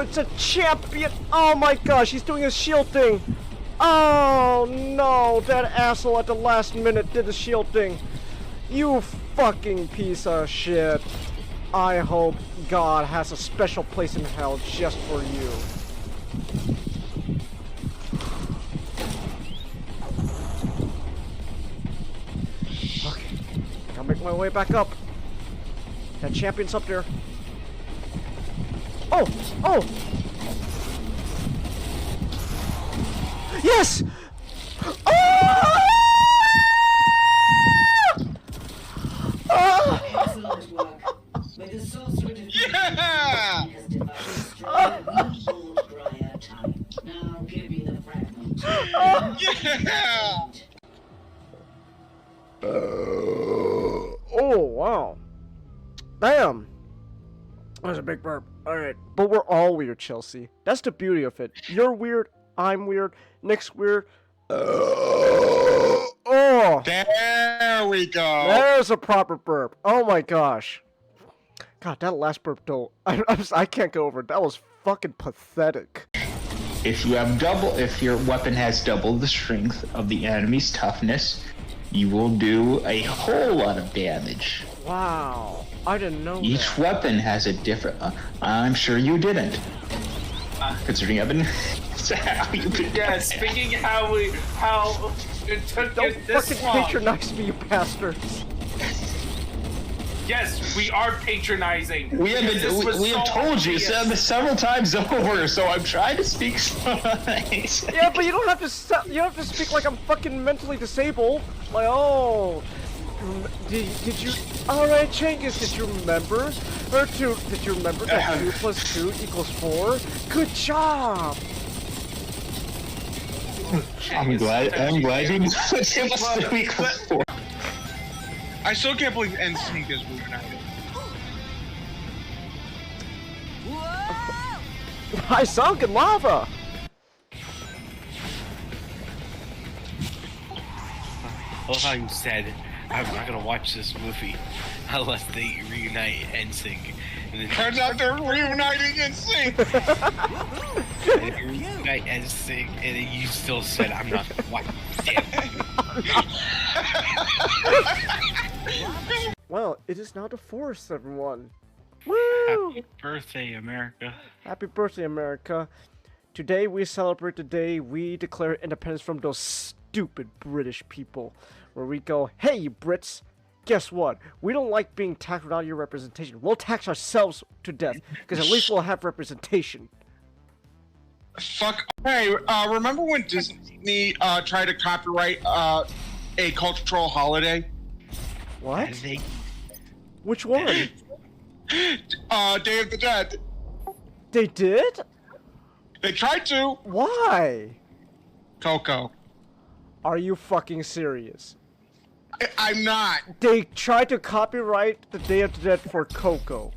it's a champion! Oh my gosh, he's doing his shield thing! Oh no, that asshole at the last minute did the shield thing. You fucking piece of shit. I hope God has a special place in hell just for you. Okay, I'll make my way back up. That champion's up there. Oh! Oh! Yes! Oh! Excellent work. With the sorcerer Yeah! has devised a strong Briar type. Now give me the fragment. Yeah! Oh, wow. Damn. That was a big burp. Alright. But we're all weird, Chelsea. That's the beauty of it. You're weird. I'm weird. Nick's weird. Oh! There we go. There's a proper burp. Oh my gosh. God, that last burp though. I can't go over it. That was fucking pathetic. If your weapon has double the strength of the enemy's toughness, you will do a whole lot of damage. Wow. I didn't know Each that. weapon has a different. I'm sure you didn't. Considering I've been. How you could. Yeah, speaking how it took Don't you this fucking long. patronize me, you bastards. Yes, we are patronizing. We have Because this was we have so told you obvious. several times over, so I'm trying to speak nice. Yeah, but you don't have to. You don't have to speak like I'm fucking mentally disabled. Like, oh, did you? All right, Changus, did you remember? Did you remember that 2 + 2 = 4? Good job. I'm glad you it was 3 + 4. I still can't believe NSYNC is reunited. I sunk in lava. I love how you said, I'm not gonna watch this movie unless they reunite NSYNC. And then Turns out they're reuniting NSYNC. they reunite NSYNC, and then you still said, I'm not gonna watch it. Well, it is now the 4th, everyone. Woo! Happy birthday, America. Happy birthday, America. Today we celebrate the day we declare independence from those stupid British people. Where we go, hey, you Brits, guess what? We don't like being taxed without your representation. We'll tax ourselves to death, because at least we'll have representation. Fuck. Hey, remember when Disney tried to copyright a cultural holiday? What? And they Which one? Day of the Dead. They did? They tried to. Why? Coco. Are you fucking serious? I'm not. They tried to copyright the Day of the Dead for Coco.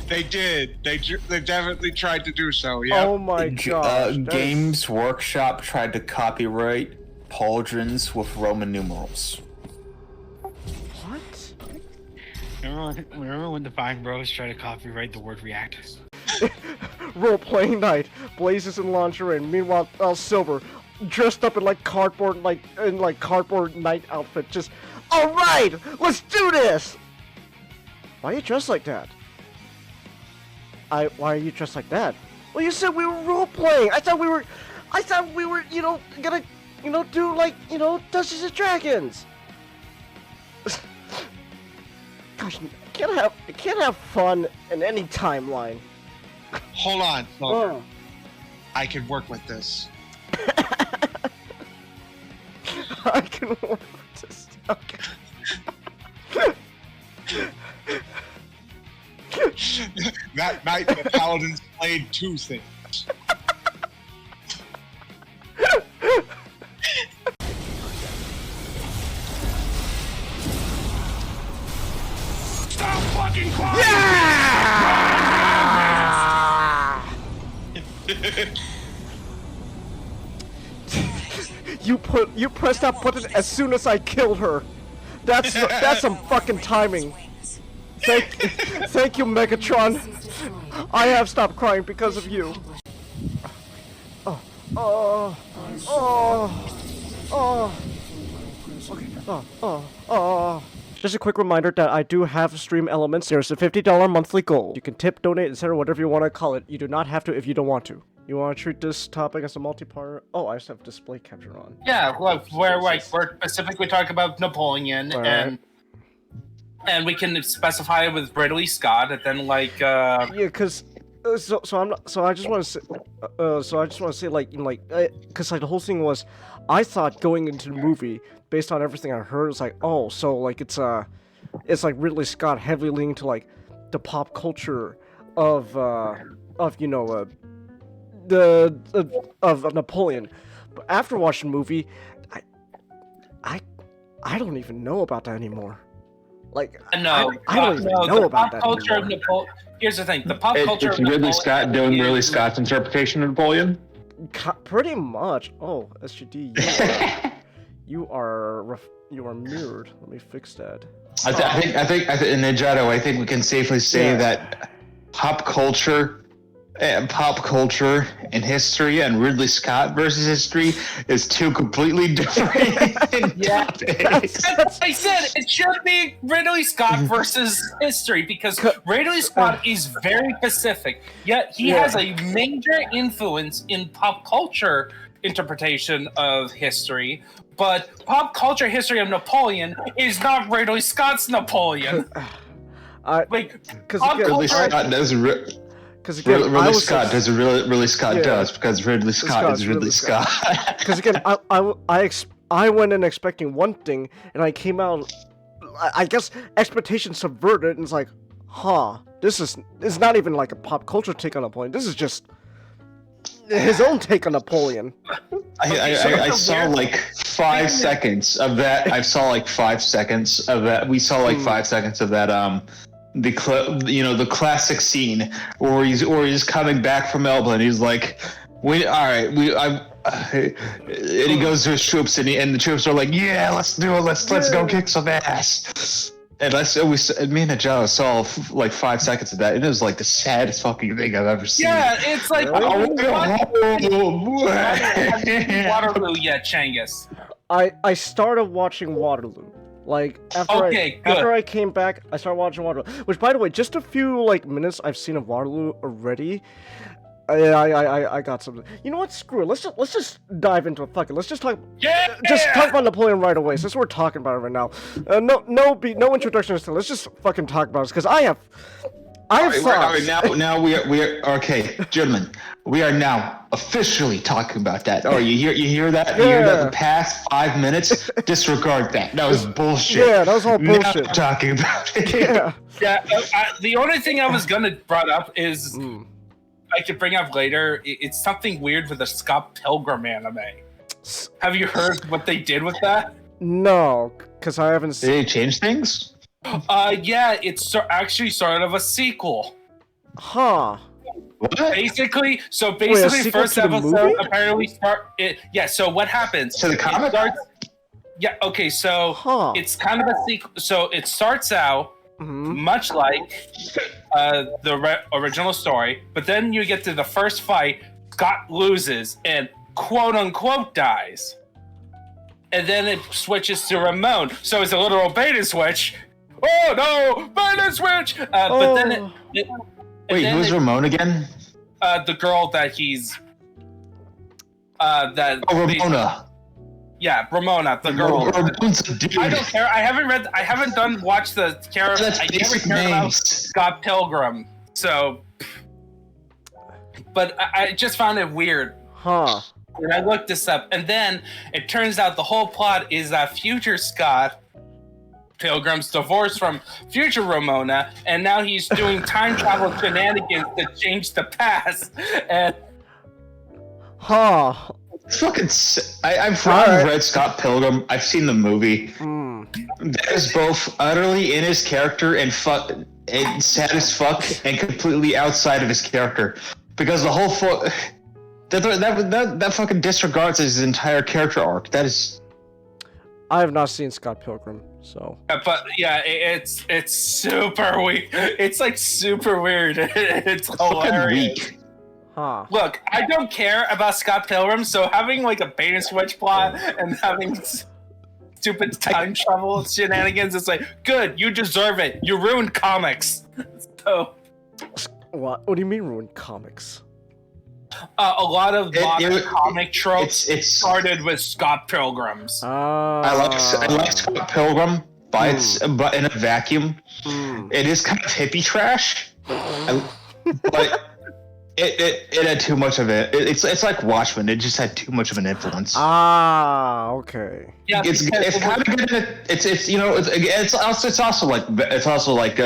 They did. They definitely tried to do so. Yeah. Oh my gosh. that is- Games Workshop tried to copyright pauldrons with Roman numerals. What? remember when the Vine Bros tried to copyright the word react? Role-playing night. Blazes in lingerie. Meanwhile, Silver, dressed up in like cardboard night outfit. Just, all right, let's do this. Why are you dressed like that? Why are you dressed like that? Well, you said we were role-playing. I thought we were, you know, gonna, you know, do like, you know, Dungeons and Dragons. Gosh, I can't have fun in any timeline. Hold on. Look, Oh. I can work with this. I can work with this. Okay. That night, the paladins played 2 things. Stop fucking crying! You pressed that button as soon as I killed her. That's some fucking timing. Thank you, Megatron. I have stopped crying because of you. Just a quick reminder that I do have stream elements. There's a $50 monthly goal. You can tip, donate, etc., whatever you want to call it. You do not have to if you don't want to. You want to treat this topic as a multi-part? Oh, I just have display capture on. Yeah, look, where like we're specifically talking about Napoleon, and we can specify it with Ridley Scott, and then like Yeah, because so I'm not, so I just want to say like because like the whole thing was, I thought going into the movie based on everything I heard, it's like, oh, so like it's like Ridley Scott heavily leaning to like the pop culture of you know of Napoleon. But after watching the movie, I don't even know about that anymore. Like no, I don't even know about that culture anymore. of Napoleon. Here's the thing: the pop culture It's of Ridley Napoleon Scott doing is- Ridley Scott's interpretation of Napoleon. Pretty much. Oh, SGD, you are mirrored. Let me fix that. I think in Nijato, I think we can safely say that pop culture and history and Ridley Scott versus history is two completely different topics. That's I said it should be Ridley Scott versus history because Ridley Scott is very specific, yet he has a major influence in pop culture interpretation of history. But pop culture history of Napoleon is not Ridley Scott's Napoleon. Because Ridley Scott does. Because again, Ridley Scott does Ridley Scott does because Ridley Scott is Ridley Scott. Because again, I went in expecting one thing, and I came out. I guess expectations subverted, and it's like, this is not even like a pop culture take on Napoleon. This is just his own take on Napoleon. I saw like 5 seconds of that. I saw like 5 seconds of that. We saw like 5 seconds of that. The classic scene where he's coming back from Elba and he's like, and he goes to his troops and the troops are like, yeah, let's do it, let's go kick some ass. And me and Najao saw like 5 seconds of that, and it was like the saddest fucking thing I've ever seen. Yeah, it's like Waterloo yet, Changus. I started watching Waterloo. Like after I came back, I started watching Waterloo. Which, by the way, just a few like minutes I've seen of Waterloo already. I got something. You know what? Screw it. Let's just dive into it. Fuck it. Let's just talk. Yeah. Just talk about Napoleon right away. Since we're talking about it right now. No introduction. Let's just fucking talk about it because I have thoughts. Now we are okay, gentlemen. We are now officially talking about that. Oh, you hear that? You hear that? The past 5 minutes, disregard that. That was bullshit. Yeah, that was all bullshit. Now talking about it. Yeah. The only thing I was gonna bring up is I could bring up later. It's something weird with the Scott Pilgrim anime. Have you heard what they did with that? No, because I haven't seen. Did they change things? Yeah, it's actually sort of a sequel. Huh. What? Basically, Wait, a sequel first to the episode movie? apparently start it. Yeah, so what happens? To the comic? Yeah, okay, so it's kind of a sequel. So it starts out much like the original story, but then you get to the first fight, Scott loses and quote unquote dies. And then it switches to Ramon. So it's a literal bait and switch. Oh no, bait and switch! But then Wait, who's Ramon again? The girl that he's Ramona. Yeah, Ramona, the girl. Ramon's a dude. I don't care. I haven't watched the character. That's I never basic cared about names. Scott Pilgrim. So, but I just found it weird. Huh. And I looked this up, and then it turns out the whole plot is that future Scott Pilgrim's divorced from future Ramona, and now he's doing time travel shenanigans to change the past. And Fucking. I've read Scott Pilgrim. I've seen the movie. That is both utterly in his character and sad as fuck, and completely outside of his character, because the whole that fucking disregards his entire character arc. That is. I have not seen Scott Pilgrim, so. But yeah, it's super weird. It's like super weird. It's hilarious. Weak. Huh. Look, I don't care about Scott Pilgrim, so having like a bait and switch plot and having stupid time travel shenanigans, it's like, good, you deserve it. You ruined comics. So What do you mean ruined comics? a lot of modern comic tropes It's started with Scott Pilgrims. I like Scott Pilgrim, but in a vacuum, it is kind of hippie trash. But it had too much of it. It's like Watchmen. It just had too much of an influence. Okay. Yeah, It's kind of good. It's also like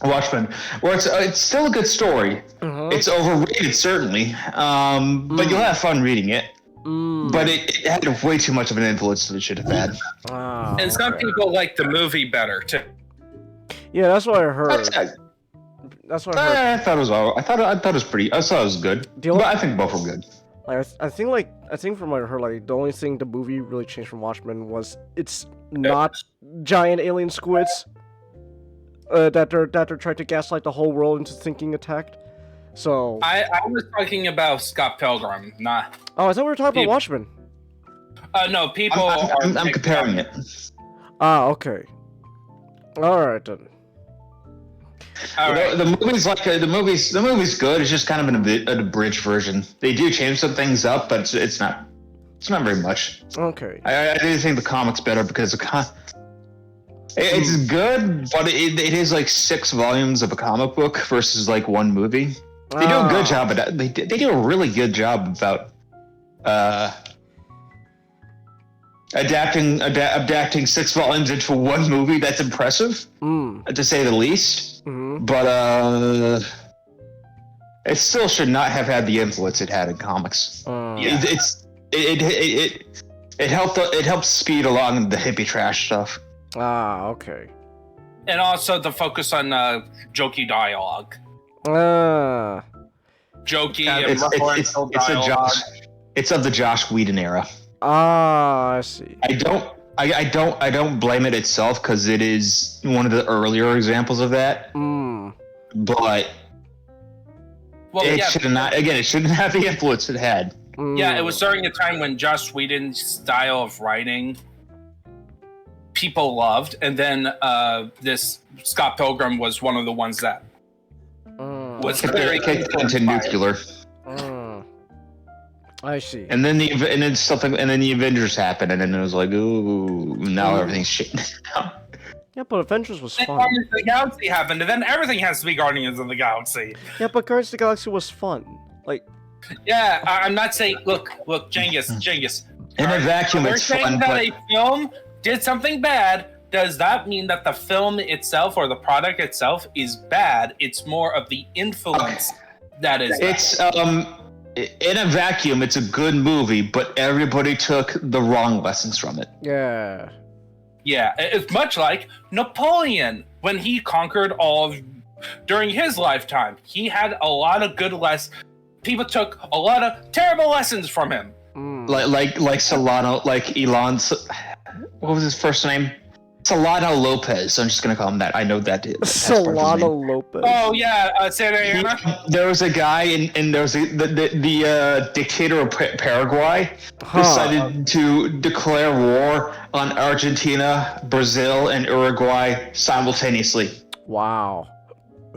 Watchmen, where it's still a good story. It's overrated certainly, but you'll have fun reading it. But it had way too much of an influence that it should have had. and some people like the movie better too. Yeah, that's what I heard. That's what I heard. I thought it was all. I thought it was pretty. I thought it was good. But I think both were good. I think from what I heard, like the only thing the movie really changed from Watchmen was it's not giant alien squids that they're trying to gaslight the whole world into thinking attacked. So I was talking about Scott Pilgrim, not. I thought we were talking about Watchmen. No, people. I'm comparing it. Okay. All right then. Right. The movie's good. It's just kind of an abridged version. They do change some things up, but it's not very much. Okay. I do think the comic's better because it's good, but it is like 6 volumes of a comic book versus like 1 movie. They do a good job at that. They do a really good job about adapting 6 volumes into 1 movie. That's impressive, to say the least. But it still should not have had the influence it had in comics. It helped speed along the hippie trash stuff. Okay. And also the focus on jokey dialogue. Jokey and referential dialogue. It's of the Josh Whedon era. I see. I don't blame it itself because it is one of the earlier examples of that. But it should not. Again, it shouldn't have the influence it had. Yeah, it was during a time when Joss Whedon's style of writing people loved, and then this Scott Pilgrim was one of the ones that was very into nuclear. I see. And then the Avengers happened, and then it was like, ooh, now everything's shit. Yeah, but Avengers was Then fun. Guardians of the Galaxy happened, and then everything has to be Guardians of the Galaxy. Yeah, but Guardians of the Galaxy was fun. Like, yeah, I'm not saying. Look, Genghis. In a vacuum, We're it's saying fun, that but a film did something bad. Does that mean that the film itself or the product itself is bad? It's more of the influence that is. It's in a vacuum, it's a good movie, but everybody took the wrong lessons from it. yeah. Yeah, it's much like Napoleon when he conquered all of, during his lifetime. He had a lot of good lessons. People took a lot of terrible lessons from him. Like Solano, like Elon's. What was his first name? Solano Lopez. I'm just gonna call him that. I know that. Solano Lopez. Oh yeah, Santa Ana. There was a guy, and there was the dictator of Paraguay decided to declare war on Argentina, Brazil, and Uruguay simultaneously. Wow.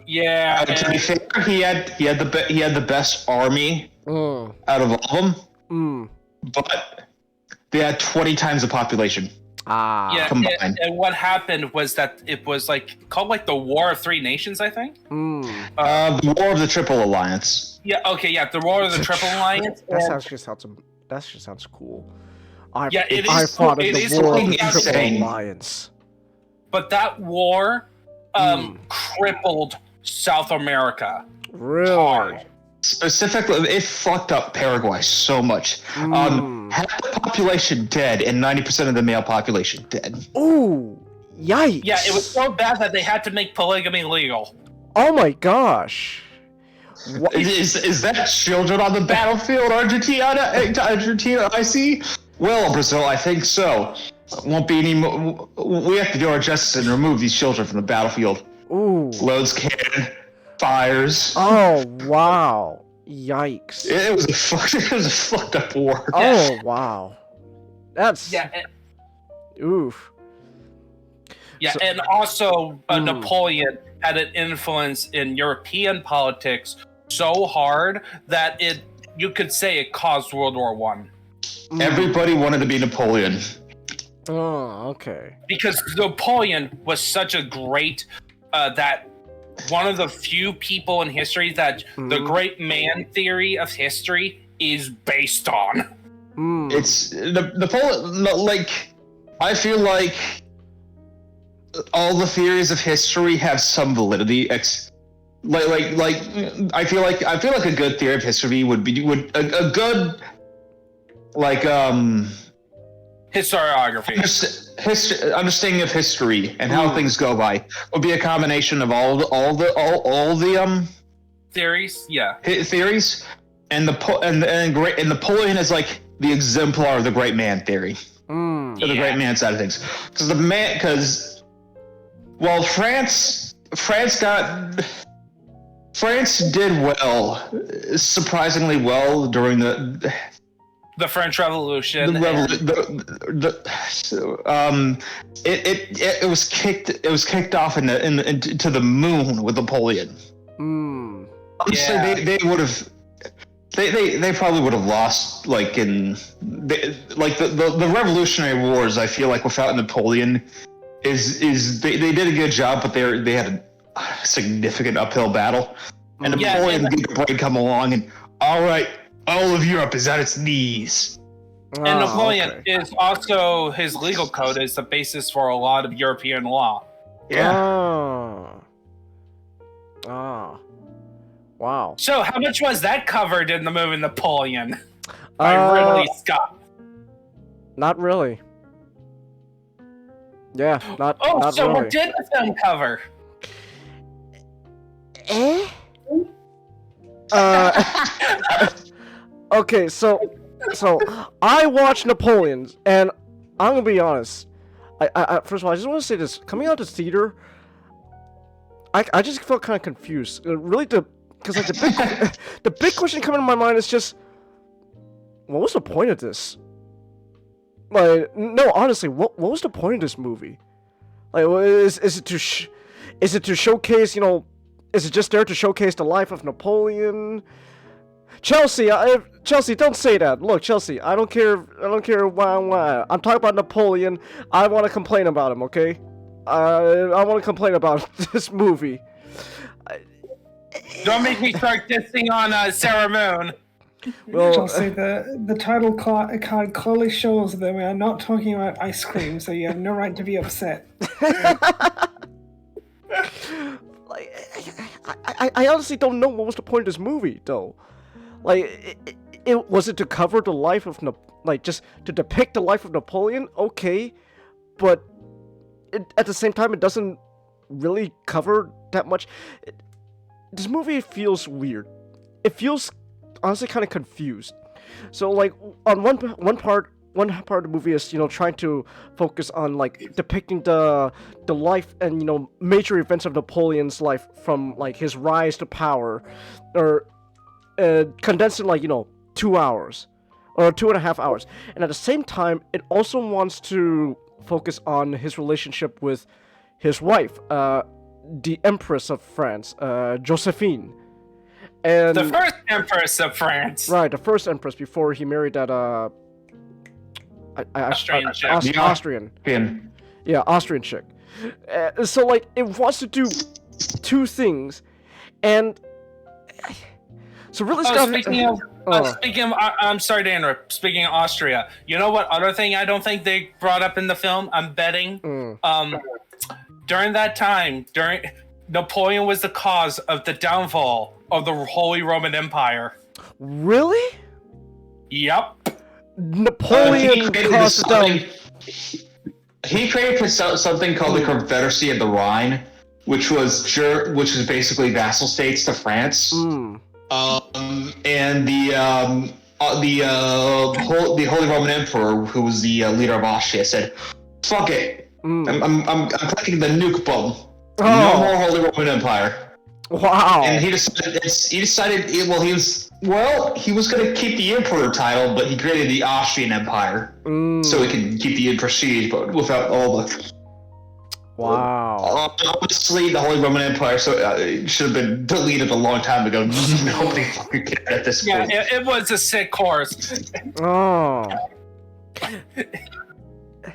Yeah. To be fair, he had the best army out of all of them, but they had 20 times the population. Yeah, combined. and what happened was that it was like called like the War of Three Nations, I think. The War of the Triple Alliance. Yeah. Okay. Yeah. The War of the Triple Alliance. That just sounds cool. I fought in the War of the Triple Alliance. But that war crippled South America. Really? Hard. Specifically, it fucked up Paraguay so much. Half the population dead and 90% of the male population dead. Ooh, yikes! Yeah, it was so bad that they had to make polygamy legal. Oh my gosh! Is that children on the battlefield, Argentina? I see. Well, Brazil, I think so. Won't be any more. We have to do our justice and remove these children from the battlefield. Ooh. Loads cannon, fires. Oh wow. Yikes. It was a fucked up war. Oh wow. That's Yeah, oof. yeah, So- and also Napoleon had an influence in European politics so hard that you could say it caused World War One. Everybody wanted to be Napoleon. Oh, okay. Because Napoleon was such a great that one of the few people in history that the great man theory of history is based on. It's Napoleon. Like, I feel like all the theories of history have some validity. I feel like a good theory of history would a good Historiography. understanding of history and how things go by would be a combination of all the Theories, yeah. theories, and Napoleon is like the exemplar of the great man theory, or the great man side of things, because while France did well, surprisingly well during the French Revolution. It was kicked off into the moon with Napoleon. Honestly, Yeah. they probably would have lost the Revolutionary Wars. I feel like without Napoleon, they did a good job, but they had a significant uphill battle. And Napoleon did come along and all right. All of Europe is at its knees. And Napoleon is also, his legal code is the basis for a lot of European law. Yeah. Wow. So, how much was that covered in the movie Napoleon by Ridley Scott? Not really. Yeah, not Oh, so really. what did the film cover? Okay, so I watched Napoleon, and I'm gonna be honest. I first of all, I just want to say this: coming out of the theater, I just felt kind of confused. Really, because like the big question coming to my mind is just, what was the point of this? Like, no, honestly, what was the point of this movie? Like, is it to showcase, is it just there to showcase the life of Napoleon? Chelsea, Chelsea, don't say that. Look, Chelsea, I don't care why. I'm talking about Napoleon. I want to complain about him, okay? I want to complain about this movie. Don't make me start dissing on Sarah Moon. Well, Chelsea, the title card clearly shows that we are not talking about ice cream, so you have no right to be upset. like, I honestly don't know what was the point of this movie, though. Like, it was it to cover the life of just to depict the life of Napoleon? Okay, but at the same time, it doesn't really cover that much. This movie feels weird. It feels honestly kind of confused. So like on one part of the movie is trying to focus on like depicting the life and major events of Napoleon's life from like his rise to power, or condensed in like 2 hours or 2.5 hours, and at the same time it also wants to focus on his relationship with his wife, the Empress of France, Josephine. And The first Empress of France. right, the first Empress before he married that Austrian chick. Austrian. Yeah, Austrian chick. So like it wants to do two things, and so really, I'm sorry to interrupt. Speaking of Austria, you know what other thing I don't think they brought up in the film? I'm betting. During that time, Napoleon was the cause of the downfall of the Holy Roman Empire. Really? Yep. Napoleon caused down. He created something called the Confederacy of the Rhine, which was basically vassal states to France. And the Holy Roman Emperor, who was the leader of Austria, said, fuck it. I'm clicking the nuke button. Oh. No more Holy Roman Empire. Wow. And he decided. He was gonna keep the Emperor title, but he created the Austrian Empire so he can keep the prestige, but without all the. Wow. Honestly, the Holy Roman Empire it should have been deleted a long time ago. Nobody fucking cared at this point. Yeah, it was a sick course. Oh.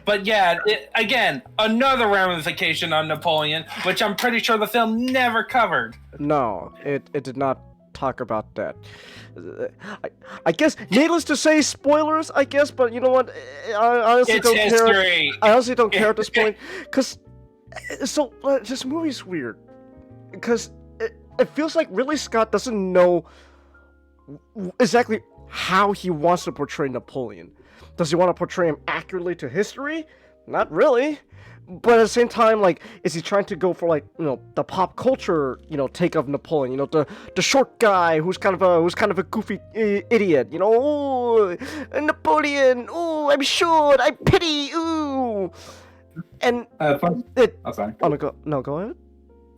But yeah, again, another ramification on Napoleon, which I'm pretty sure the film never covered. No, it did not talk about that. I guess, needless to say, spoilers, I guess, but you know what? I honestly It's don't history. care. I honestly don't care at this point, because... So, this movie's weird, because it feels like Ridley Scott doesn't know exactly how he wants to portray Napoleon. Does he want to portray him accurately to history? Not really. But at the same time, like, is he trying to go for, like, you know, the pop culture, you know, take of Napoleon? You know, the short guy who's kind of a goofy idiot. You know, oh, Napoleon. Oh, I'm short. I'm pity. Ooh. And fun. oh, sorry. Oh no, go ahead.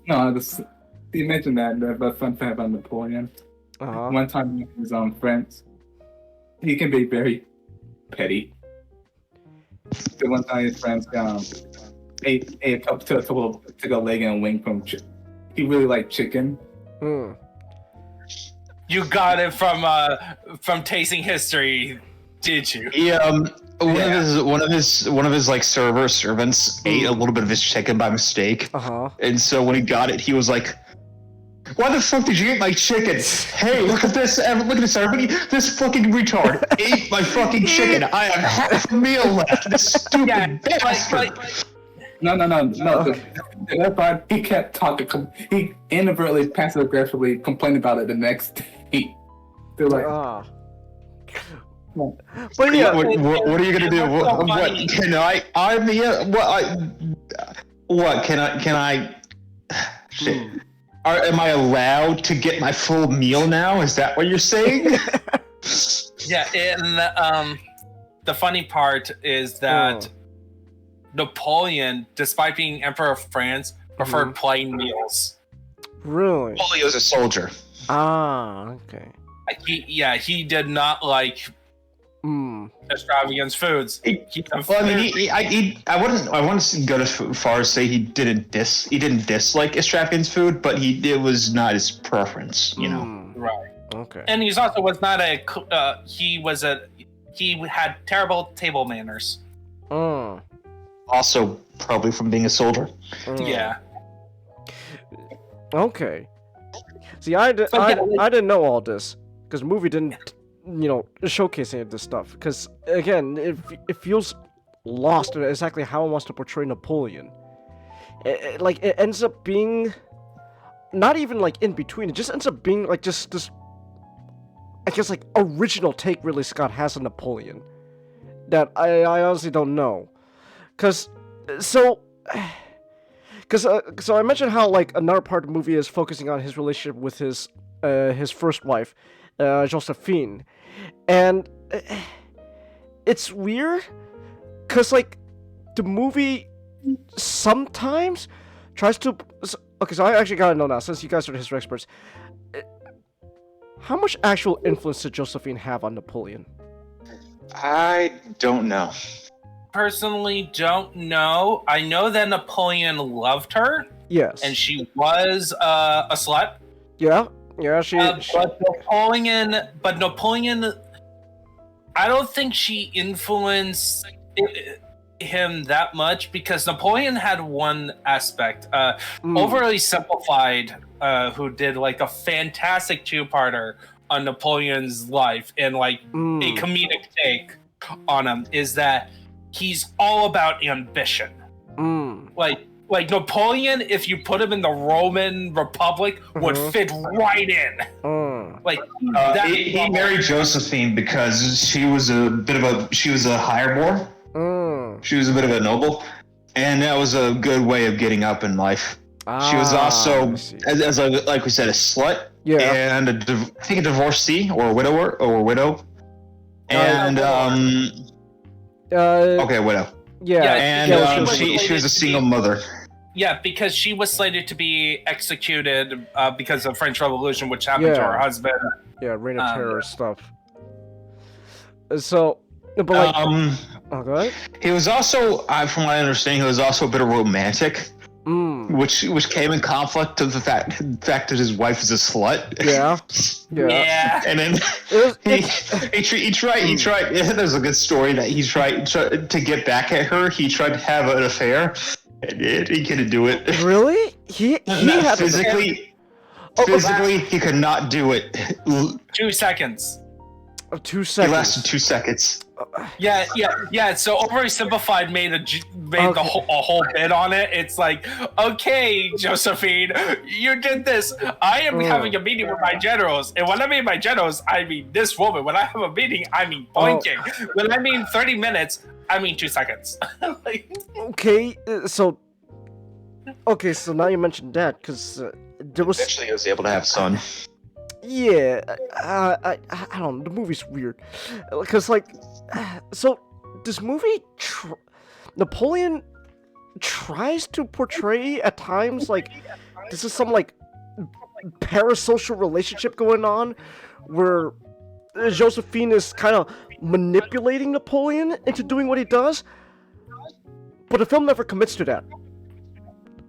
No, you mentioned that, but fun fact about Napoleon. One time he was on France, he can be very petty. So one time his friends ate a leg and a wing from he really liked chicken. You got it from tasting history, did you? Yeah, one of his like servants ate a little bit of his chicken by mistake. And so when he got it, he was like, "Why the fuck did you eat my chicken? Hey, look at this! Look at this, everybody! This fucking retard ate my fucking chicken. I have half a meal left. This stupid bastard." No. That part, he kept talking. He inadvertently, passive aggressively complained about it the next day. They're like, But yeah, what are you gonna do? What can I? What can I? Shit. Am I allowed to get my full meal now? Is that what you're saying? Yeah, and the funny part is that Napoleon, despite being Emperor of France, preferred plain meals. Really? Well, he was a soldier. Okay. He did not like extravagant foods. I wouldn't go as far as say he didn't dislike extravagant food, but it was not his preference, you know. Right. Okay. And he's also was not he had terrible table manners. Also, probably from being a soldier. Yeah. Okay. See, I didn't know all this because the movie didn't, you know, showcase any of this stuff. Because again, it feels lost in exactly how it wants to portray Napoleon. It ends up being not even like in between. It just ends up being like just this, I guess, like original take Ridley Scott has on Napoleon that I honestly don't know. So I mentioned how like another part of the movie is focusing on his relationship with his first wife, Josephine, and it's weird because like the movie sometimes tries to. Okay, so I actually gotta know now, since you guys are history experts, how much actual influence did Josephine have on Napoleon? I don't know. Personally, don't know. I know that Napoleon loved her. Yes. And she was a slut. Yeah. She. But Napoleon, I don't think she influenced him that much because Napoleon had one aspect, overly simplified, who did like a fantastic two-parter on Napoleon's life and like a comedic take on him, is that he's all about ambition. Like Napoleon, if you put him in the Roman Republic, would fit right in. He married Josephine because she was a hire born. She was a bit of a noble, and that was a good way of getting up in life. She was also, as like we said, a slut. Yeah. And I think a divorcee or a widow. And okay, widow. And she was a single mother. Yeah, because she was slated to be executed because of French Revolution, which happened to her husband. Yeah, Reign of Terror stuff. So, but like, go ahead. He was also, from my understanding, he was also a bit of romantic, which came in conflict to the fact that his wife is a slut. Yeah. And then he tried. There's a good story that he tried to get back at her. He tried to have an affair. He couldn't do it. Really? He had physically. He could not do it. 2 seconds. 2 seconds. It lasted 2 seconds. Yeah. So oversimplified made a whole bit on it. It's like, okay, Josephine, you did this. I am having a meeting with my generals, and when I mean my generals, I mean this woman. When I have a meeting, I mean boinking. When I mean 30 minutes, I mean 2 seconds. Okay, so now you mentioned that because there was. Eventually, he was able to have a son. Yeah, I don't know. The movie's weird, because like, so this movie, Napoleon tries to portray at times like this is some like parasocial relationship going on, where Josephine is kind of manipulating Napoleon into doing what he does, but the film never commits to that.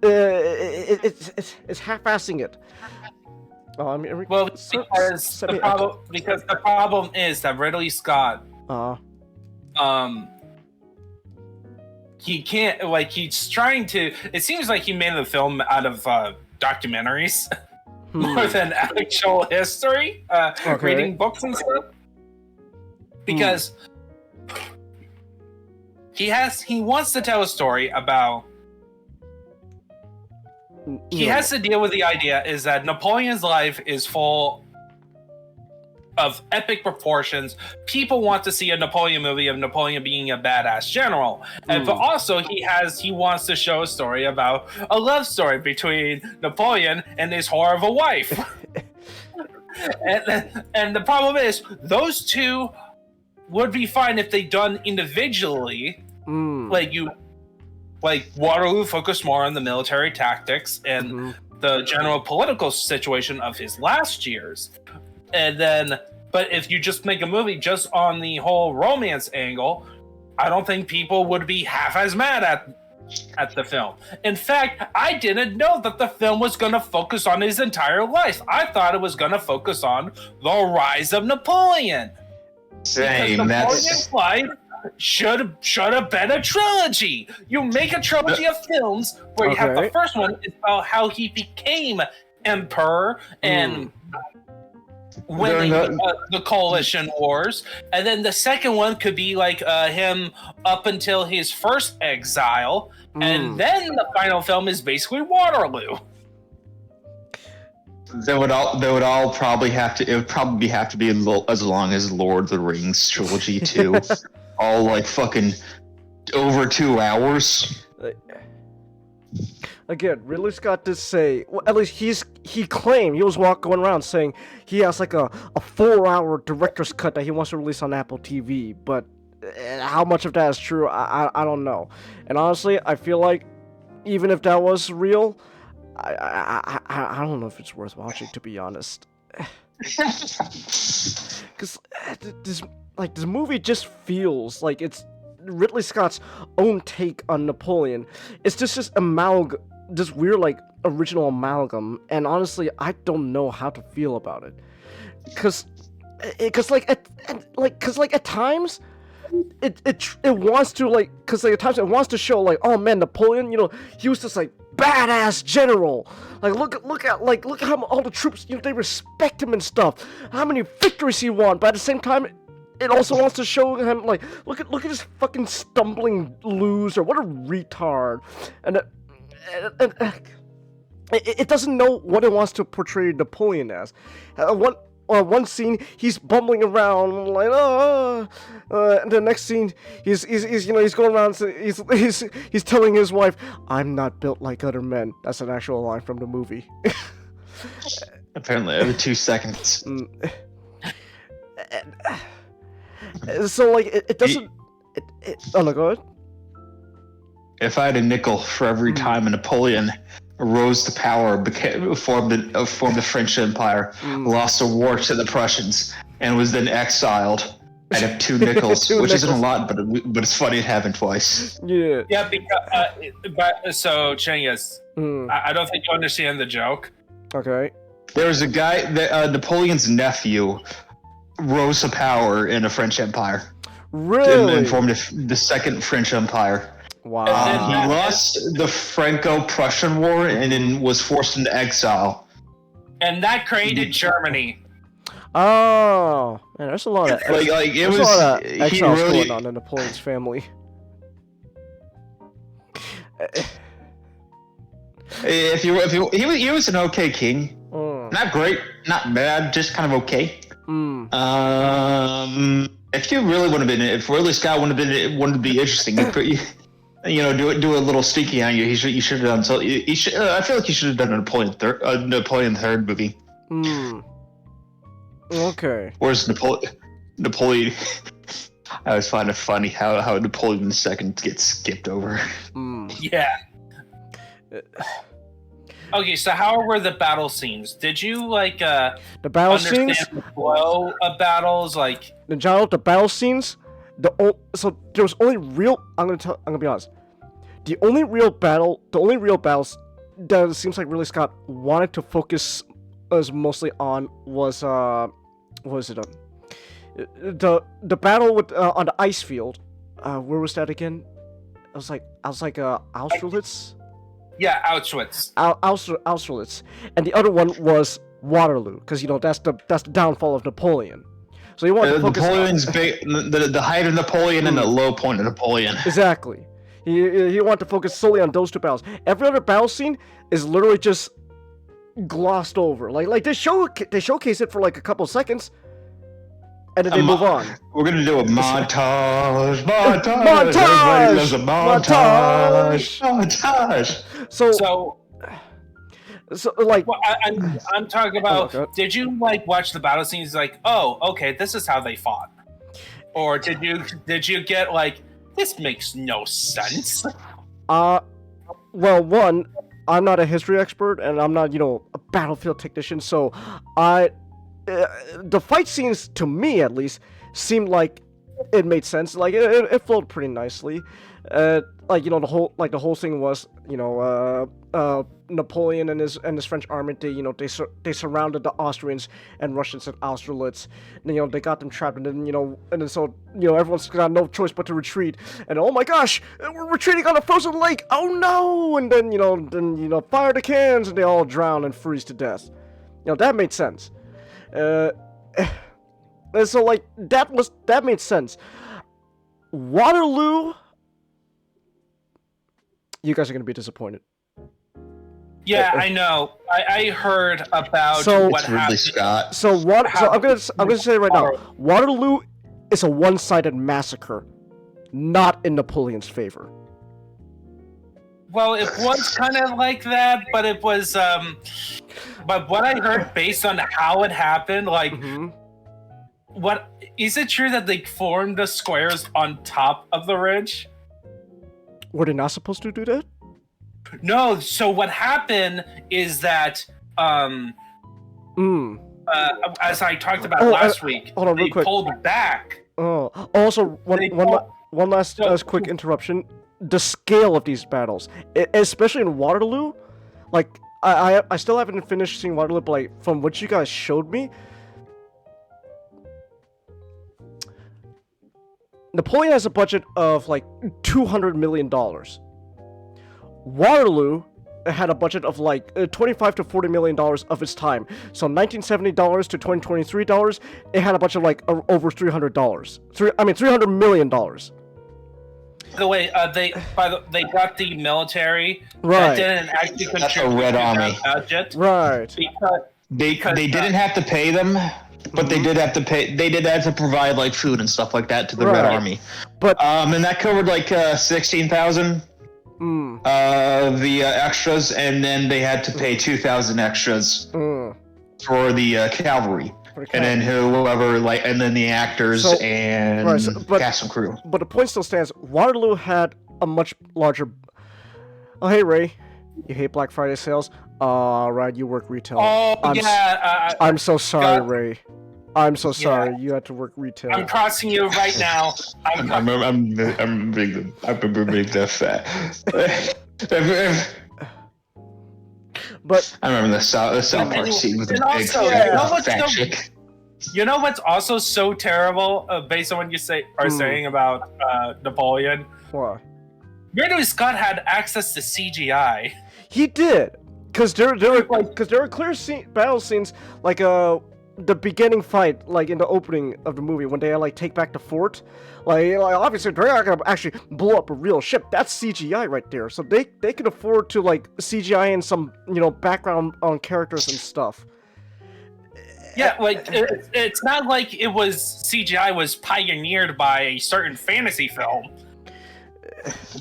It's half-assing it. Because the problem is that Ridley Scott, he can't, like, he's trying to. It seems like he made the film out of documentaries more than actual history, reading books and stuff. Because he wants to tell a story about. He has to deal with the idea is that Napoleon's life is full of epic proportions. People want to see a Napoleon movie of Napoleon being a badass general. But also he wants to show a story about a love story between Napoleon and his whore of a wife. and the problem is those two would be fine if they done individually. Like Waterloo focused more on the military tactics and the general political situation of his last years. But if you just make a movie just on the whole romance angle, I don't think people would be half as mad at the film. In fact, I didn't know that the film was going to focus on his entire life. I thought it was going to focus on the rise of Napoleon. Same. Because Napoleon's life should have been a trilogy. You make a trilogy of films where you have the first one is about how he became emperor and winning the coalition wars, and then the second one could be like him up until his first exile, and then the final film is basically Waterloo. They would all probably have to. It would probably have to be as long as Lord of the Rings trilogy too. All like fucking over 2 hours. Again, Ridley Scott did say, well, at least he claimed, he was going around saying he has like a 4-hour director's cut that he wants to release on Apple TV, but how much of that is true, I don't know. And honestly, I feel like even if that was real, I don't know if it's worth watching, to be honest. Because this movie just feels like it's Ridley Scott's own take on Napoleon. It's just this weird like original amalgam, and honestly, I don't know how to feel about it. Cause at times, it wants to like, cause like at times it wants to show like, oh man, Napoleon, you know, he was this like badass general. Like look at how all the troops, you know, they respect him and stuff. How many victories he won, but at the same time, it also wants to show him like, look at this fucking stumbling loser. What a retard. And it doesn't know what it wants to portray Napoleon as. One scene he's bumbling around like and the next scene he's going around, he's telling his wife, "I'm not built like other men." That's an actual line from the movie. Apparently every 2 seconds. So like it doesn't. Oh no, go ahead. if I had a nickel for every time a Napoleon rose to power, formed the French Empire, lost a war to the Prussians, and was then exiled, I'd have 2 nickels, which isn't a lot, but it's funny it happened twice. Yeah. Yeah, because but so Chengiz, I don't think you understand the joke. Okay. There was a guy that Napoleon's nephew rose to power in the French Empire. Really? And formed the Second French Empire. Wow. He lost the Franco-Prussian War and then was forced into exile. And that created Germany. Oh, man, there's a lot of it was a lot of he exiles really going on in Napoleon's family. He was an okay king. Not great, not bad, just kind of okay. If you really would have been, if Ridley Scott wanted to be interesting, do a little sneaky on you. You should have done so. I feel like he should have done a Napoleon III movie. Okay. Where's Napoleon? I always find it funny how Napoleon II gets skipped over. Yeah. Okay, so how were the battle scenes? Did you like the battle scenes? The flow of battles, like the battle scenes. So there was only real. I'm gonna be honest. The only real battles that it seems like Ridley Scott wanted to focus us mostly on was what was it? The battle with on the ice field. Where was that again? I was like Austerlitz. Yeah, Auschwitz. Austerlitz, and the other one was Waterloo, because that's the downfall of Napoleon. So you want to focus Napoleon's the height of Napoleon and the low point of Napoleon. Exactly. He wanted to focus solely on those 2 battles. Every other battle scene is literally just glossed over. Like they showcase it for like a couple seconds, and then they move on. We're gonna do a montage. Montage. Everybody loves a montage. So like, well, I'm talking about. Did you like watch the battle scenes? Like, oh, okay, this is how they fought, or did you get like, this makes no sense? Well, one, I'm not a history expert, and I'm not a battlefield technician, so the fight scenes, to me at least, seemed like it made sense. Like it flowed pretty nicely. The whole thing was Napoleon and his French army. They surrounded the Austrians and Russians at Austerlitz. And, they got them trapped, and then so everyone's got no choice but to retreat. And oh my gosh, we're retreating on a frozen lake. Oh no! And then fire the cannons, and they all drown and freeze to death. That made sense. And so like that made sense. Waterloo, you guys are gonna be disappointed. Yeah, I know. I heard about what happened. Scott. So I'm gonna say right now, Waterloo is a one-sided massacre, not in Napoleon's favor. Well, it was kind of like that, but it was but what I heard based on how it happened, like what is it true that they formed the squares on top of the ridge? Were they not supposed to do that? No, so what happened is that as I talked about last week, they pulled back. Also one last quick interruption. The scale of these battles, especially in Waterloo, like I still haven't finished seeing Waterloo, but like from what you guys showed me, Napoleon has a budget of like $200 million. Waterloo had a budget of like $25 to $40 million of its time. So $1970 to $2023, it had a budget of like over $300. $300 million. By the way, they got the military right. that didn't actually contribute Red to Army. that budget. Right. Because they didn't have to pay them, but they did have to pay. They did have to provide like food and stuff like that to the Red Army. But and that covered like 16,000 the extras, and then they had to pay 2,000 extras for the cavalry. And then and then the actors and cast and crew. But the point still stands. Waterloo had a much larger Oh, hey, Ray. You hate Black Friday sales? Right, you work retail. Oh, I'm so sorry, God. Ray. I'm so sorry. You had to work retail. I'm crossing you right now. I'm removing the fat. But I remember the South Park scene with the big fat chick. You know what's also so terrible, based on what you are saying about Napoleon? What? Ridley Scott had access to CGI. He did, because there were clear battle scenes like the beginning fight, like in the opening of the movie when they like take back the fort. Like obviously they're not gonna actually blow up a real ship. That's CGI right there. So they can afford to like CGI in some background on characters and stuff. Yeah, like it's not like it was CGI was pioneered by a certain fantasy film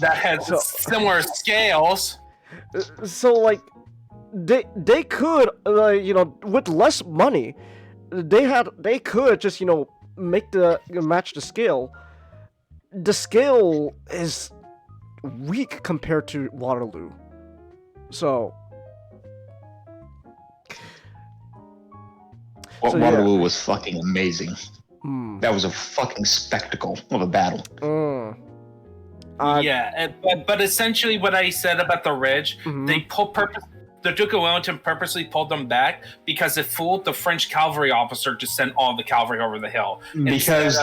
that has similar scales. So like they could with less money, they could just make match the scale. The scale is weak compared to Waterloo. So Waterloo was fucking amazing. That was a fucking spectacle of a battle. But essentially what I said about the Ridge, the Duke of Wellington purposely pulled them back because it fooled the French cavalry officer to send all the cavalry over the hill. Because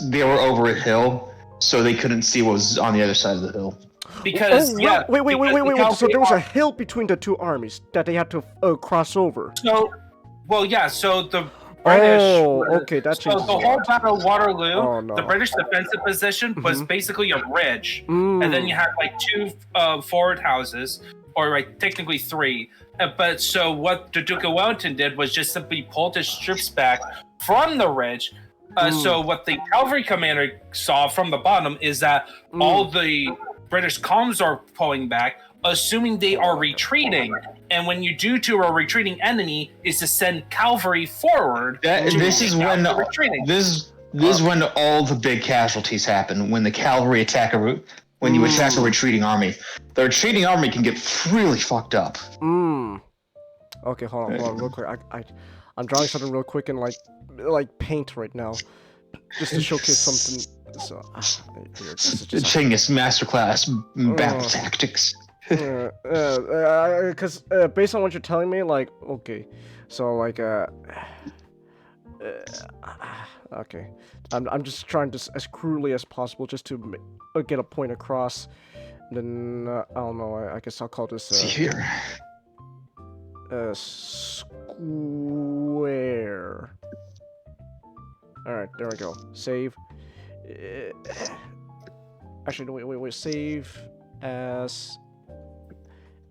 they were over a hill, so they couldn't see what was on the other side of the hill. Because wait. So there was a hill between the two armies that they had to cross over. So the British. Oh, okay, that's so the whole Battle of Waterloo. The British defensive position was basically a ridge, and then you had like two forward houses, or like technically three. But so what the Duke of Wellington did was just simply pulled his troops back from the ridge. So what the cavalry commander saw from the bottom is that all the British columns are pulling back, assuming they are retreating. And when you do to a retreating enemy is to send cavalry forward. This is when all the big casualties happen. When the cavalry attack when you attack a retreating army, the retreating army can get really fucked up. Okay, hold on, real quick. I'm drawing something real quick in like paint right now, just to showcase something. So, Chinggis Masterclass Battle Tactics. Because based on what you're telling me, like, okay, so like, okay, I'm just trying to as crudely as possible just to get a point across. Then I don't know. I guess I'll call this here. Square. All right, there we go. Save. Actually, no, wait. Save as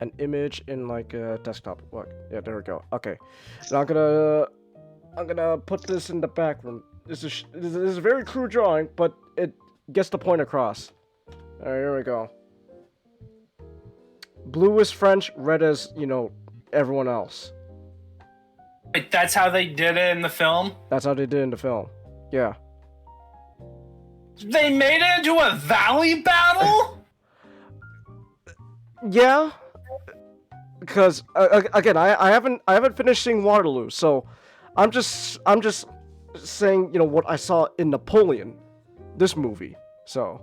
an image in like a desktop. Look, yeah, there we go. Okay, now I'm gonna put this in the background. This is a very crude drawing, but it gets the point across. All right, here we go. Blue is French, red is everyone else. Like, that's how they did it in the film? That's how they did it in the film. Yeah. They made it into a valley battle? Yeah. Because again, I haven't finished seeing Waterloo, so I'm just saying what I saw in Napoleon, this movie. So.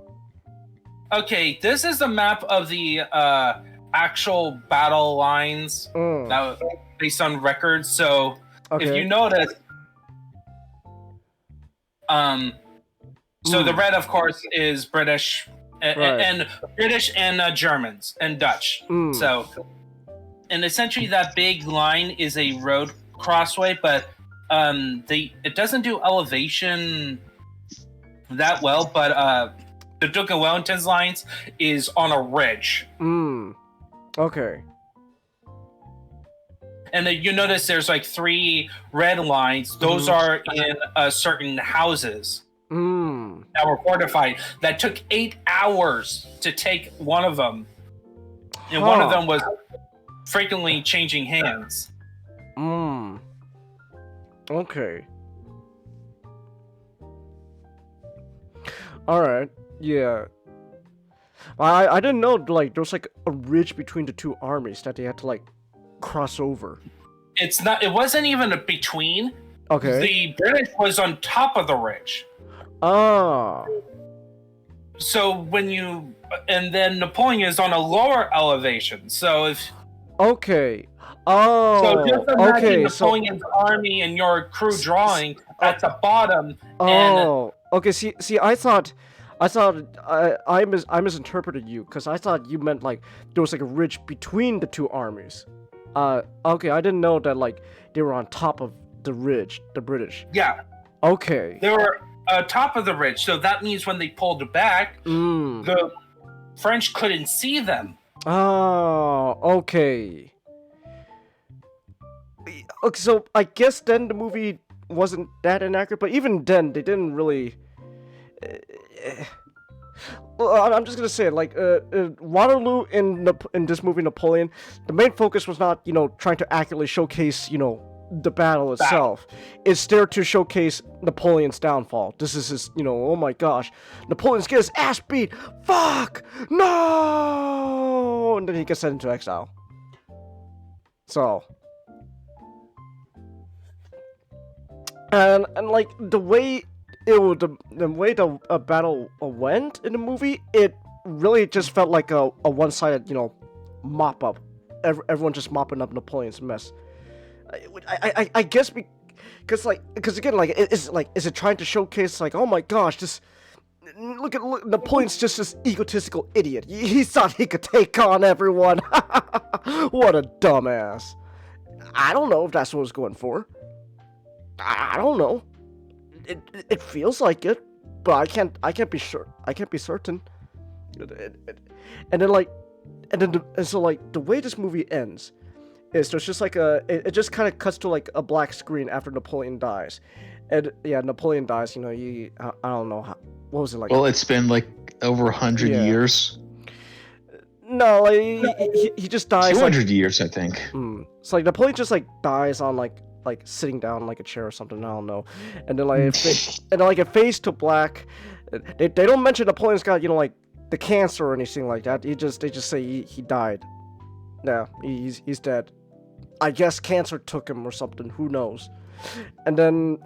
Okay, this is a map of the actual battle lines that based on records. So if you notice, so the red, of course, is British and British and Germans and Dutch. So, and essentially that big line is a road crossway, but it doesn't do elevation that well. But the Duke of Wellington's lines is on a ridge. Okay. And then you notice there's like 3 red lines. Those are in certain houses that were fortified. That took 8 hours to take one of them. And one of them was frequently changing hands. Okay. Alright, yeah. I didn't know like there was like a ridge between the two armies that they had to like cross over. It's not. It wasn't even a between. Okay. The British was on top of the ridge. Ah. So and then Napoleon is on a lower elevation. So if Okay. Oh. so, just imagine okay. Napoleon's army and your crew drawing at the bottom. Oh. Okay. See. I thought I misinterpreted you because I thought you meant like there was like a ridge between the two armies. Okay. I didn't know that like they were on top of the ridge, the British. Yeah. Okay. They were top of the ridge, so that means when they pulled back, the French couldn't see them. Oh, okay. Okay, so I guess then the movie wasn't that inaccurate, but even then they didn't really. Well, I'm just gonna say it, like Waterloo in this movie Napoleon, the main focus was not trying to accurately showcase the battle itself. It's there to showcase Napoleon's downfall. This is his, oh my gosh, Napoleon's get his ass beat. Fuck no, and then he gets sent into exile. So, and like the way the battle went in the movie, it really just felt like a one-sided, mop up. Everyone just mopping up Napoleon's mess. I guess because again, like is it trying to showcase like, oh my gosh, look Napoleon's just this egotistical idiot. He thought he could take on everyone. What a dumbass. I don't know if that's what it was going for. I don't know. It feels like it, but I can't be sure. I can't be certain. And so the way this movie ends is there's just like it just kind of cuts to like a black screen after Napoleon dies, and yeah, Napoleon dies. I don't know what was it like. Well, it's been like over 100 years. No, like he just dies. 200 years, I think. It's like Napoleon just like dies on like sitting down in like a chair or something. I don't know, and then like it fades to black. They don't mention Napoleon's got like the cancer or anything like that. They just say he died. Yeah, he's dead. I guess cancer took him or something. Who knows? And then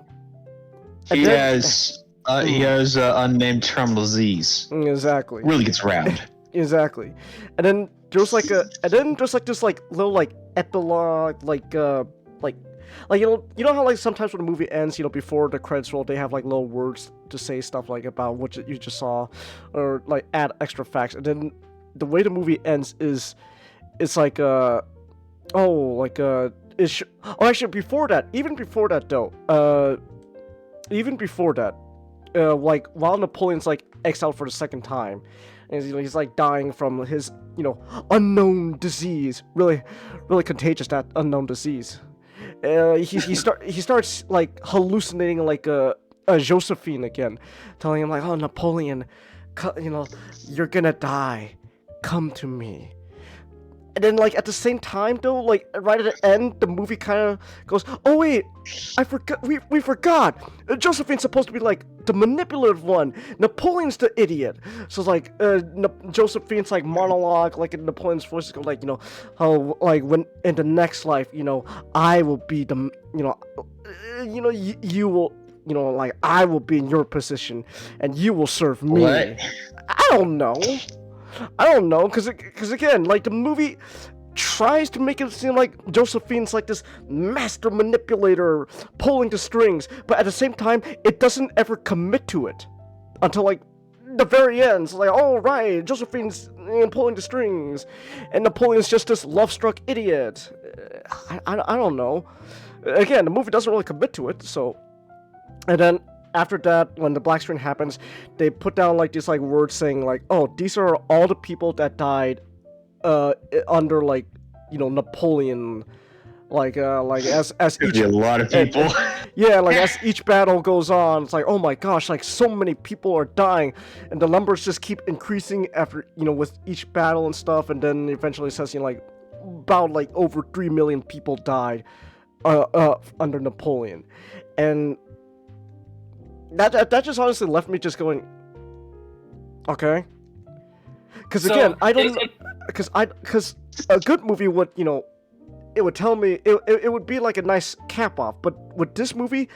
he has unnamed terminal disease. Exactly. Really gets round. Exactly. And then there's like this like little like epilogue like you know how like sometimes when a movie ends, before the credits roll, they have like little words to say stuff like about what you just saw, or like add extra facts. And then the way the movie ends is it's like actually before that, even before that like while Napoleon's like exiled for the second time, and he's like dying from his unknown disease, really contagious, that unknown disease. He starts like hallucinating like a Josephine again, telling him like, oh, Napoleon, you're gonna die, come to me. And then like at the same time though, like right at the end, the movie kind of goes, oh wait, I forgot, we forgot, Josephine's supposed to be like the manipulative one, Napoleon's the idiot. So it's like Josephine's like monologue, like in Napoleon's voice, go like, how like when in the next life, I will be the, you will, like I will be in your position and you will serve me. What? I don't know, because again, like the movie tries to make it seem like Josephine's like this master manipulator pulling the strings, but at the same time, it doesn't ever commit to it until like the very end. It's like, oh right, Josephine's pulling the strings, and Napoleon's just this love-struck idiot. I don't know. Again, the movie doesn't really commit to it, so. And then after that, when the black screen happens, they put down like these like words saying like, oh, these are all the people that died under like Napoleon, like as each a lot of people. Yeah, like as each battle goes on, it's like, oh my gosh, like so many people are dying, and the numbers just keep increasing after with each battle and stuff, and then eventually it says like about like over 3 million people died under Napoleon, and that just honestly left me just going, okay. Because So, again, I don't, it- because a good movie would, it would tell me, it would be like a nice cap off. But with this movie,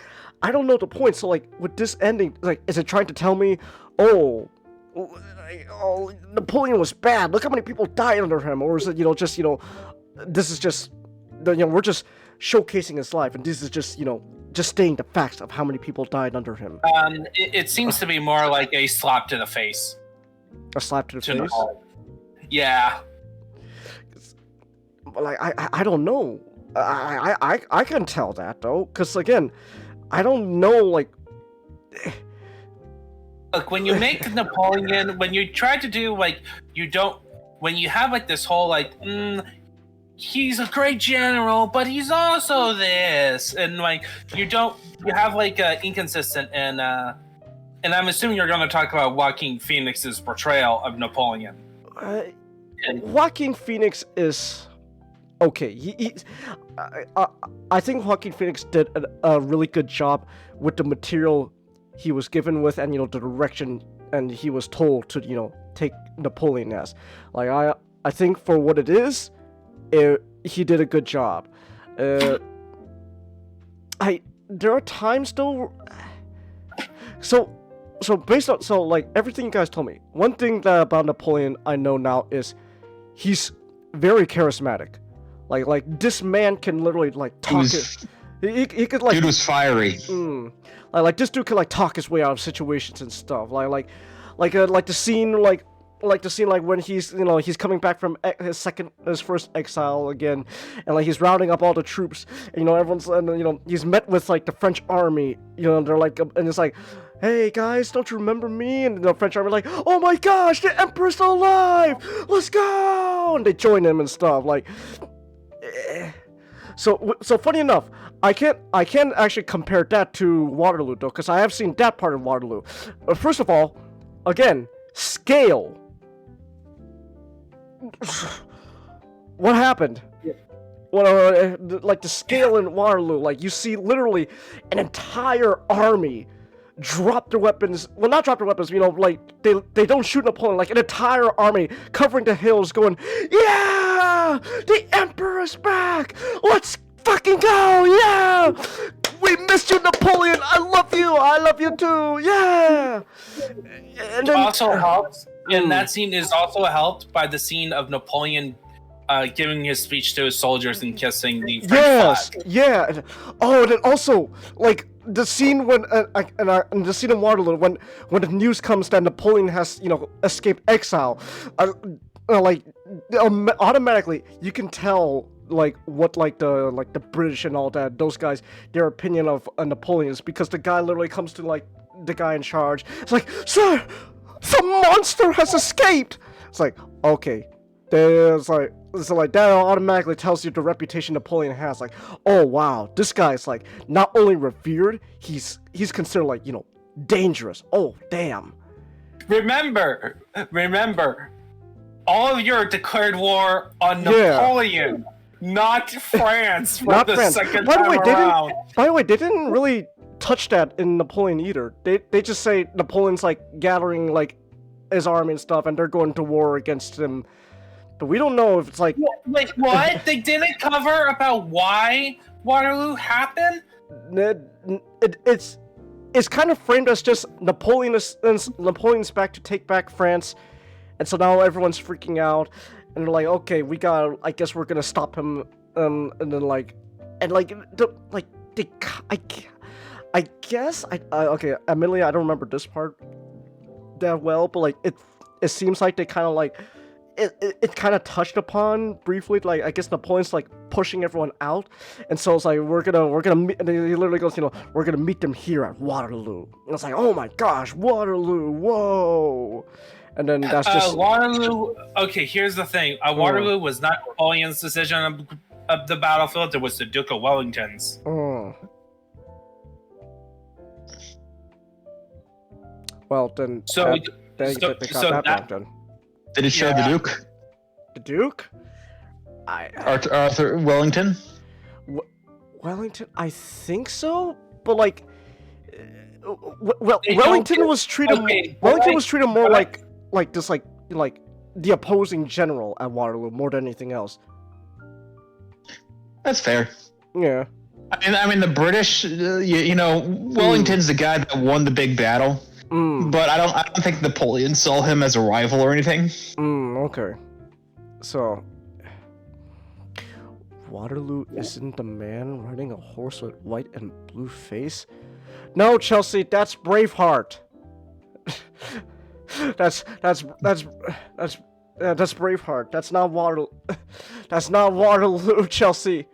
I don't know the point. So like with this ending, like, is it trying to tell me, oh, Napoleon was bad. Look how many people died under him, or is it, just, this is just, we're just showcasing his life, and this is just, just stating the facts of how many people died under him. it seems to be more like a slap to the face. A slap to the To face. Napoleon. Yeah. Like I don't know. I can tell that though, because again, I don't know. Like, Look, when you make Napoleon, when you try to do like when you have like this whole like, he's a great general, but he's also this, and like you have like inconsistent, and I'm assuming you're going to talk about Joaquin Phoenix's portrayal of Napoleon. Joaquin Phoenix is okay. I think Joaquin Phoenix did a really good job with the material he was given with, and the direction and he was told to take Napoleon as. Like I think for what it is, he did a good job. There are times though. So based on like everything you guys told me, one thing that about Napoleon I know now is he's very charismatic. Like this man can literally like talk. He could like. Dude was fiery. Like this dude could like talk his way out of situations and stuff. Like the scene like when he's he's coming back from his first exile again, and like he's rounding up all the troops, and everyone's, and he's met with like the French army, they're like, and it's like, hey guys, don't you remember me? And the French army like, oh my gosh, the emperor's still alive, let's go, and they join him and stuff. Like, so funny enough, I can't actually compare that to Waterloo though, because I have seen that part of Waterloo. First of all, again, scale. What happened? Well, like the scale in Waterloo, like you see literally an entire army drop their weapons. Well, not drop their weapons, like they don't shoot Napoleon. Like an entire army covering the hills, going, "Yeah, the Emperor's back! Let's fucking go! Yeah, we missed you, Napoleon. I love you too. Yeah." And then, also helps, and that scene is also helped by the scene of Napoleon giving his speech to his soldiers and kissing the French flag. Yeah. Oh, and then also like the scene when the scene in Waterloo when the news comes that Napoleon has escaped exile, automatically you can tell like what like the British and all that, those guys, their opinion of Napoleon is, because the guy literally comes to like the guy in charge. It's like, sir, the monster has escaped. It's like, okay, there's like, so like that automatically tells you the reputation Napoleon has. Like, oh wow, this guy's like not only revered, he's considered like dangerous. Oh damn. Remember, all of you declared war on Napoleon, not France. For not the France. second By the time way, around. they didn't really touch that in Napoleon either. They just say Napoleon's like gathering like his army and stuff, and they're going to war against him. But we don't know if it's like. Wait, what? They didn't cover about why Waterloo happened? It's kind of framed as just Napoleon's back to take back France, and so now everyone's freaking out, and they're like, okay, I guess we're gonna stop him, and then I guess okay, admittedly I don't remember this part that well, but like it seems like they kind of like. It kind of touched upon briefly, like I guess Napoleon's like pushing everyone out, and so it's like we're gonna meet, and he literally goes, we're gonna meet them here at Waterloo, and it's like, oh my gosh, Waterloo, whoa, and then that's just Waterloo. Okay, here's the thing: Waterloo was not Napoleon's decision of the battlefield; it was the Duke of Wellington's. Well, then so they got that wrong, then. Did it show the Duke? The Duke? Arthur Wellington? Wellington? I think so, but like, Wellington was treated. Wellington was treated more like this, like the opposing general at Waterloo more than anything else. That's fair. Yeah. I mean, the British, Wellington's the guy that won the big battle, but I don't think Napoleon saw him as a rival or anything. Okay. So, Waterloo isn't the man riding a horse with white and blue face? No, Chelsea, that's Braveheart. that's Braveheart. That's not Waterloo. That's not Waterloo, Chelsea.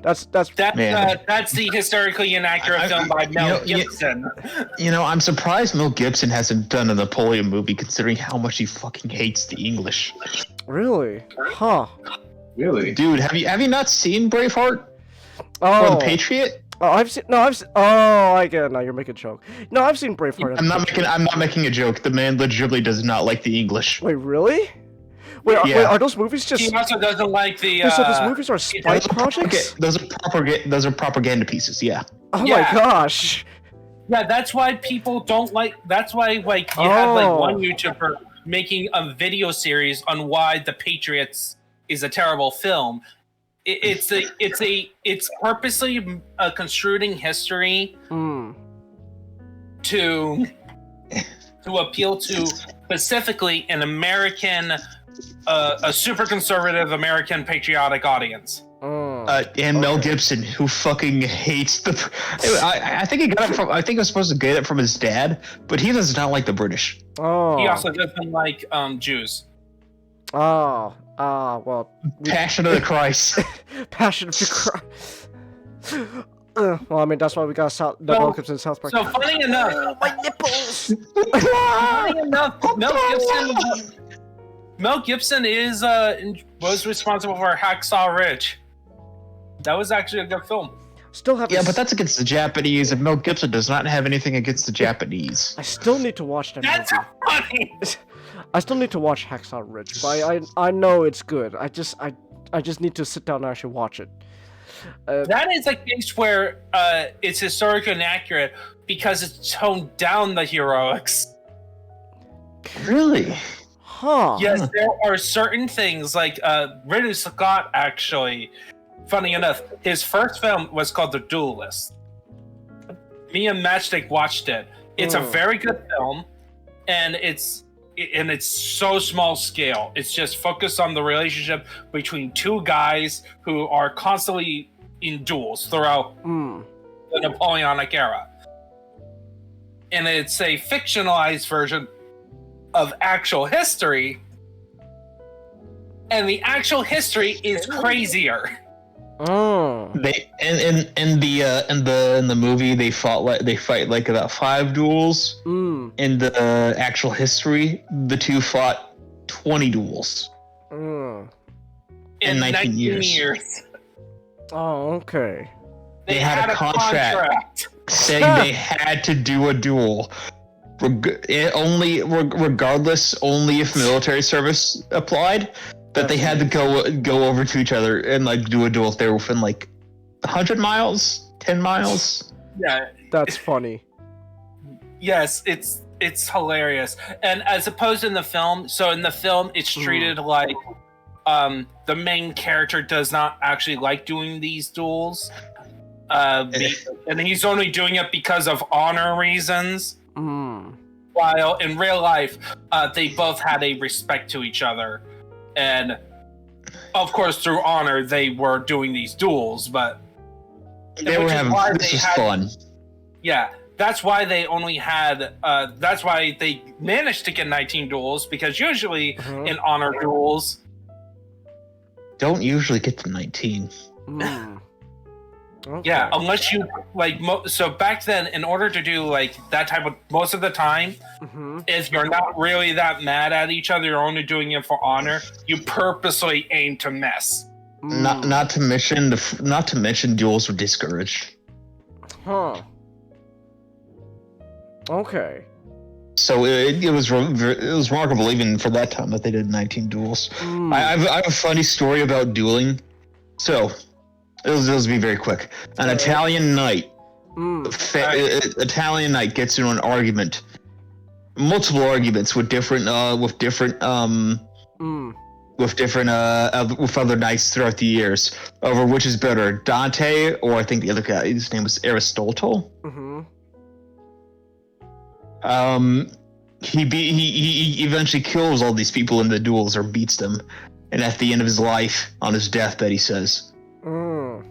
That's the historically inaccurate film by Mel Gibson. I'm surprised Mel Gibson hasn't done a Napoleon movie, considering how much he fucking hates the English. Really? Huh. Really? Dude, have you not seen Braveheart? Oh. Or The Patriot? Oh, I've seen. Oh, I get it now. You're making a joke. No, I've seen Braveheart. I'm not making a joke. The man legitimately does not like the English. Wait, really? Wait, are those movies just? He also doesn't like the. So those movies are spy projects? Those are propaganda pieces. Yeah. Oh my gosh. Yeah, that's why people don't like. That's why you have like one YouTuber making a video series on why The Patriots is a terrible film. It's purposely construing history to appeal to specifically an American, a super conservative American patriotic audience. And Mel Gibson, who fucking hates the. I think he got it from. I think he was supposed to get it from his dad, but he does not like the British. Oh. He also doesn't like Jews. Oh. Well. Passion of the Christ. Passion of the Christ. Well, I mean, that's why we got Mel Gibson in South Park. So funny enough, my nipples. Funny enough, Mel Gibson was responsible for Hacksaw Ridge. That was actually a good film. Still have. Yeah, but that's against the Japanese, and Mel Gibson does not have anything against the Japanese. I still need to watch that That's movie. funny. I still need to watch Hacksaw Ridge, but I know it's good. I just need to sit down and actually watch it. That is a case where it's historically inaccurate because it's toned down the heroics. Really? Huh. Yes, there are certain things like Ridley Scott actually. Funny enough, his first film was called The Duelist. Me and Matchstick watched it. It's a very good film, and it's so small scale. It's just focused on the relationship between two guys who are constantly in duels throughout the Napoleonic era. And it's a fictionalized version of actual history, and the actual history is crazier. Oh. They in the movie they fight like about 5 duels. In the actual history, the two fought 20 duels. In 19 years. Oh, okay. They had a contract saying they had to do a duel. Regardless, only if military service applied, that they had to go over to each other and like do a duel if they were within like 100 miles, 10 miles. Yeah, that's funny. Yes, it's hilarious. And as opposed in the film, so in the film it's treated like the main character does not actually like doing these duels. And he's only doing it because of honor reasons. While in real life, they both had a respect to each other. And of course, through honor, they were doing these duels, but this was fun. Yeah, that's why they only had. That's why they managed to get 19 duels, because usually in honor duels, don't usually get to 19. Okay. Yeah, unless you like. So back then, in order to do like that type of, most of the time, if you're not really that mad at each other, you're only doing it for honor. You purposely aim to mess. Not to mention duels were discouraged. Huh. Okay. So it was remarkable even for that time that they did 19 duels. I have a funny story about dueling. So. It'll be very quick. An Italian knight, Italian knight gets into an argument multiple arguments with different with other knights throughout the years over which is better, Dante or I think the other guy, his name was Aristotle. He eventually kills all these people in the duels or beats them, and at the end of his life, on his deathbed, he says,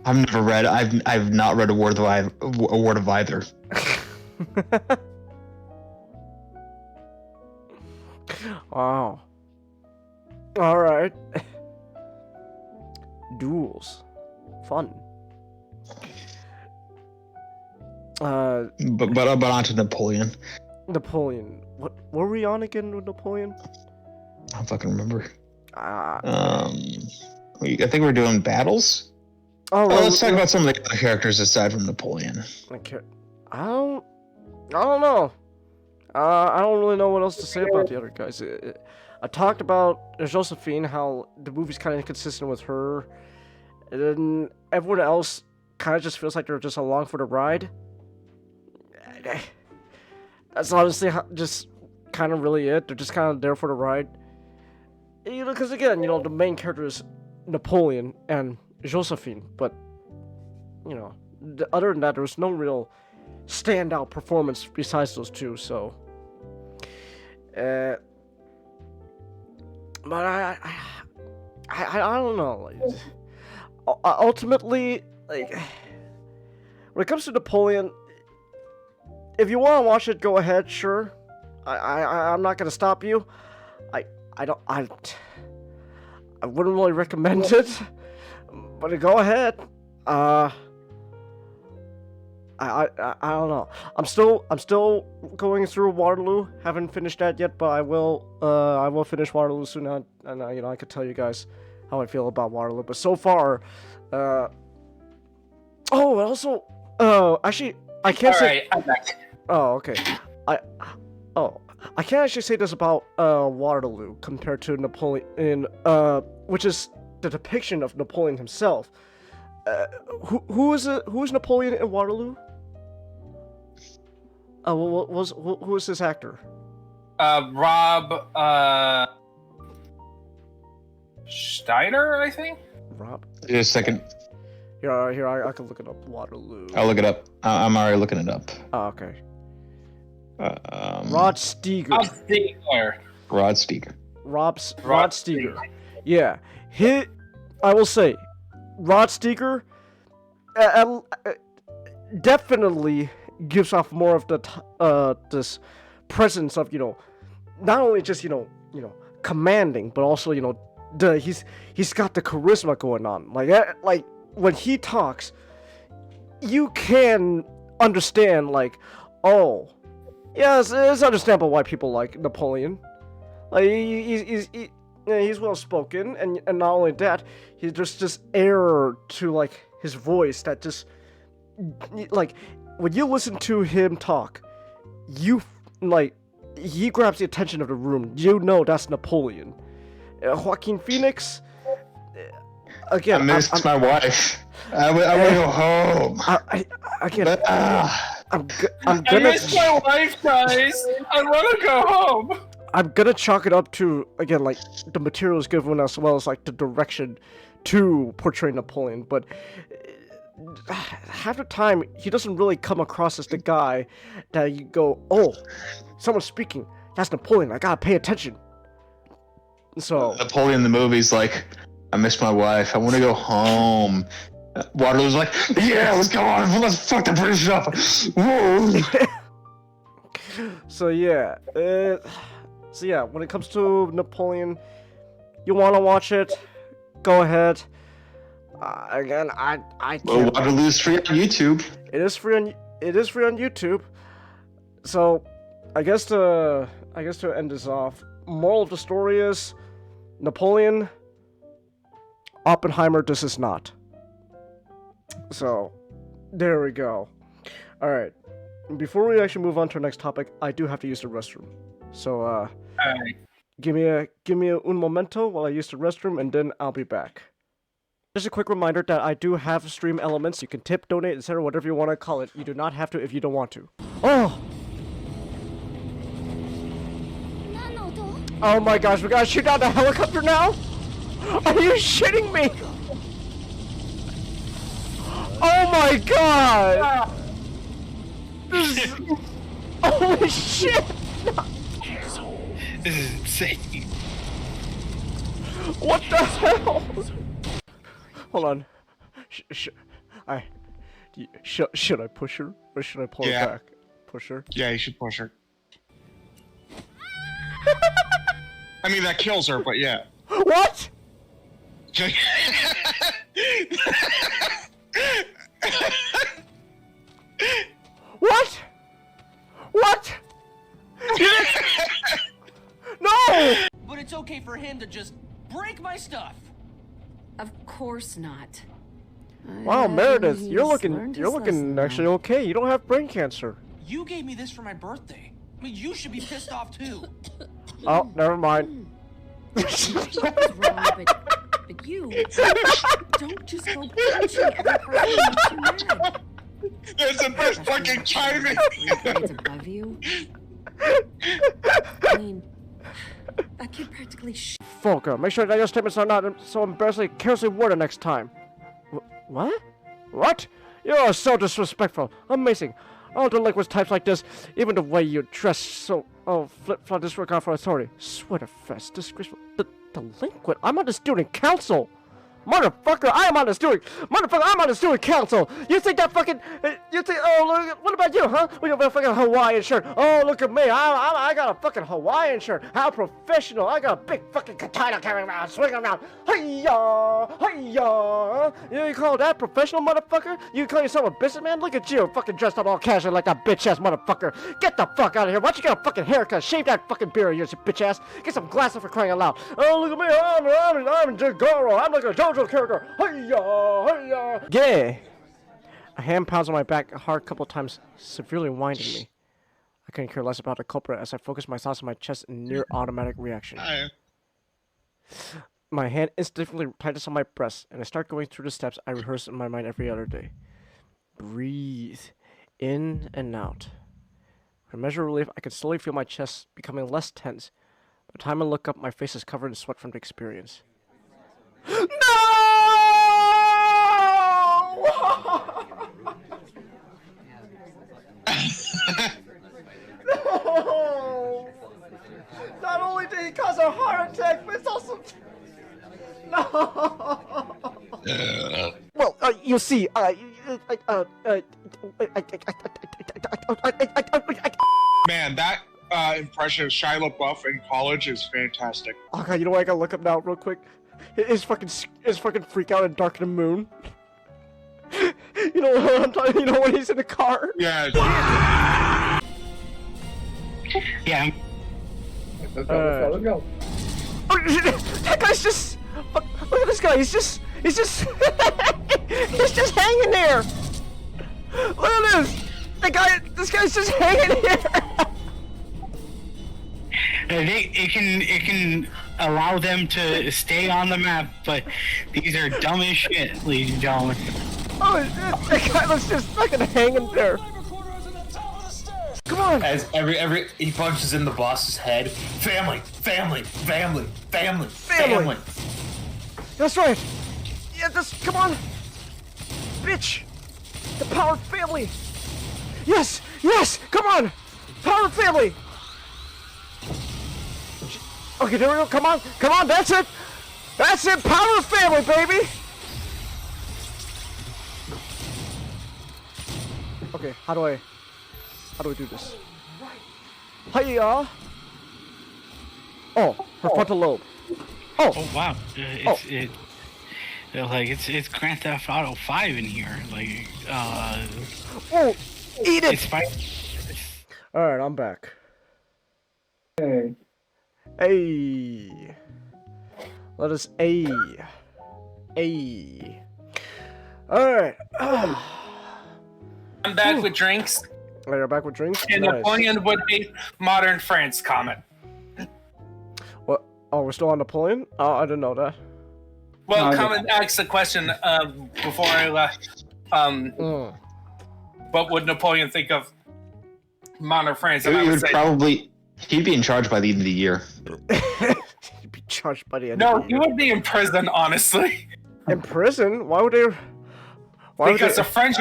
I've not read a word of either. Wow. All right. Duels, fun. But on to Napoleon. Napoleon. What were we on again with Napoleon? I don't fucking remember. I think we're doing battles. Let's talk about some of the other characters aside from Napoleon. Okay. I don't know. I don't really know what else to say about the other guys. I talked about Josephine, how the movie's kind of inconsistent with her, and then everyone else kind of just feels like they're just along for the ride. That's honestly just kind of really it. They're just kind of there for the ride. You know, because again, you know, the main character is Napoleon and Josephine, but, you know, other than that, there was no real standout performance besides those two, so. But I don't know. Like, ultimately, like, when it comes to Napoleon, if you want to watch it, go ahead, sure. I'm not gonna stop you. I wouldn't really recommend it, but go ahead. I don't know. I'm still going through Waterloo. Haven't finished that yet, but I will finish Waterloo soon. And you know, I could tell you guys how I feel about Waterloo. But so far, actually, I can't say. Alright, I'm back. Oh, okay. I can't actually say this about Waterloo compared to Napoleon, which is the depiction of Napoleon himself. Who is Napoleon in Waterloo? Who was this actor? Rob Steiner, I think. Rob. Just a second. Here, I can look it up. Waterloo. I'll look it up. I'm already looking it up. Oh, okay. Rod Steiger. Rod Steiger. Rod Steiger. Yeah. I will say, Rod Steiger definitely gives off more of the this presence of, you know, not only just, you know, commanding, but also, you know, he's got the charisma going on. Like when he talks, you can understand, like, oh, yes, it's understandable why people like Napoleon. Like he's well spoken, and not only that, there's just air to, like, his voice that just, like, when you listen to him talk, he grabs the attention of the room. You know that's Napoleon. Joaquin Phoenix, again, I missed my wife. I want to go home. I miss my wife, guys. I want to go home. I'm gonna chalk it up to, again, like, the materials given as well as, like, the direction to portray Napoleon, but half the time he doesn't really come across as the guy that you go, oh, someone's speaking, that's Napoleon, I gotta pay attention. So Napoleon in the movie's like, I miss my wife, I want to go home. Waterloo's like, yeah, let's go on, let's fuck the British up. So yeah, when it comes to Napoleon, you want to watch it, go ahead. Again, I can't. Well, Waterloo's free on YouTube. It is free on YouTube. So, I guess to end this off, moral of the story is, Napoleon, Oppenheimer, this is not. So, there we go. All right. Before we actually move on to our next topic, I do have to use the restroom. So, give me un momento while I use the restroom, and then I'll be back. Just a quick reminder that I do have stream elements. You can tip, donate, etc., whatever you want to call it. You do not have to if you don't want to. Oh! Oh my gosh, we gotta shoot down the helicopter now? Are you shitting me? Oh my god! This is... Holy shit! This is insane. What the hell? Hold on. Should I push her or should I pull her back? Push her. Yeah, you should push her. I mean, that kills her, but yeah. What? What? What? No! But it's okay for him to just break my stuff. Of course not. Wow, Meredith, you're looking actually okay. You don't have brain cancer. You gave me this for my birthday. I mean, you should be pissed off too. Oh, never mind. Wrong, but you don't just go punching every person who makes you mad. That's the best fucking timing. It's above you. I mean, that kid practically Folka, make sure that your statements are not so embarrassingly carelessly worded next time. What? What? You're so disrespectful. Amazing. All delinquent types like this, even the way you dress so... Oh, flip-flop disregard for authority. Sweater-fest, disgraceful... Delinquent? I'm on the student council! Motherfucker, I'm on the student... Motherfucker, I'm on the student council! You think that fucking... You think... Oh, look, what about you, huh? We got a fucking Hawaiian shirt. Oh, look at me. I got a fucking Hawaiian shirt. How professional. I got a big fucking katana carrying around, swinging around. Hi-ya! Hi-ya! You call that professional, motherfucker? You call yourself a businessman? Look at you, fucking dressed up all casual like that bitch-ass motherfucker. Get the fuck out of here. Why don't you get a fucking haircut? Shave that fucking beard of yours, you bitch-ass. Get some glasses for crying out loud. Oh, look at me. I'm Jagoro. I'm like a JoJo character. Hi-ya! Hi-ya! Yeah! A hand pounds on my back hard a couple times, severely winding me. I couldn't care less about the culprit as I focused my thoughts on my chest in near automatic reaction. My hand instantly tightens on my breast, and I start going through the steps I rehearse in my mind every other day. Breathe in and out. For a measure of relief, I can slowly feel my chest becoming less tense. By the time I look up, my face is covered in sweat from the experience. No! No! Not only did he cause a heart attack, but it's also... No! Well, you see, Man, that impression of Shia LaBeouf in college is fantastic. Oh god, you know what I gotta look up now real quick? His fucking freak out in Dark of the Moon. You know what I'm talking? You know when he's in the car? Yeah. Yeah. Let's go. Oh, that guy's just. Look at this guy. He's just. he's just hanging there. Look at this. This guy's just hanging here. It can allow them to stay on the map, but these are dumb as shit, ladies and gentlemen. Oh shit! That guy was just fucking hanging there. Come on! As every he punches in the boss's head. Family. That's right. Yeah, come on, bitch. The power of family. Yes. Come on, power of family. Okay, there we go. Come on. That's it. Power of family, baby. Okay, how do I do this? Hiya! Oh, her frontal lobe. Oh wow! It's Grand Theft Auto 5 in here. Like Oh, eat it! All right, I'm back. Hey. Hey. Let us A. All right. I'm back with drinks. Oh, you're back with drinks? And Nice. Napoleon would hate modern France comment. What? Oh, we're still on Napoleon? Oh, I didn't know that. Well, comment asked the question before I left. What would Napoleon think of modern France? And I would say, He'd be in charge by the end of the year. He'd be charged by the end No, of the he year. would be in prison, honestly. In prison? Why would they? Because the French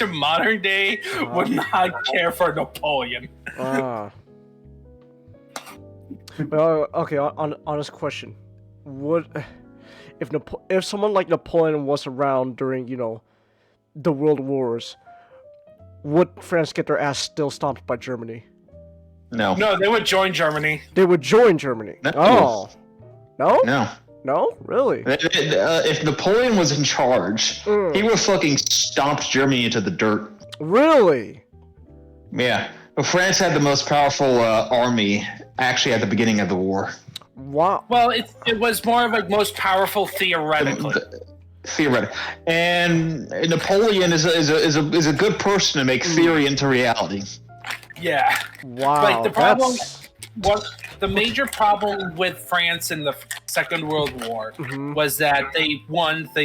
in modern day would not care for Napoleon. Well, okay. Honest question: would if someone like Napoleon was around during the World Wars, would France get their ass still stomped by Germany? No. No, they would join Germany. They would join Germany. No. Oh. No? No. No? Really? If Napoleon was in charge, he would fucking stomp Germany into the dirt. Really? Yeah. France had the most powerful army actually at the beginning of the war. Wow. Well, it was more of like most powerful theoretically. Theoretically. And Napoleon is a good person to make theory into reality. Yeah. Wow. Like the problem the major problem with France in the Second World War was that they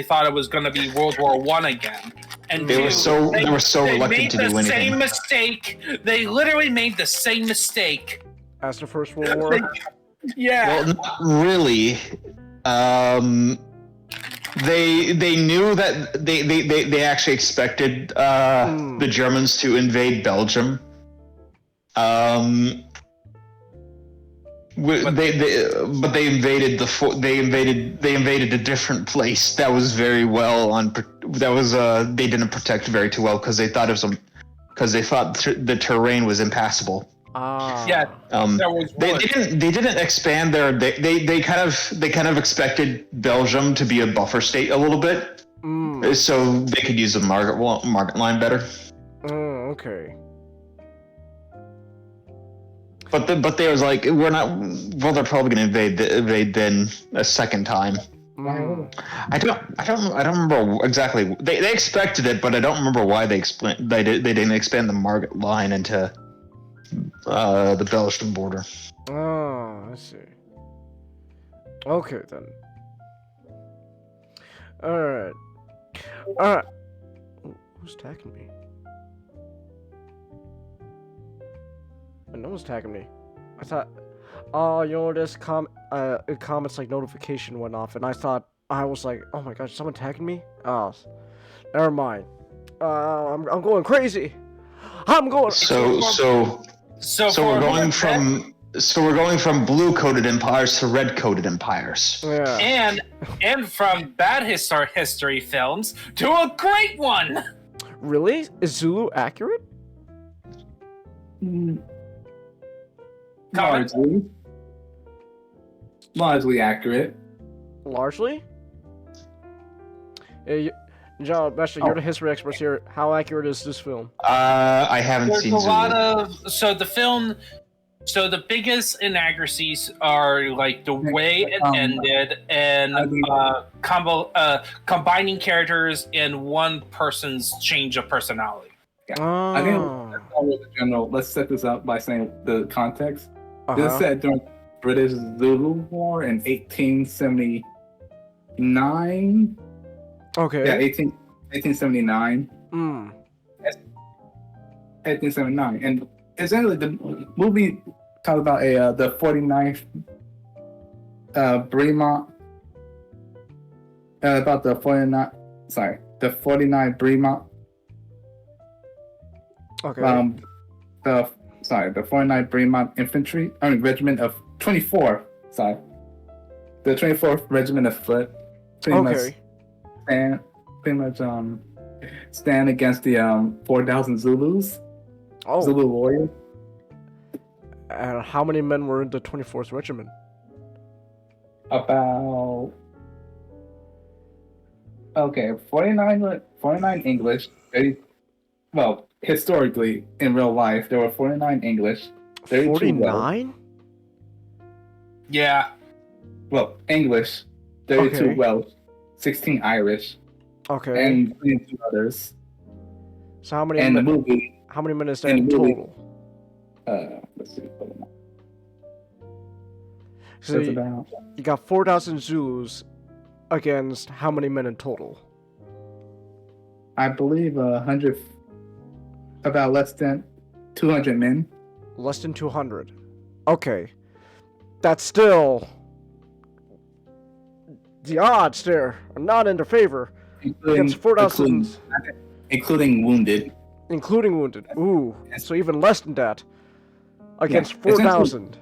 thought it was going to be World War I again, and they were so reluctant to do anything. They made the same mistake. They literally made the same mistake as the First World War. Yeah. Well, not really. They knew that they actually expected the Germans to invade Belgium. They invaded a different place that was very well they didn't protect very too well because they thought the terrain was impassable. Yeah. They didn't expand they kind of expected Belgium to be a buffer state a little bit, so they could use the market line better. Okay. But they was like, they're probably gonna invade then a second time. I don't remember exactly. They expected it, but I don't remember why they didn't expand the market line into the Belgian border. Oh, I see. Okay then. Alright. Who's attacking me? No one's tagging me. I thought, this comments like notification went off, and I was like, oh my gosh, someone tagging me? Oh, never mind. I'm going crazy. I'm going. So we're going from blue coated empires to red coated empires. Yeah. And from bad history films to a great one. Really? Is Zulu accurate? Largely accurate. Largely? John, Bester, you're the history experts here. How accurate is this film? I haven't seen Zulu. The biggest inaccuracies are like the way it ended and combining characters in one person's change of personality. Yeah. I think let's set this up by saying the context. This is set during British Zulu War in 1879. Okay. Yeah, 1879. 1879. And essentially the movie talks about the 49th Bremont about the 49 Bremont. Okay. The 49th Bremont Infantry, Regiment of 24. Sorry, the 24th Regiment of Foot. Pretty much stand against the 4,000 Zulus. Zulu warriors. And how many men were in the 24th Regiment? About 49 English. Historically, in real life, there were 49 English. 49? Yeah. Well, English, 32 Welsh, 16 Irish. Okay. And 22 others. So how many? And the movie. How many men is there in total? Let's see. So you got 4,000 Zulus against how many men in total? I believe 100. About less than 200 men. Less than 200. Okay. That's still... The odds there are not in their favor. Against 4,000... Including wounded. Including wounded. Ooh. So even less than that. Against Yeah, 4,000.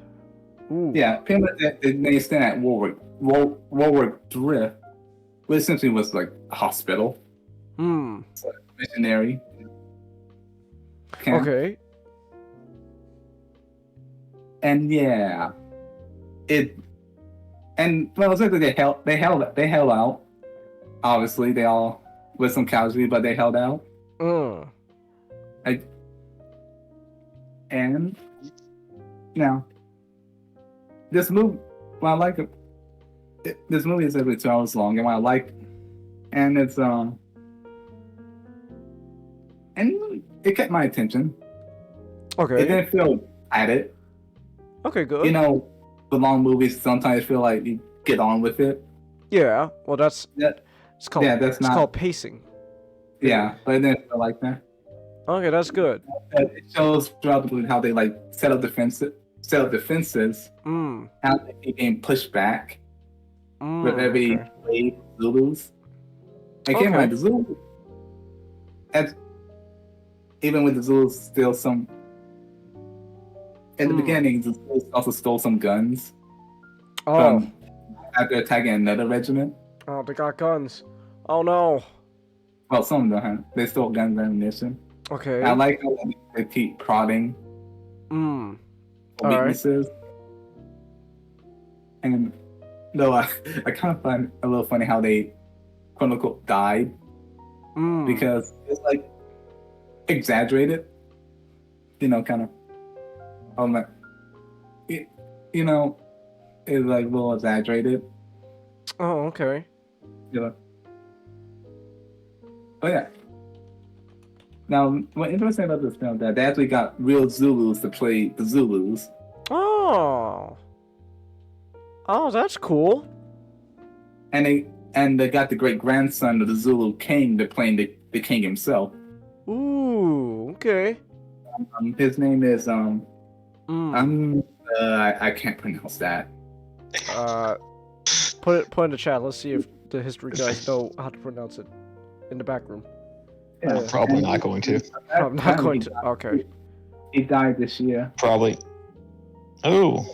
Ooh. Yeah, pretty much they stand at Warwick Drift, which essentially was like a hospital. So, missionary. Camp. Okay. And yeah, essentially they held out. Obviously, they all with some casualty, but they held out. And now, this movie, well, I like it. This movie is every 2 hours long, and what I like, and it's and it kept my attention. Okay. It didn't feel at it. Okay, good. You know, the long movies sometimes feel like you get on with it. Yeah. Well, that's it's called. Yeah, that's it's not called pacing. Yeah, but it didn't feel like that. Okay, that's good. It shows throughout the movie how they like set up defenses, how they keep getting pushed back with every wave of Zulus. And keep in mind, the Zulus, even with the Zulus, still some. In the beginning, the Zulus also stole some guns. From after attacking another regiment. Oh, they got guns. Oh no. Well, some of them have. They stole guns and ammunition. Okay. And I like how they keep prodding. Weaknesses. And though I kind of find a little funny how they quote unquote died. Because it's like exaggerated. You know, kind of you know, it's like a little exaggerated. Oh, okay. Yeah. Oh yeah. Now, what's interesting about this film that they actually got real Zulus to play the Zulus. Oh, that's cool. And they got the great grandson of the Zulu king to play the king himself. Ooh, okay. His name is I can't pronounce that. Put it in the chat. Let's see if the history guys know how to pronounce it in the back room. Yeah, probably not going to. I'm not going to. Okay. He died this year. Probably. Oh.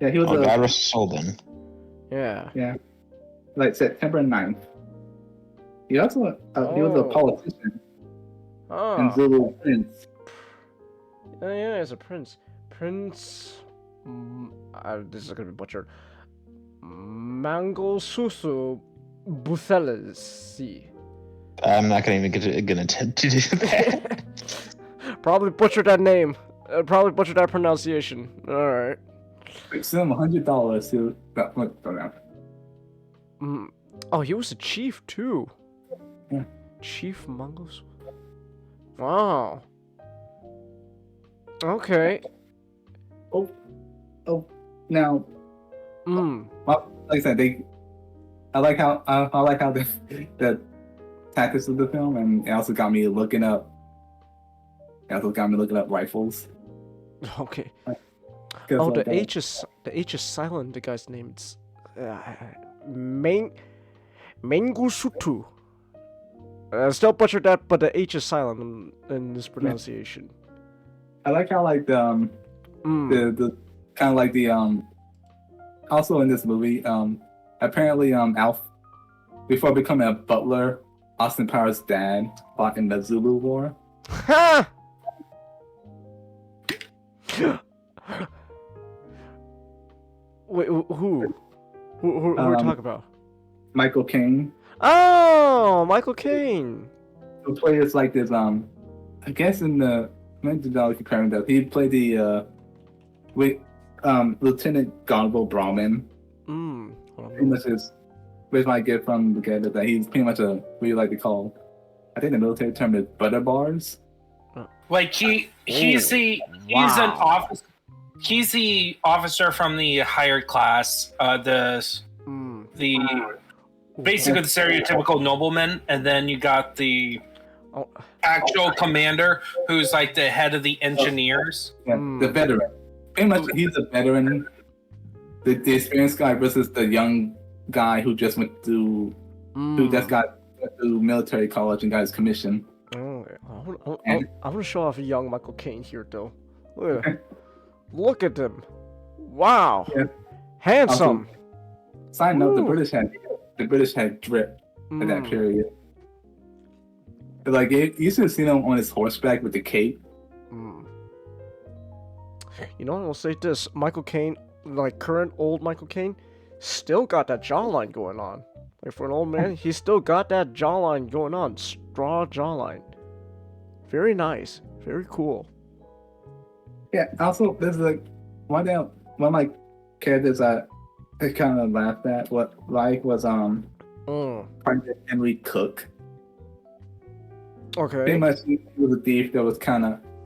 Yeah, he was a God rest his soul then. Yeah. Yeah. Like September 9th. He also he was a politician. And Zulu prince. Yeah, he's a prince. Prince. This is gonna be butchered. Mangosuthu Buthelezi. I'm not gonna even gonna attempt to do that. Probably butchered that name. Probably butchered that pronunciation. All right. Send him $100 to that. Oh, he was a chief too. Yeah. Chief Mangos. Wow. Okay. Oh. Now. Well, like I said, I like how the tactics of the film, and it also got me looking up. Rifles. Okay. Oh, the H is silent. The guy's name. It's Mengusutu. I still butchered that, but the H is silent in this pronunciation. I like how like the kind of like the also in this movie apparently Alf, before becoming a butler, Austin Powers' dad fought in the Zulu War. Ha! Wait, who are we talking about? Michael Caine. Oh, Michael Caine. Who plays like this I guess in the comparing that he played the Lieutenant Gonville Brahmin. Pretty much is which I get from the guy that he's pretty much what you like to call, I think the military term is butter bars. Like he's the officer from the higher class, basically the stereotypical nobleman, and then you got the actual commander who's like the head of the engineers. Yeah, the veteran. Pretty much, he's a veteran. The experienced guy versus the young guy who just went through, who just got through military college and got his commission. I want to show off a young Michael Caine here, though. Look at him. Wow. Yeah. Handsome. Side note: the British had drip in that period. Like you should have seen him on his horseback with the cape. You know, I'll say this: Michael Caine, like current old Michael Caine, still got that jawline going on. Like for an old man, he's still got that jawline going on, straw jawline. Very nice, very cool. Yeah. Also, there's like one of my characters I kind of laughed at. Was Private Henry Cook. Okay. Pretty much, he was a thief that was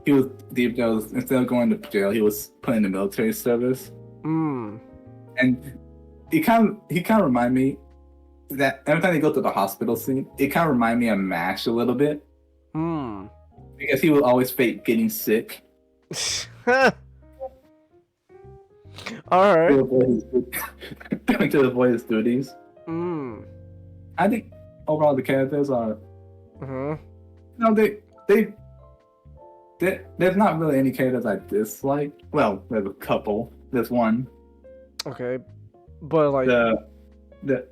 instead of going to jail, he was put in the military service. And he kind of remind me that every time they go to the hospital scene, it kind of remind me of MASH a little bit. Because he would always fake getting sick. All right. To avoid his duties. I think overall the characters are. No, there's not really any characters I dislike. Well, there's a couple. There's one. Okay, but like but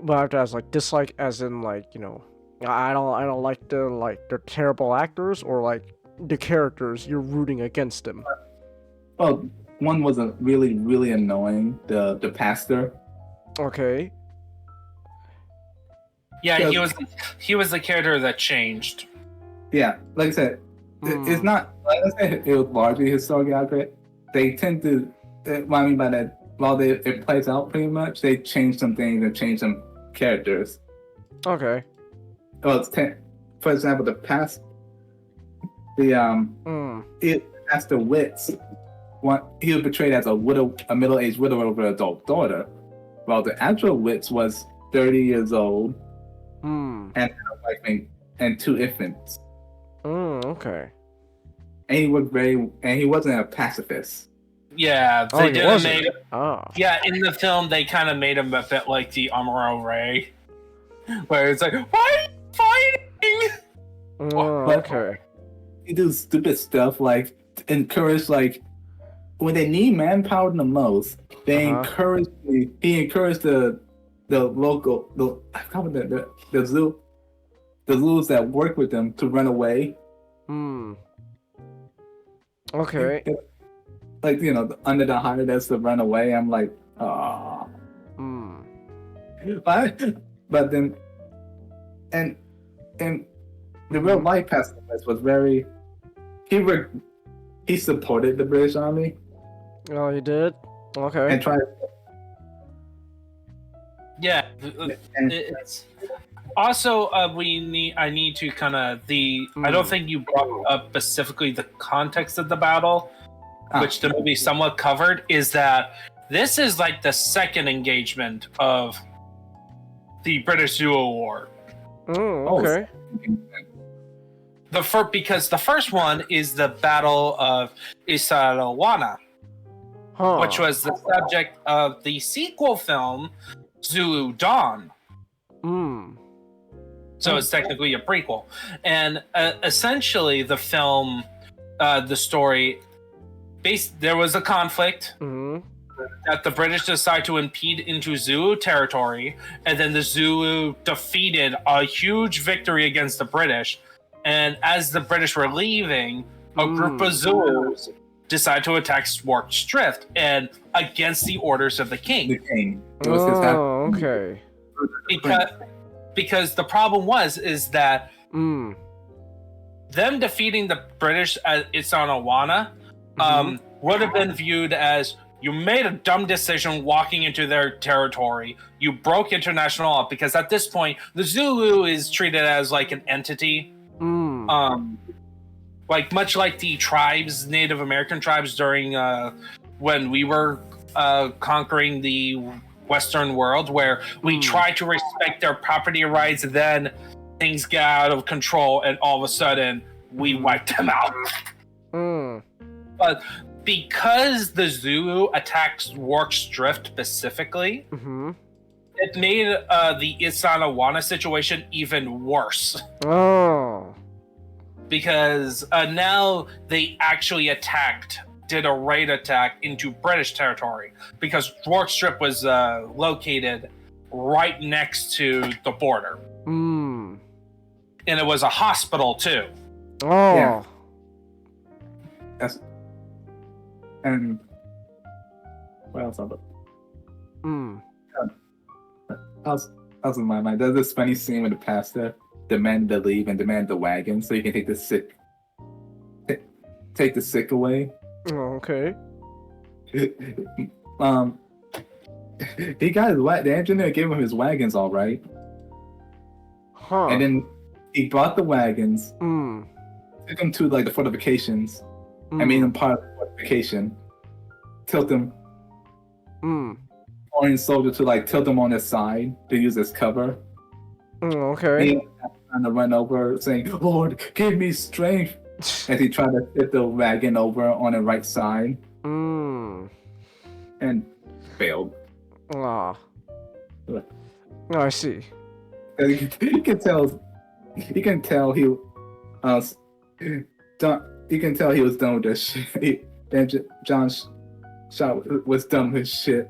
I have to ask, like, dislike as in like, you know, I don't like they're terrible actors, or like the characters you're rooting against them. Well, one was a really annoying. The pastor. Okay. Yeah, he was the character that changed. Yeah, like I said, it's not. Like I said, it was largely historically accurate. They tend to. What I mean by that, while it plays out pretty much, they change some things and change some characters. Okay. Well, for example, the Pastor Witz, he was portrayed as a middle-aged widower with an adult daughter, while the actual Witz was 30 years old. And had a wife and 2 infants. Okay. And he wasn't a pacifist. Yeah, they didn't make him. Yeah, in the film they kind of made him a bit like the Amuro Ray, where it's like, why are you fighting? Okay. He do stupid stuff like encourage, like when they need manpower the most, they he encouraged the local the zoos that work with them to run away. Okay. Like, you know, under the harness to run away. I'm like, ah. But then, and the real life pacifist was very. He supported the British Army. Oh, he did. Okay. And tried. Yeah. It's also I need to kind of I don't think you brought up specifically the context of the battle, which the movie somewhat covered, is that this is like the second engagement of the British Zulu War. Okay. Because the first one is the Battle of Isarawana, which was the subject of the sequel film Zulu Dawn. So it's technically a prequel. And essentially the film, the story, there was a conflict that the British decided to impede into Zulu territory, and then the Zulu defeated a huge victory against the British. And as the British were leaving, a group of Zulus decided to attack Swart's Drift, and against the orders of the king. The king. It was his okay. Because the problem is that them defeating the British at Isarawana would have been viewed as, you made a dumb decision walking into their territory. You broke international law, because at this point, the Zulu is treated as like an entity. Like much like the tribes, Native American tribes during when we were conquering the Western world, where we tried to respect their property rights, then things get out of control, and all of a sudden we wiped them out. But because the Zulu attacks Rorke's Drift specifically, it made the Isanawana situation even worse. Oh. Because now they actually did a raid attack into British territory, because Rorke's Drift was located right next to the border. And it was a hospital too. Oh. Yeah. That's, and what else? I was in my mind. There's this funny scene with the pastor demand to leave and demand the wagon so you can take the sick away. Oh, okay. He got his the engineer gave him his wagons, all right. Huh. And then he brought the wagons, took them to like the fortifications, and made them part of the fortification. Tilt them. Foreign soldier to like tilt them on his side to use as cover. Okay. And trying to run over, saying, "Lord, give me strength," as he tried to tip the wagon over on the right side. And failed. Ah. Oh, I see. You can tell he was done with this shit. Then John Shaw was done with shit.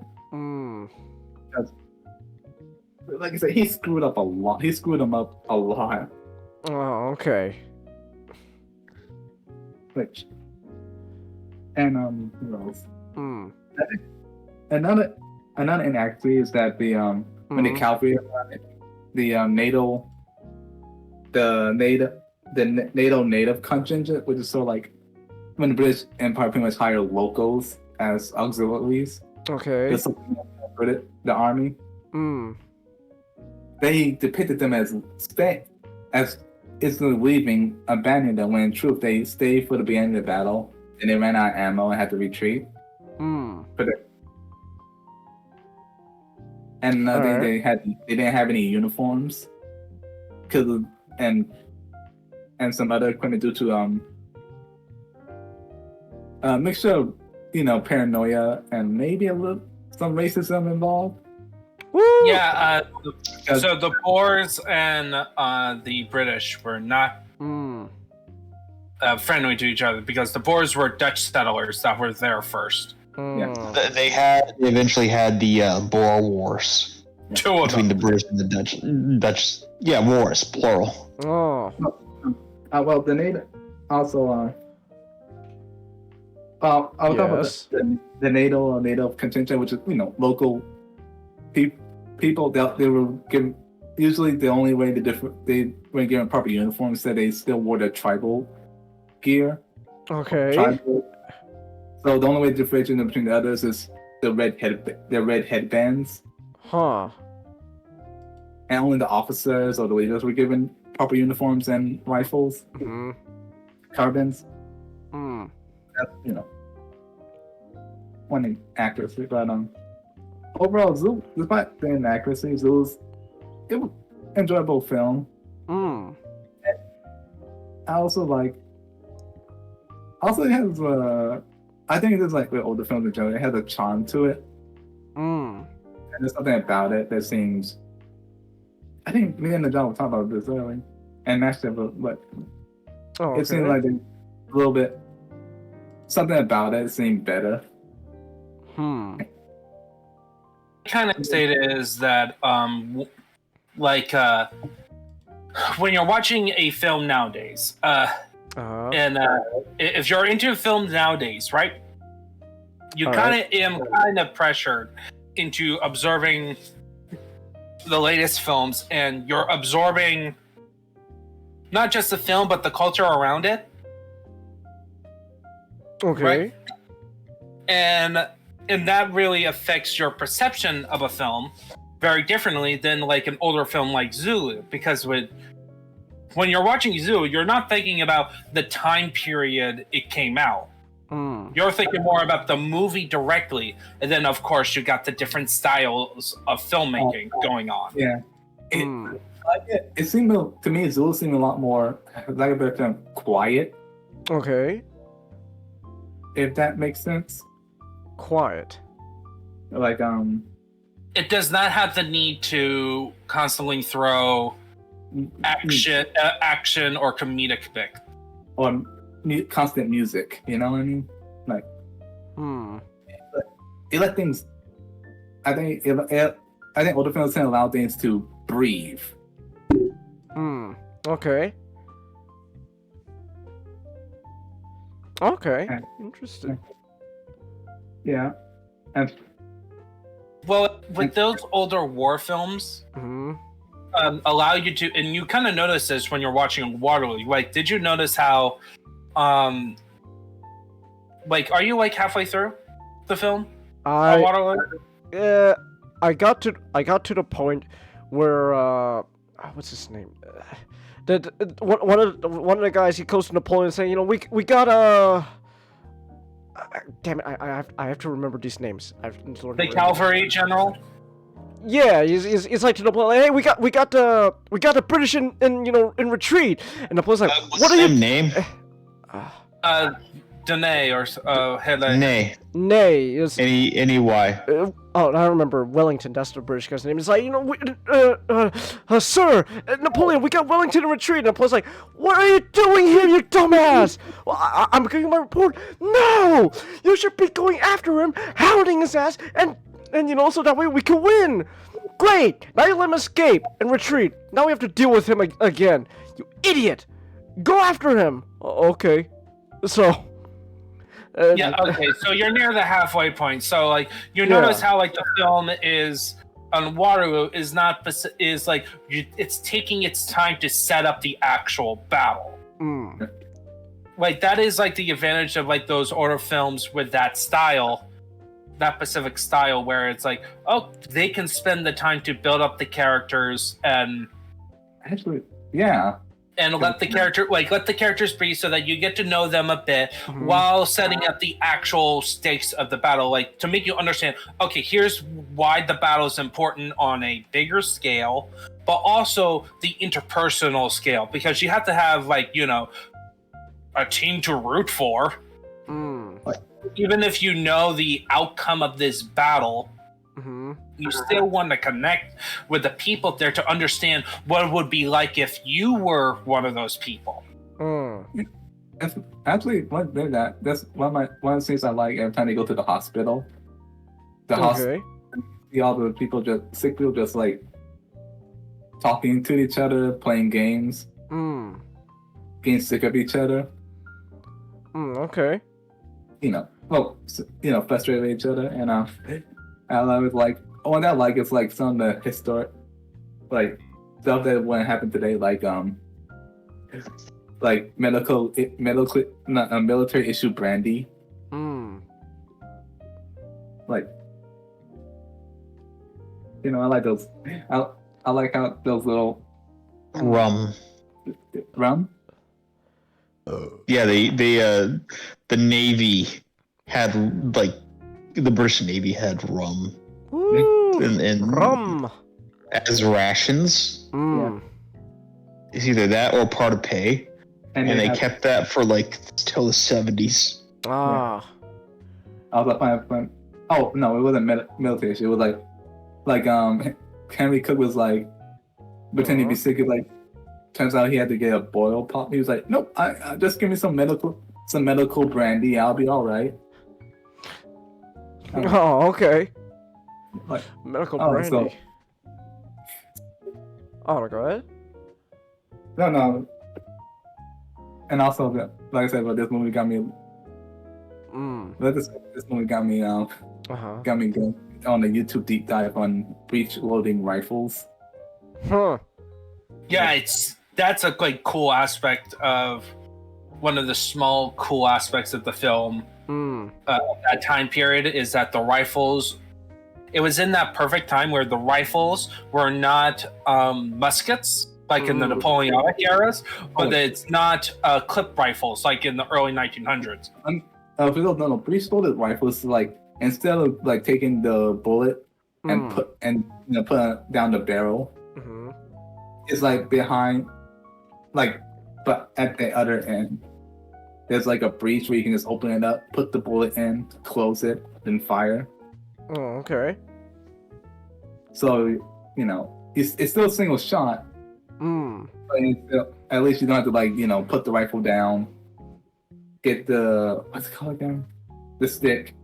Like I said, he screwed up a lot. He screwed him up a lot. Oh, okay. Which, and who else? Another inaccuracy is that when the cavalry, the NATO native contingent, which is sort of like when the British Empire pretty much hired locals as auxiliaries. Okay. Just the army. They depicted them as instantly leaving, abandoning them, when in truth they stayed for the beginning of the battle and they ran out of ammo and had to retreat. And they didn't have any uniforms, and some other equipment due to mixture of paranoia and maybe some racism involved. Yeah, so the Boers and the British were not friendly to each other, because the Boers were Dutch settlers that were there first. They eventually had the Boer Wars. Between the British and the Dutch. Yeah, wars, plural. Oh. Well, the native also. I'll talk about the NATO contingent, which is local people. They were given, usually the only way they were given proper uniforms, that they still wore their tribal gear. Okay. So the only way to differentiate them between the others is the red headbands. Huh. And only the officers or the leaders were given proper uniforms and rifles, carbines. That's one inaccuracy, but overall, Zoo, despite the inaccuracies, it was an enjoyable film. I also it has I think it is like with older films in general, it has a charm to it. And there's something about it that seems, I think me and the John were talking about this earlier, and actually, but it seemed like a little bit, something about it seemed better. Kind of state is that when you're watching a film nowadays, and if you're into films nowadays, right, you kind of pressured into observing the latest films, and you're absorbing not just the film but the culture around it. Okay. Right? And that really affects your perception of a film very differently than like an older film like Zulu, because when you're watching Zulu, you're not thinking about the time period it came out. You're thinking more about the movie directly, and then of course you got the different styles of filmmaking going on. Yeah. It seemed to me Zulu seemed a lot more, like a better term, quiet. Okay. If that makes sense. Quiet. Like It does not have the need to constantly throw action or comedic bit. Or constant music, you know what I mean? Like, it let things. I think older films can allow things to breathe. Okay. Okay. Interesting. Yeah. And well, with those older war films, allow you to, and you kind of notice this when you're watching Waterloo. Like, did you notice how, like, are you like halfway through the film? Waterloo? Yeah, I got to the point where what's his name? One of the guys, he goes to Napoleon saying, you know, we got damn it, I have to remember these names. The cavalry general. Yeah, he's like to Napoleon, hey, we got the British in retreat, and Napoleon's like, what are you name? Dene or Nay is N-E-Y. Oh, I remember Wellington. That's the British guy's name. He's like, you know, sir, Napoleon, we got Wellington in retreat. And Napoleon's like, what are you doing here, you dumbass? Well, I'm giving my report. No, you should be going after him, hounding his ass, and you know, so that way we can win. Great. Now you let him escape and retreat. Now we have to deal with him again. You idiot. Go after him. Okay. So. Yeah, okay, so you're near the halfway point. So, like, you notice how, like, the film is on Waterloo is like, it's taking its time to set up the actual battle. Like, that is, like, the advantage of, like, those older films with that style, that specific style, where it's like, oh, they can spend the time to build up the characters and. Actually, yeah. And let the characters breathe so that you get to know them a bit while setting up the actual stakes of the battle, like to make you understand, okay, here's why the battle is important on a bigger scale, but also the interpersonal scale, because you have to have, like, you know, a team to root for. Even if you know the outcome of this battle, you still want to connect with the people there to understand what it would be like if you were one of those people. That's actually that's one of the things I like every time they go to the hospital. Hospital, see all the people, sick people, just like talking to each other, playing games, getting sick of each other. Okay. You know, frustrated with each other, and I love it. Like, what I like is like some of the historic, like, stuff that wouldn't happen today, like military issue brandy. Like, you know, I like those. I like how those little rum. Yeah, the Navy had, like, the British Navy had rum. And rum as rations. It's either that or part of pay, and they kept that for like till the 70s. I was like, oh no, it wasn't military issue. It was like Henry Cook was like pretending to be sick. Like, turns out he had to get a boil pop. He was like, nope, I just give me some medical brandy. I'll be all right. Oh, okay. Like, medical brandy. So, go ahead. No. And also, like I said, but this movie got me. This movie got me. Got me going on a YouTube deep dive on breech loading rifles. Yeah, that's a like cool aspect of one of the small cool aspects of the film. That time period is that the rifles, it was in that perfect time where the rifles were not muskets like in the Napoleonic eras, but it's not clip rifles like in the early 1900s. No, breech loaded rifles, like, instead of like taking the bullet and put down the barrel, It's like behind, like, but at the other end, there's like a breach where you can just open it up, put the bullet in, close it, then fire. Oh, okay. So, you know, it's still a single shot. But still, at least you don't have to, like, you know, put the rifle down, get the, what's it called again? The stick.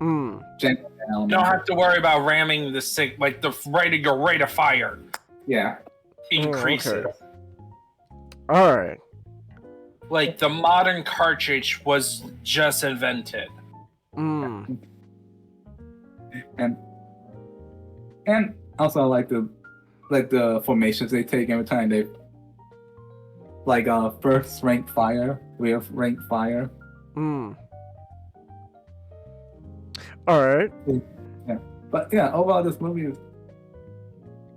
Jam it down. You don't have to worry about ramming the stick, like the your rate of fire. Yeah. Increases. Okay. All right. Like the modern cartridge was just invented. And also I like the formations they take every time they like first rank fire, we have rank fire. Alright. Yeah. But yeah, overall this movie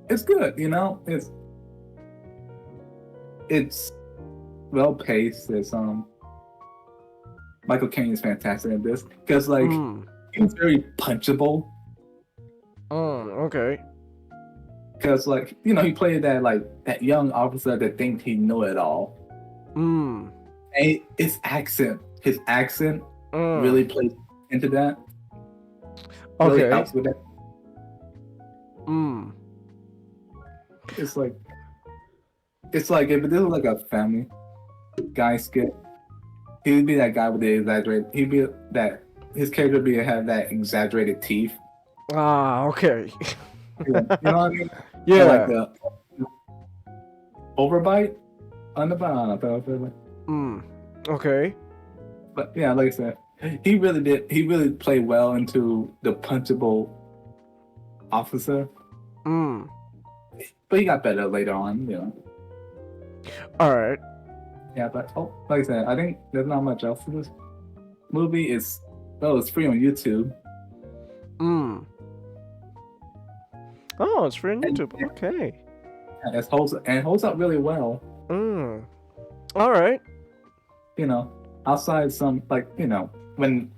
it's good, you know? It's well paced. It's Michael Caine is fantastic in this. Because like he's very punchable. Okay. Because, like, you know, he played that young officer that thinks he know it all. And his accent really plays into that. Really Okay. helps with that. It's like if this was like a Family Guy skit, he would be that guy with the exaggerated. His character would have that exaggerated teeth. Okay. You know what I mean? Yeah. Or like the overbite, underbite. Okay. But yeah, like I said, he really played well into the punchable officer. But he got better later on, you know. All right. Yeah, but like I said, I think there's not much else to this movie. It's free on YouTube. Oh, it's free on YouTube. Okay. And it holds up really well. All right. You know, outside some, like, you know, when,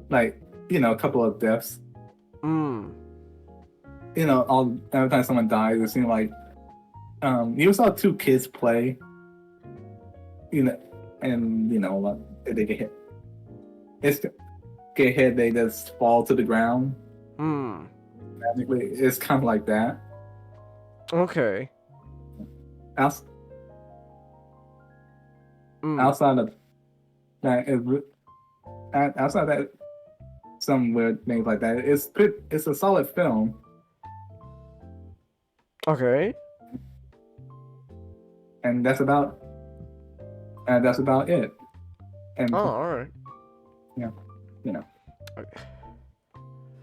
like, you know, a couple of deaths. You know, every time someone dies, it seems like you saw two kids play. You know, and you know, they get hit. They just fall to the ground. It's kind of like that. Okay. Outside of that, outside that, some weird things like that. It's a solid film. Okay. And that's about it. And all right. Yeah, you know. Okay.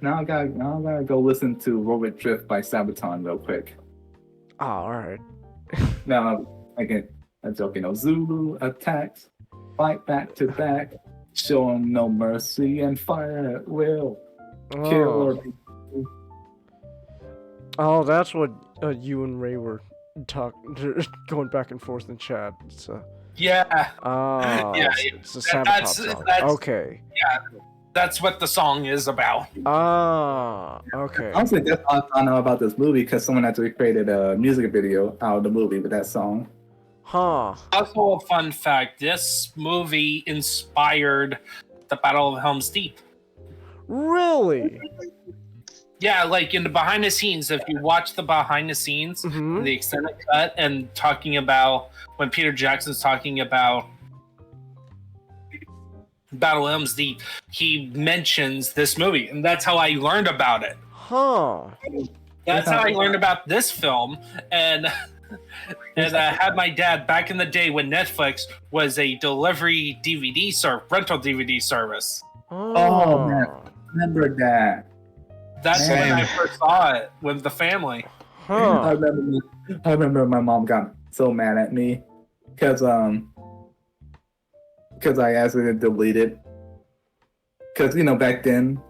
Now I gotta go listen to Robot Drift by Sabaton real quick. All right. Now again, a joke, you know. Zulu attacks, fight back to back, show 'em no mercy and fire at will, kill or be. Oh, that's what you and Ray were going back and forth in chat. Yeah. It's a Sabaton song. Okay. Yeah, that's what the song is about. Okay. Honestly, that's all I know about this movie because someone actually created a music video out of the movie with that song. Also, a fun fact: this movie inspired the Battle of Helm's Deep. Really? Yeah, like in the behind the scenes, if you watch the behind the scenes, the extended cut, and talking about when Peter Jackson's talking about Battle of Helm's Deep, he mentions this movie, and that's how I learned about it. That's how I learned about this film, and I had my dad back in the day when Netflix was a delivery rental DVD service. Oh man, remember that. That's when I first saw it with the family. I remember my mom got so mad at me because I asked her to delete it. Because, you know, back then,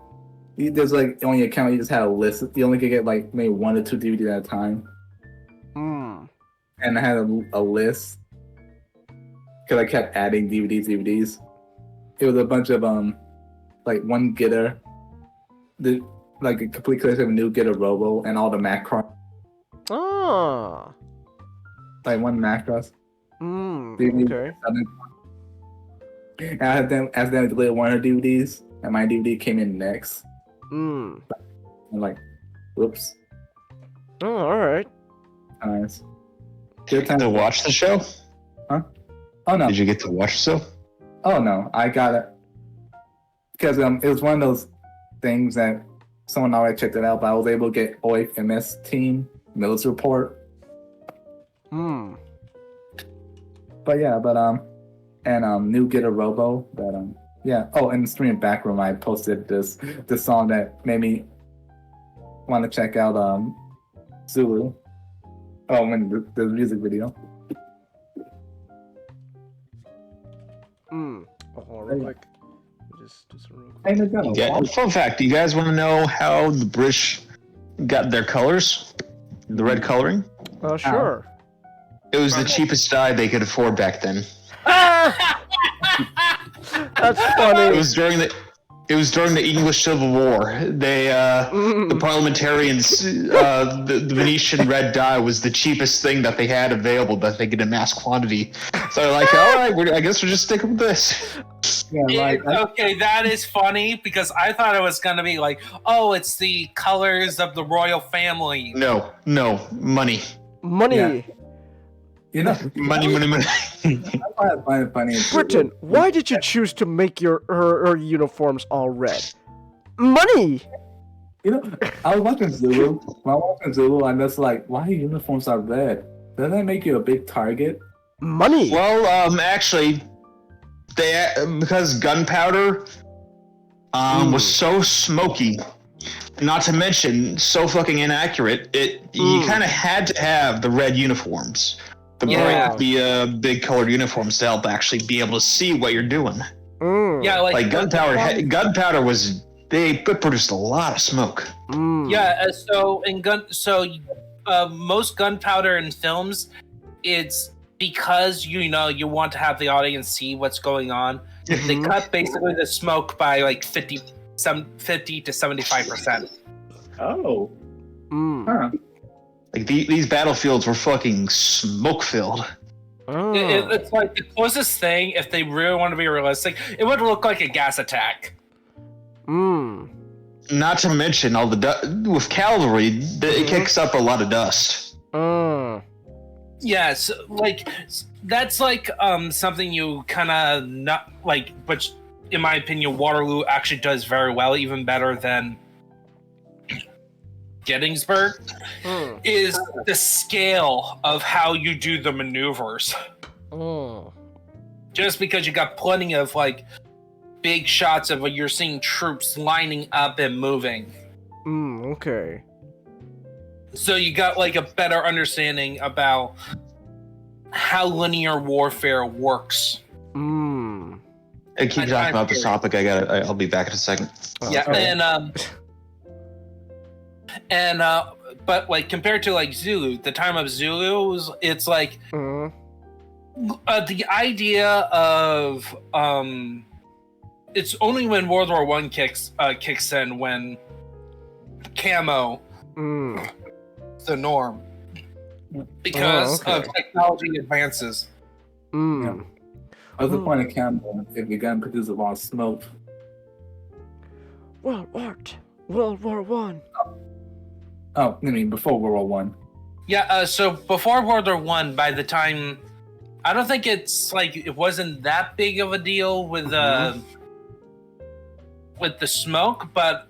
there's like on your account you just had a list. You only could get like maybe 1 or 2 DVDs at a time. And I had a list because I kept adding DVDs. It was a bunch of like one getter, like a complete collection of new Getter Robo and all the Macron. like one macros. Okay. And I had them accidentally deleted one of the DVDs, and my DVD came in next. I'm like, whoops. Oh, all right. Nice. Did you get to watch the show? Huh? Oh no. Did you get to watch the show? Oh no, I got it because it was one of those things that someone already checked it out, but I was able to get OIF MS Team Mills report. But yeah, new Get a Robo. But yeah. Oh, in the stream background, I posted this song that made me want to check out Zulu. Oh, when the music video. Oh, real quick. Just real quick. Yeah, fun fact, do you guys want to know how the British got their colors? The red coloring? Sure. It was the cheapest dye they could afford back then. That's funny. It was during the English Civil War. They the parliamentarians the Venetian red dye was the cheapest thing that they had available that they could in mass quantity. So they're like, all right, I guess we're just sticking with this. Yeah, okay, that is funny because I thought it was gonna be like, oh, it's the colors of the royal family. No, money. Money. Yeah. You know, money. I find it funny. Britain, why did you choose to make her uniforms all red? Money. You know, I was watching Zulu. When I was watching Zulu, and that's like, why uniforms are red? Doesn't that make you a big target? Money. Well, actually, because gunpowder was so smoky, not to mention so fucking inaccurate, you kind of had to have the red uniforms. The big colored uniforms to help actually be able to see what you're doing. Yeah, like gunpowder. Gunpowder they produced a lot of smoke. Yeah, most gunpowder in films, it's because you want to have the audience see what's going on. They cut basically the smoke by like 50 to 75%. Oh. Huh. Like these battlefields were fucking smoke filled. It's like the closest thing, if they really want to be realistic, it would look like a gas attack. Not to mention all with cavalry, it kicks up a lot of dust. Yes, like that's like something you kind of not like, which in my opinion, Waterloo actually does very well, even better than Gettysburg, is the scale of how you do the maneuvers. Just because you got plenty of like big shots of you're seeing troops lining up and moving. Okay. So you got like a better understanding about how linear warfare works. I keep talking about this topic. I'll be back in a second. Yeah, okay. But like compared to like Zulu, the time of Zulu it's like the idea of it's only when World War I kicks in when camo the norm because of technology advances. Yeah. What's the point of camo if your gun produces a lot of smoke? World War One. Oh, I mean before World War One. Yeah, so before World War One, by the time I don't think it's like it wasn't that big of a deal with the smoke, but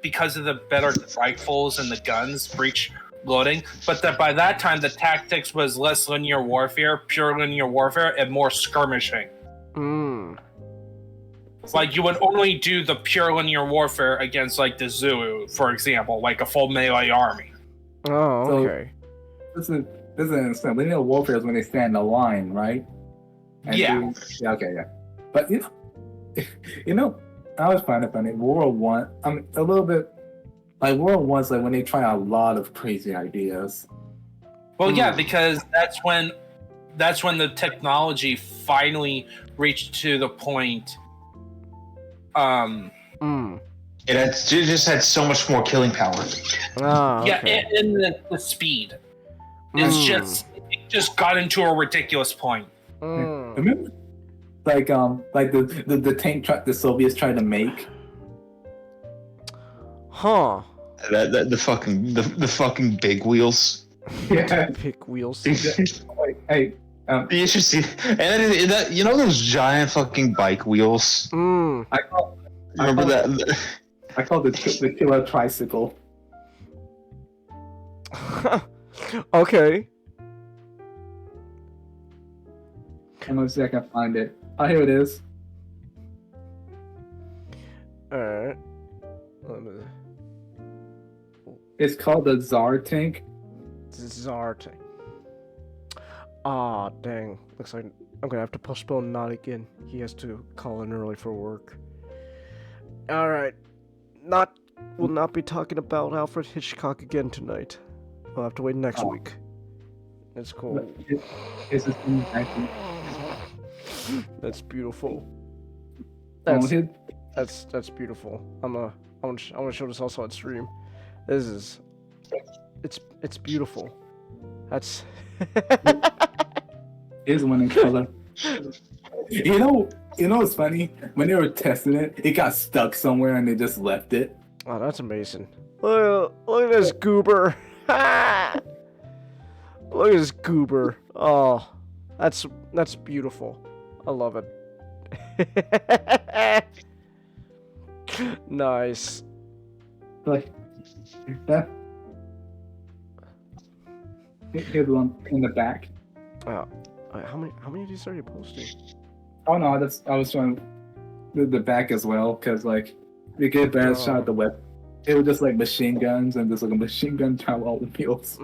because of the better rifles and the guns, breech loading. But that by that time the tactics was less linear warfare, pure linear warfare, and more skirmishing. Like you would only do the pure linear warfare against like the Zulu, for example, like a full melee army. Oh, okay. So, this is interesting. Linear warfare is when they stand in a line, right? And yeah. Okay. But you know, I always find it funny. World War I, I mean, a little bit like World War One's like when they try a lot of crazy ideas. Well, yeah, because that's when the technology finally reached to the point. It just had so much more killing power. Yeah, and the speed. It's just just got into a ridiculous point. Remember, like the tank truck the Soviets tried to make. Huh. The fucking big wheels. Yeah. Big wheels. Hey, You should see, and that you know those giant fucking bike wheels. I call that? I call the killer tricycle. Okay. I'm gonna see if I can find it. Oh, here it is. Alright. It's called the Tsar tank. Tsar tank. Aw, dang. Looks like I'm gonna have to postpone Not again. He has to call in early for work. Alright. We'll not be talking about Alfred Hitchcock again tonight. We'll have to wait next week. It's cool. It's just That's beautiful. That's beautiful. I want to show this also on stream. This is it's beautiful. That's is one in color. You know what's funny? When they were testing it, it got stuck somewhere and they just left it. Oh, that's amazing. Look at this goober. Look at this goober. Oh, that's beautiful. I love it. Nice. Like that. Here's one in the back. Oh, how many of these are you posting? Oh no, I was showing the back as well, because like you get a better shot at the web. It was just like machine guns and just like a machine gun trying all the wheels.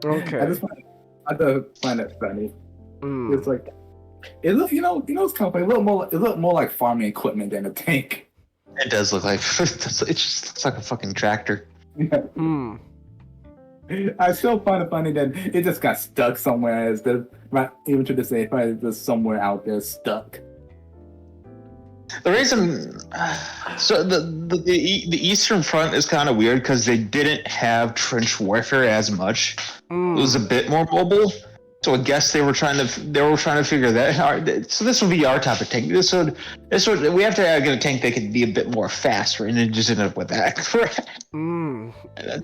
Okay. I find that funny. It's like it look, it's kind of like, it looked more like farming equipment than a tank. It does look like it just looks like a fucking tractor. I still find it funny that it just got stuck somewhere. Even to this day, probably just somewhere out there stuck. The reason, so the Eastern Front is kind of weird because they didn't have trench warfare as much. It was a bit more mobile. So I guess they were trying to figure that out. So this would be our type of tank. We have to get a tank that could be a bit more faster, and it just ended up with that.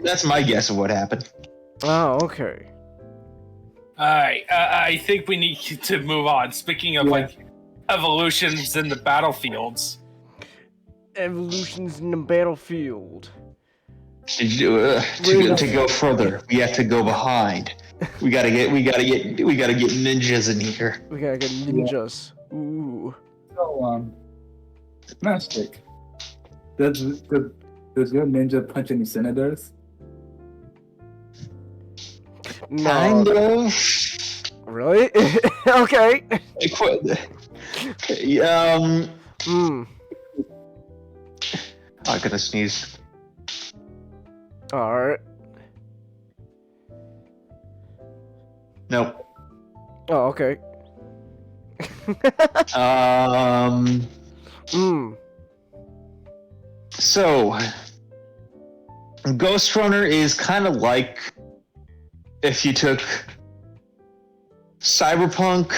That's my guess of what happened. Oh, okay. Alright, I think we need to move on. Speaking of like evolutions in the battlefields. Evolutions in the battlefield. To go further, we have to go behind. We gotta get ninjas in here. We gotta get ninjas. Ooh. So Mastic, does your ninja punch any senators? No. Kind of. Really? Okay. I'm gonna sneeze. Alright. Nope. Oh, okay. So, Ghost Runner is kind of like if you took Cyberpunk,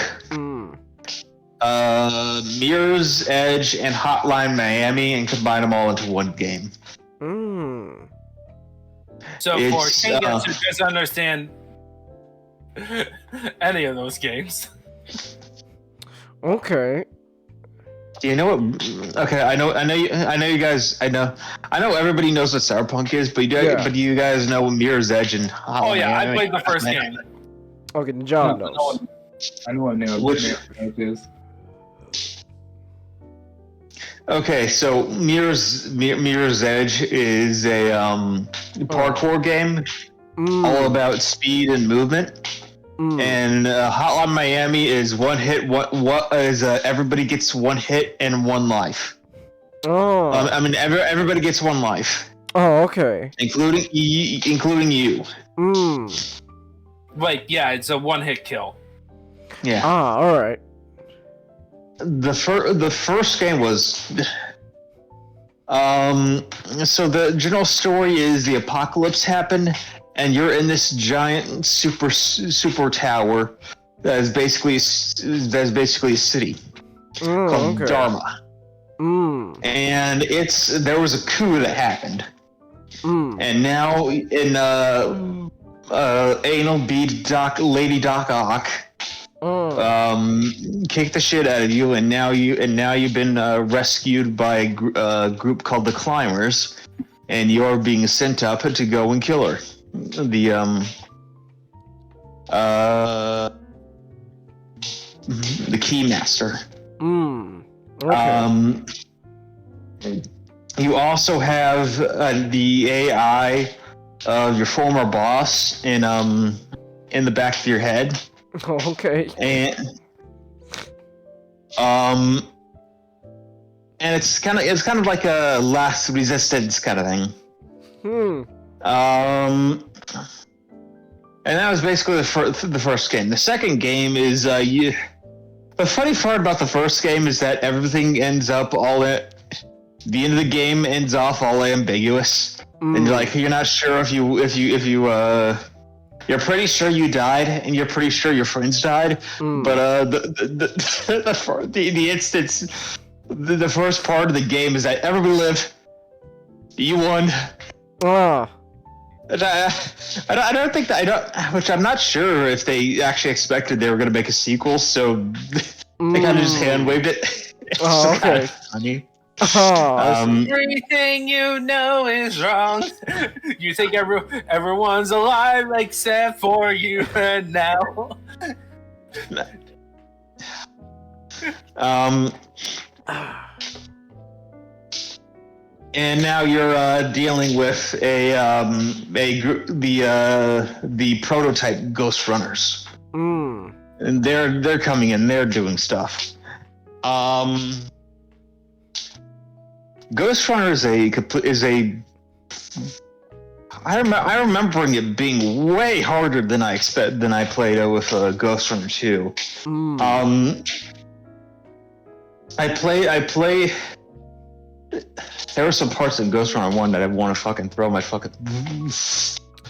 Mirror's Edge, and Hotline Miami and combined them all into one game. So for Kangas who doesn't understand any of those games. Okay. Do you know what? Okay, I know you guys. I know everybody knows what Cyberpunk is, but do you guys know Mirror's Edge and Hotline Oh yeah, Miami? I played the first game. Okay, John knows. I know what Mirror's Edge is. Okay, so Mirror's Edge is a parkour game, all about speed and movement. And Hotline Miami is one hit. What is everybody gets one hit and one life. Oh. I mean, everybody gets one life. Oh, okay. Including you. Like, yeah, it's a one-hit kill. Yeah. Ah, all right. The first game was. So the general story is the apocalypse happened, and you're in this giant super tower that is basically a city called Dharma. And there was a coup that happened, and now in anal bead Lady Doc Ock kicked the shit out of you, and now you've been rescued by a group called the Climbers, and you're being sent up to go and kill her. The Keymaster. Okay. You also have the AI of your former boss in the back of your head. Okay. And it's kind of like a last resistance kind of thing. And that was basically the first game. The second game is the funny part about the first game is that everything ends up the end of the game ends off all ambiguous, and you're not sure if you're pretty sure you died, and you're pretty sure your friends died, but the first part of the game is that everybody lived, you won. I don't think which I'm not sure if they actually expected they were going to make a sequel, so they kind of just hand waved it. Oh, okay. Funny. Everything you know is wrong. You think everyone's alive except for you and now. And now you're dealing with the prototype Ghost Runners, and they're coming in. They're doing stuff. Ghost Runner is a. I remembering it being way harder than I played with Ghost Runner 2. I play. There were some parts in Ghost Runner 1 that I want to fucking throw my fucking.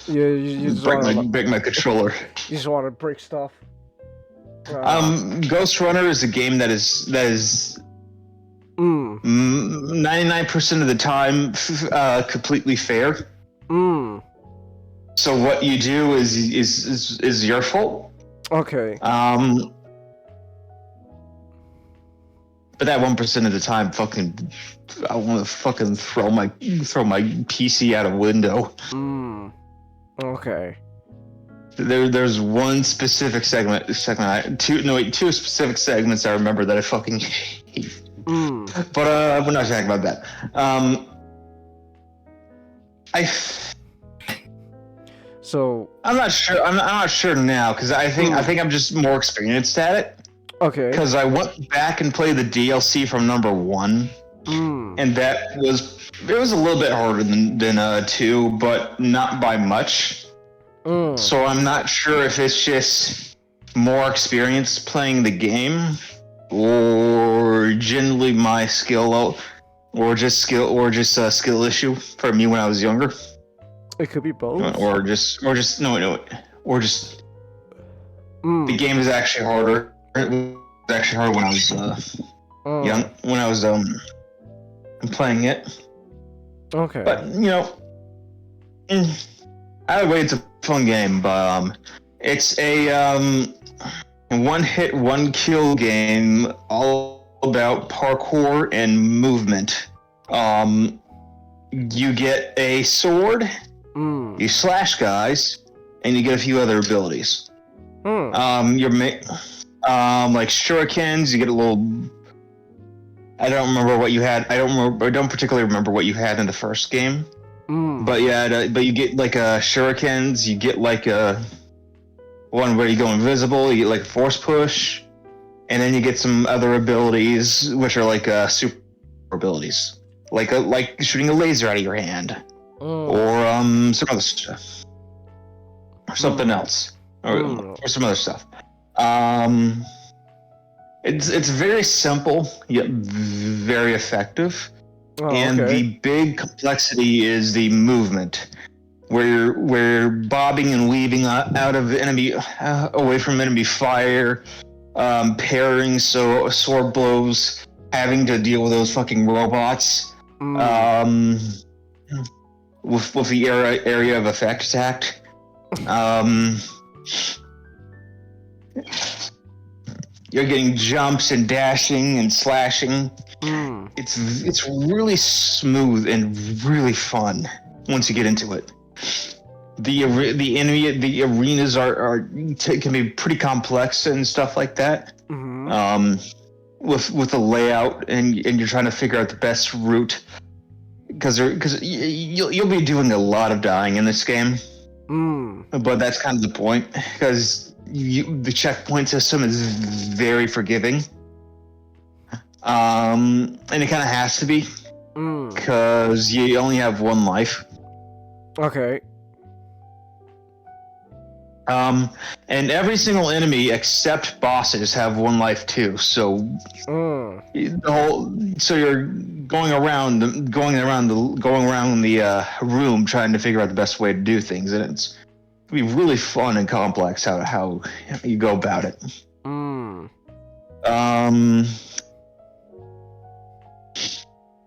You just break my controller. You just want to break stuff. Ghost Runner is a game that is 99% of the time completely fair. So what you do is your fault. Okay. But that 1% of the time, I want to fucking throw my PC out a window. Okay. There's one specific two specific segments I remember that I fucking hate. But we're not talking about that. So I'm not sure. I'm not sure now because I think I'm just more experienced at it. Okay. Because I went back and played the DLC from number 1, and it was a little bit harder than 2, but not by much. So I'm not sure if it's just more experience playing the game, or generally my skill, or just a skill issue for me when I was younger. It could be both. Or just the game is actually harder. It was actually hard when I was young, when I was playing it. Okay. But either way, it's a fun game. But it's a one-hit, one-kill game, all about parkour and movement. You get a sword, you slash guys, and you get a few other abilities. Like shurikens, you get a little. I don't remember what you had. I don't particularly remember what you had in the first game. But yeah, but you get like shurikens. You get like a one where you go invisible. You get like a force push, and then you get some other abilities which are like super abilities, like shooting a laser out of your hand, or some other stuff, or something else, or some other stuff. It's very simple yet very effective, and the big complexity is the movement. where you're bobbing and weaving out of enemy, away from enemy fire, parrying sword blows, having to deal with those fucking robots, with the area of effect attack. You're getting jumps and dashing and slashing. It's really smooth and really fun once you get into it. The arenas can be pretty complex and stuff like that. With the layout and you're trying to figure out the best route because you'll be doing a lot of dying in this game. But that's kind of the point because the checkpoint system is very forgiving. And it kind of has to be because you only have one life. Okay. And every single enemy except bosses have one life too. So you're going around the room trying to figure out the best way to do things, and it's gonna be really fun and complex how you go about it.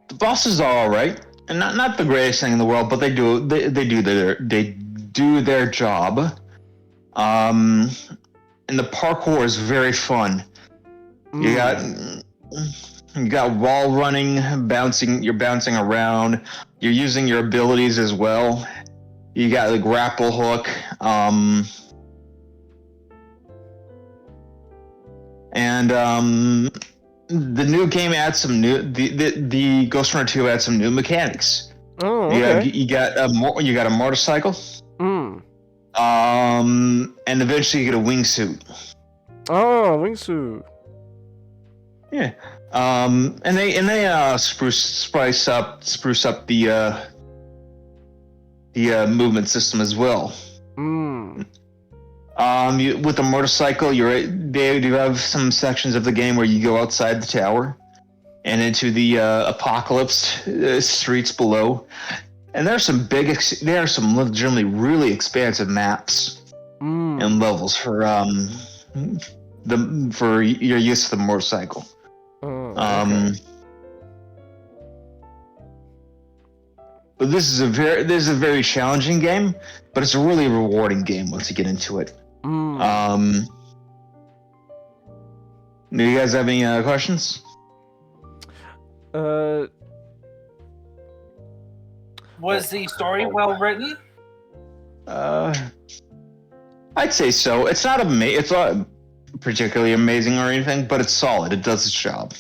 The bosses are all right, and not the greatest thing in the world, but they do their job. And the parkour is very fun. You got wall running, you're bouncing around. You're using your abilities as well. You got the grapple hook. The new game adds some new. The Ghost Runner 2 adds some new mechanics. Oh, okay. You got a motorcycle. And eventually you get a wingsuit. Oh, wingsuit. Yeah. And they spruce up the movement system as well. With the motorcycle, they do have some sections of the game where you go outside the tower and into the apocalypse streets below. And there are some legitimately really expansive maps and levels for your use of the motorcycle. Okay. But this is a very challenging game, but it's a really rewarding game once you get into it. Do you guys have any questions? Was the story well written? I'd say so. It's not particularly amazing or anything, but it's solid. It does its job.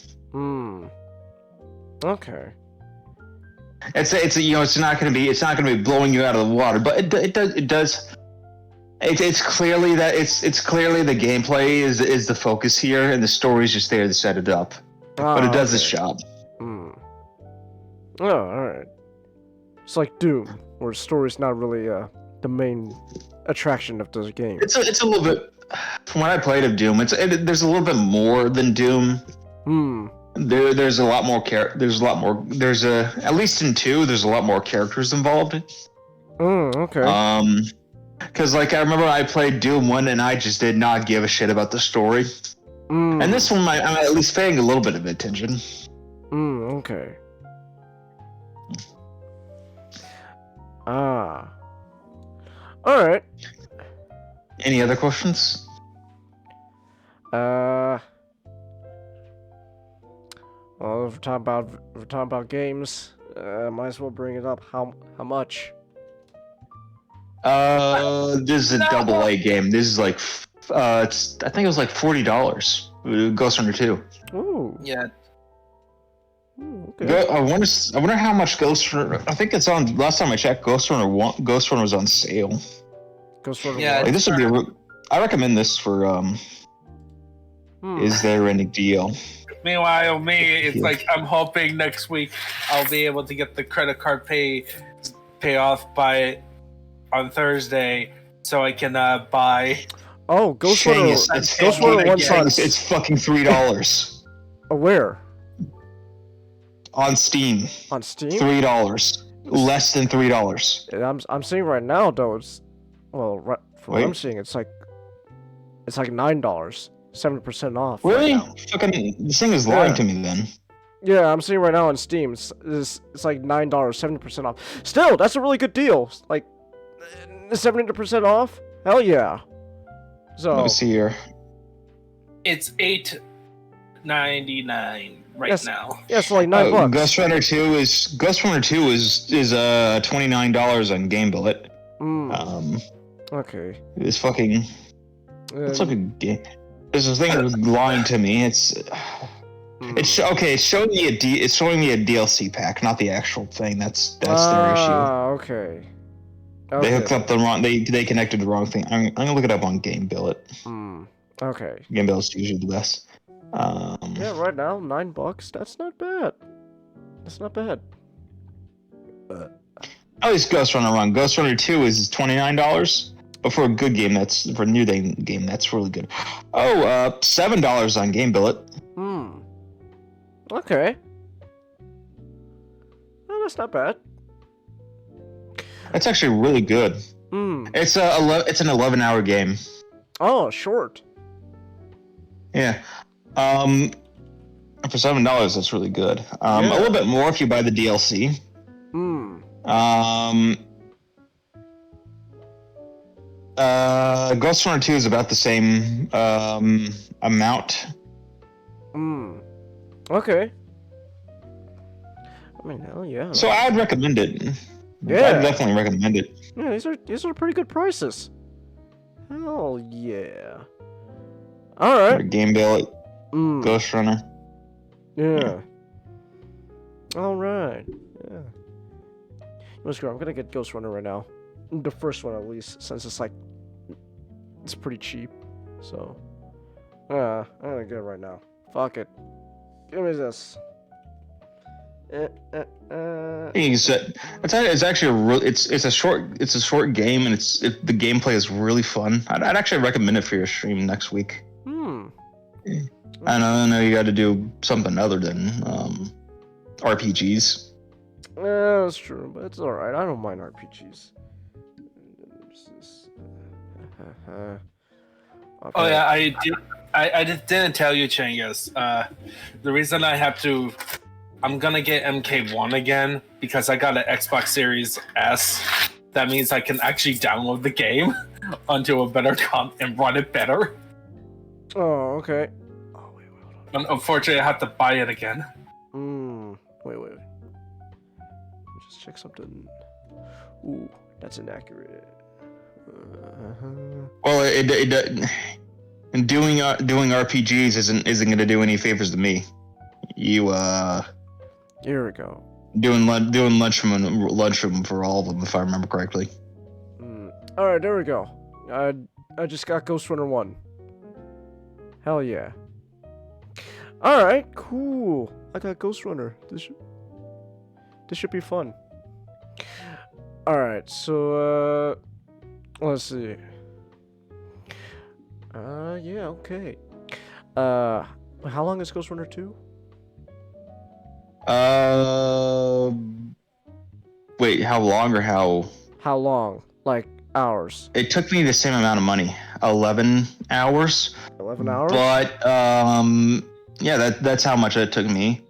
Okay. It's not going to be blowing you out of the water, but it does. It's clearly the gameplay is the focus here, and the story's just there to set it up. But it does its job. Oh, all right. It's like Doom, where the story's not really the main attraction of the game. It's a little bit. From what I played of Doom, there's a little bit more than Doom. There's a lot more at least in 2, there's a lot more characters involved. Okay. Because I remember I played Doom 1 and I just did not give a shit about the story. And this one, I'm at least paying a little bit of attention. Okay. Alright. Any other questions? Well, if we're talking about games, might as well bring it up. How much? This is a double A game. This is like, I think it was like $40. Ghost Runner 2. Ooh. Yeah. Okay. I wonder how much Ghost Runner. I think it's on. Last time I checked, Ghost Runner was on sale. Ghost Runner. Yeah. Like, this would be. I recommend this for Is there any deal? Meanwhile, it's like I'm hoping next week I'll be able to get the credit card pay off on Thursday, so I can buy. Oh, Ghost Runner. Ghost Runner one on. It's fucking $3. Where? On Steam. On Steam? $3. less than $3. I'm seeing right now though. It's well, right, from what I'm seeing, it's like $9, 70% off. Really? Right now. Fucking, this thing is lying to me then. Yeah, I'm seeing right now on Steam. It's like $9, 70% off. Still, that's a really good deal. Like 70% off. Hell yeah. So let me see here. It's $8.99 right now. Yeah, so like $9. Ghost Runner 2 is $29 on Game Billet. Okay. It's fucking. It's like a game. This thing is lying to me. It's okay. It's showing me it's showing me a DLC pack, not the actual thing. That's their issue. Okay. They hooked up the wrong. They connected the wrong thing. I'm gonna look it up on Game Billet. Okay. Game Billet's usually the best. Yeah, right now $9. That's not bad. That's not bad. At least Ghost Runner 1. Ghost Runner 2 is $29. But for a good game, for a new game, that's really good. Oh, $7 on Game Billet. Okay. Well, that's not bad. That's actually really good. It's it's an 11-hour game. Oh, short. Yeah. For $7, that's really good. A little bit more if you buy the DLC. Ghost Runner 2 is about the same amount. Okay. I mean, hell yeah. So I'd recommend it. Yeah. I'd definitely recommend it. Yeah, these are pretty good prices. Hell yeah. All right. Game Billet. Ghost Runner. Yeah. All right. Yeah. Let's go. I'm gonna get Ghost Runner right now. The first one at least, since it's pretty cheap. So, I'm gonna get it right now. Fuck it. Give me this. It's actually it's a short game, and the gameplay is really fun. I'd actually recommend it for your stream next week. I know you got to do something other than RPGs. Yeah, that's true, but it's alright. I don't mind RPGs. Okay. Oh yeah, I didn't tell you, Changus. The reason I'm gonna get MK1 again because I got an Xbox Series S. That means I can actually download the game onto a better comp and run it better. Oh, okay. Unfortunately, I have to buy it again. Wait. Just check something. Ooh, that's inaccurate. Well, and doing RPGs isn't going to do any favors to me. Here we go. Doing lunchroom for all of them, if I remember correctly. All right, there we go. I just got Ghost Runner 1. Hell yeah. All right, cool. I got Ghost Runner. This should be fun. All right, so let's see. Yeah, okay. How long is Ghost Runner 2? Wait, how long or how? How long? Like hours? It took me the same amount of money, 11 hours. 11 hours? But yeah, that's how much it took me.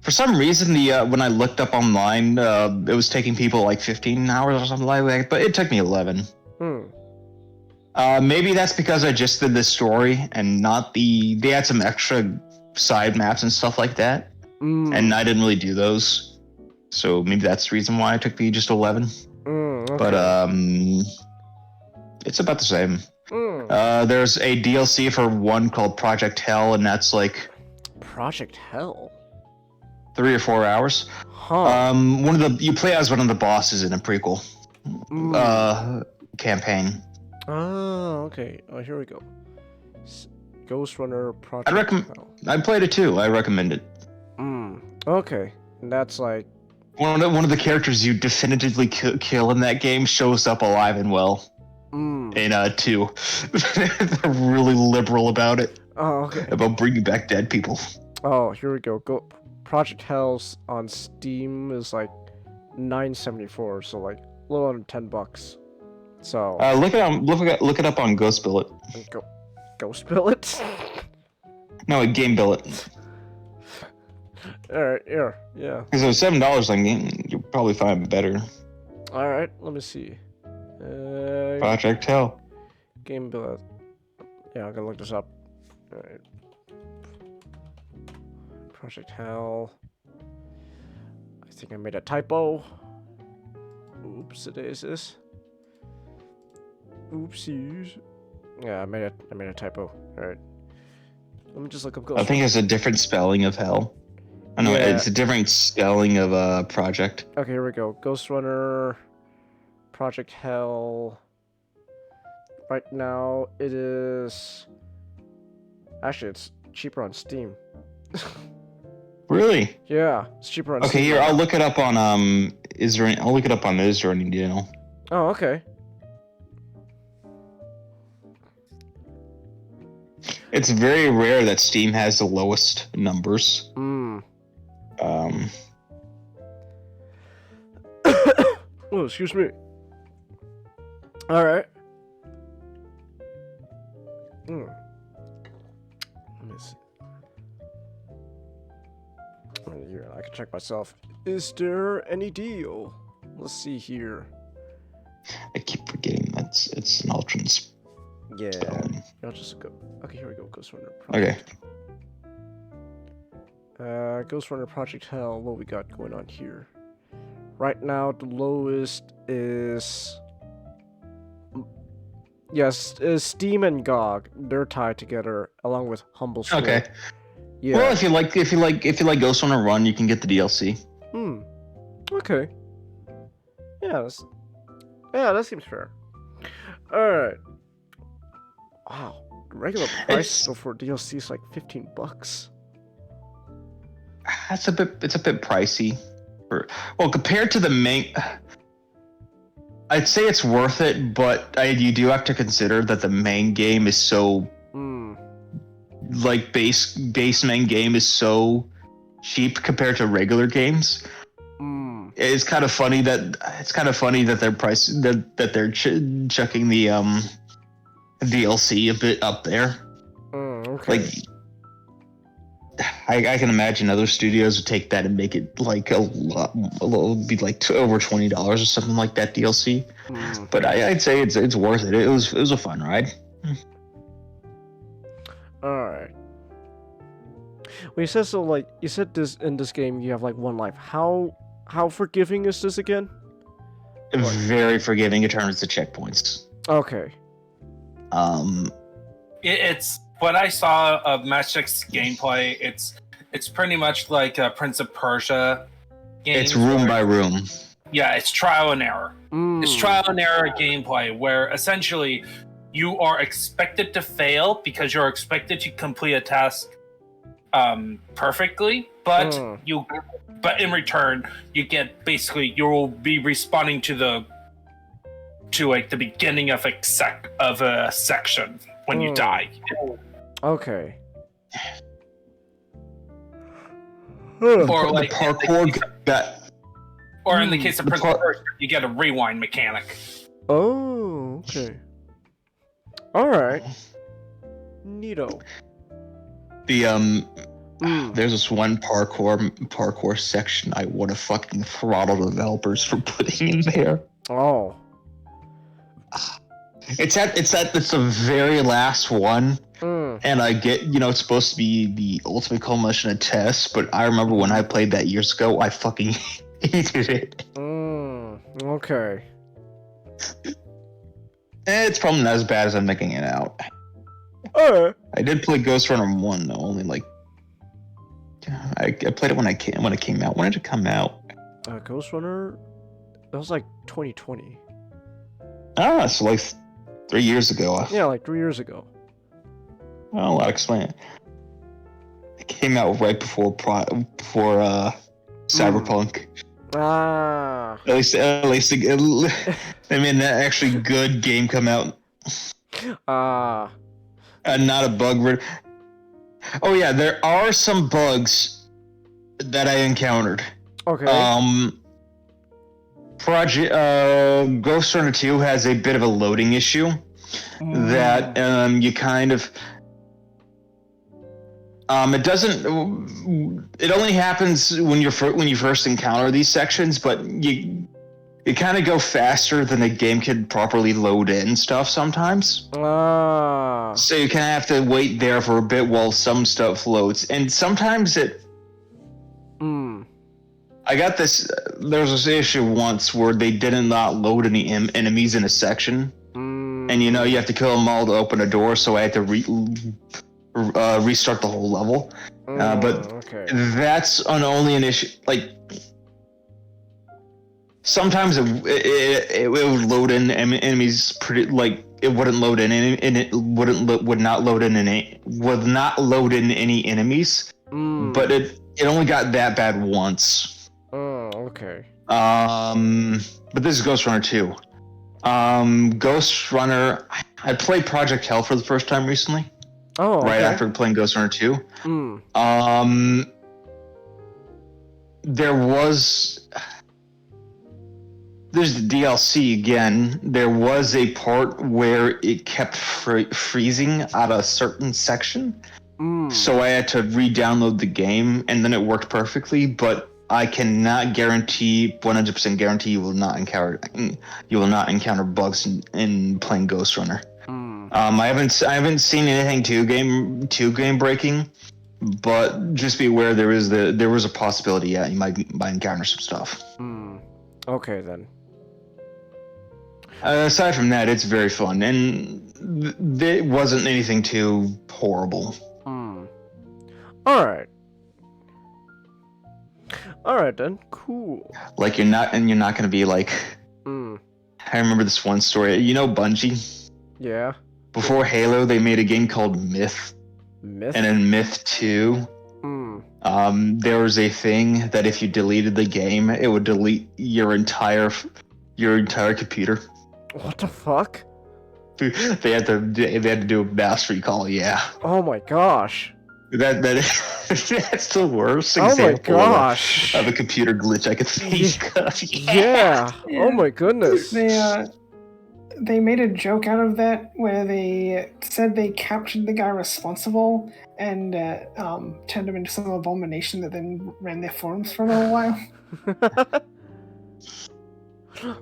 For some reason, when I looked up online, it was taking people like 15 hours or something like that, but it took me 11. Maybe that's because I just did the story and not they had some extra side maps and stuff like that, and I didn't really do those. So maybe that's the reason why it took me just 11. Okay. But it's about the same. There's a DLC for one called Project Hell, and that's like Project Hell. 3 or 4 hours. You play as one of the bosses in a prequel campaign. Oh, okay. Oh, here we go. Ghost Runner Project Hell. I played it too. I recommend it. Okay. And that's like one of the characters you definitively kill in that game shows up alive and well. In 2. They're really liberal about it. Oh, okay. About bringing back dead people. Oh, here we go. Project Hell's on Steam is like $9.74, so like a little under $10. So look it up on Ghost Billet. Ghost Billet? No, a Game Billet. Alright, here, yeah. Because it was $7 on game, you'll probably find better. Alright, let me see. Project Hell. Game Billet. Yeah, I'm gonna look this up. Alright. Project Hell. I think I made a typo. Oops, it is this. Oopsies. Yeah, I made a typo. Alright. Let me just look up Ghost. I think it's a different spelling of Hell. I know it's a different spelling of Project. Okay, here we go. Ghost Runner, Project Hell. Right now, it is. Actually, it's cheaper on Steam. Really? Yeah, it's cheaper on Steam. Okay, here I'll look it up on I'll look it up on the Is There Any Deal. Oh, okay. It's very rare that Steam has the lowest numbers. Oh, excuse me. All right. Let me see. Here, I can check myself. Is there any deal? Let's see here. I keep forgetting it's an alternate. Yeah. I'll just go. Okay, here we go. Ghost Runner. Okay. Ghost Runner Project Hell. What we got going on here? Right now, the lowest is. Yes, is Steam and GOG. They're tied together along with Humble Store. Okay. Yeah. Well, if you like Ghost Runner Run, you can get the DLC. Okay. Yeah. That seems fair. All right. Wow. The regular price for DLC is like $15. It's a bit pricey. Compared to the main, I'd say it's worth it, but you do have to consider that the main game is so like base main game is so cheap compared to regular games. It's kind of funny that they're chucking the DLC a bit up there. Okay. Like, I can imagine other studios would take that and make it like over $20 or something like that DLC. But I'd say it's worth it. It was a fun ride. All right. Well, you said so. Like you said, this in this game you have like one life. How forgiving is this again? Very forgiving in terms of checkpoints. Okay. It's what I saw of Matchstick's gameplay. It's pretty much like a Prince of Persia game. It's room by room. Yeah, it's trial and error. It's trial and error gameplay where essentially you are expected to fail because you're expected to complete a task perfectly, but in return you get you'll be responding to like the beginning of a section when you die. Okay. Or like the parkour or in the case of Prince of Persia, you get a rewind mechanic. Oh, okay. All right. Neato. There's this one parkour section I want to fucking throttle developers for putting in there. Oh. It's the very last one. And I get, it's supposed to be the ultimate culmination of tests, but I remember when I played that years ago, I fucking hated it. Okay. It's probably not as bad as I'm making it out. Alright. I did play Ghost Runner 1 though, only like I played it when it came out. When did it come out? Ghost Runner? That was like 2020. So like 3 years ago. Yeah, like 3 years ago. Well, I'll explain it. It came out right before Cyberpunk. At least, I mean, that actually good game come out. Not a bug. Oh yeah, there are some bugs that I encountered. Okay. Ghost Runner 2 has a bit of a loading issue that you kind of it only happens when you first encounter these sections, but you kind of go faster than the game can properly load in stuff sometimes. So you kind of have to wait there for a bit while some stuff loads, and sometimes I got this. There was this issue once where they did not load any enemies in a section, and you have to kill them all to open a door. So I had to restart the whole level. But that's only an issue. Like sometimes it would load in enemies pretty like it wouldn't load in and it would not load in any enemies. But it only got that bad once. Okay. But this is Ghost Runner 2. Ghost Runner, I played Project Hell for the first time recently. Right after playing Ghost Runner 2. There's the DLC again. There was a part where it kept freezing at a certain section. So I had to re-download the game, and then it worked perfectly, but I cannot 100% guarantee you will not encounter bugs in playing Ghost Runner. I haven't seen anything too game breaking, but just be aware there was a possibility. Yeah, you might encounter some stuff. Okay then. Aside from that, it's very fun, and it wasn't anything too horrible. All right then. Cool. Like you're not gonna be like. I remember this one story. Bungie. Yeah. Before Halo, they made a game called Myth. And in Myth 2, there was a thing that if you deleted the game, it would delete your entire computer. What the fuck? They had to do a mass recall. Yeah. Oh my gosh. That's the worst example. Oh my gosh. Of a computer glitch I could think of. Yeah. Oh my goodness. They made a joke out of that where they said they captured the guy responsible and turned him into some abomination that then ran their forums for a little while.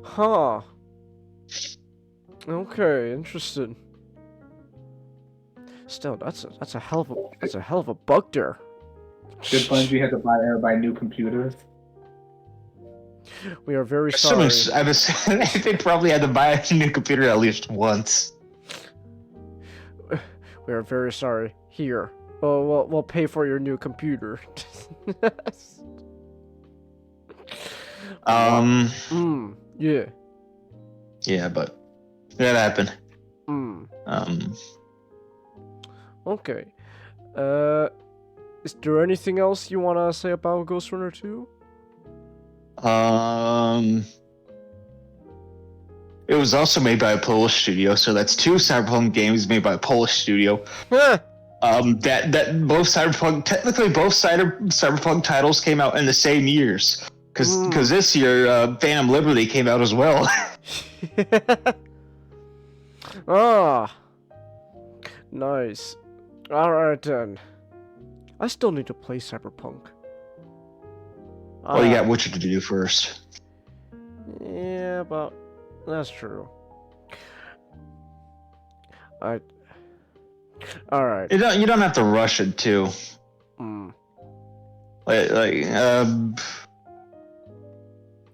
Huh. Okay, interesting. Still, that's a hell of a bug there. Good Bungie had to buy everybody new computers. We are very sorry. They probably had to buy a new computer at least once. We are very sorry. Here, we'll pay for your new computer. Yeah. Yeah, but that happened. Okay. Is there anything else you wanna say about Ghost Runner 2? It was also made by a Polish studio, so that's two Cyberpunk games made by a Polish studio. That both Cyberpunk titles came out in the same years. Because this year, Phantom Liberty came out as well. Nice. Alright then. I still need to play Cyberpunk. Well, you got Witcher to do first. Yeah, but that's true. Alright. You don't have to rush it too.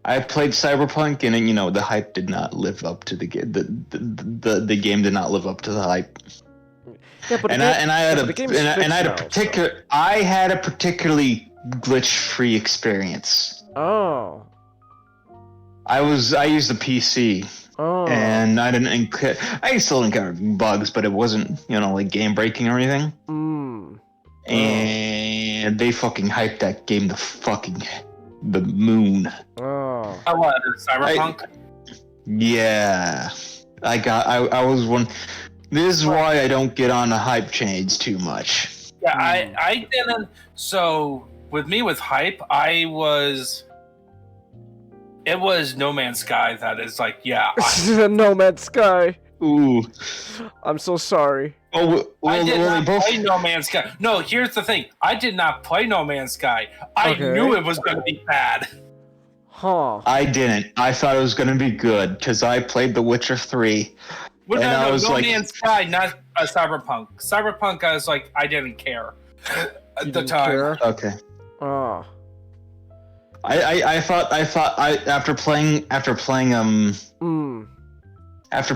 I played Cyberpunk, and the hype did not live up to the game. The game did not live up to the hype. Yeah, but I had a particularly glitch-free experience. Oh. I used the PC. Oh. And I still encountered bugs, but it wasn't like game breaking or anything. And they fucking hyped that game the moon. Oh, what? Cyberpunk? Yeah. I was one. This is why I don't get on the hype chains too much. Yeah, I didn't. So with me with hype, It was No Man's Sky that is like, yeah. No Man's Sky. Ooh. I'm so sorry. Oh, I did well, not both... play No Man's Sky. No, here's the thing. I did not play No Man's Sky. I knew it was going to be bad. Huh. I didn't. I thought it was going to be good because I played The Witcher 3. Well, and I was No like, Man's Sky, not Cyberpunk. Cyberpunk, I was like, I didn't care at the time. Care? Okay. Ah. I thought after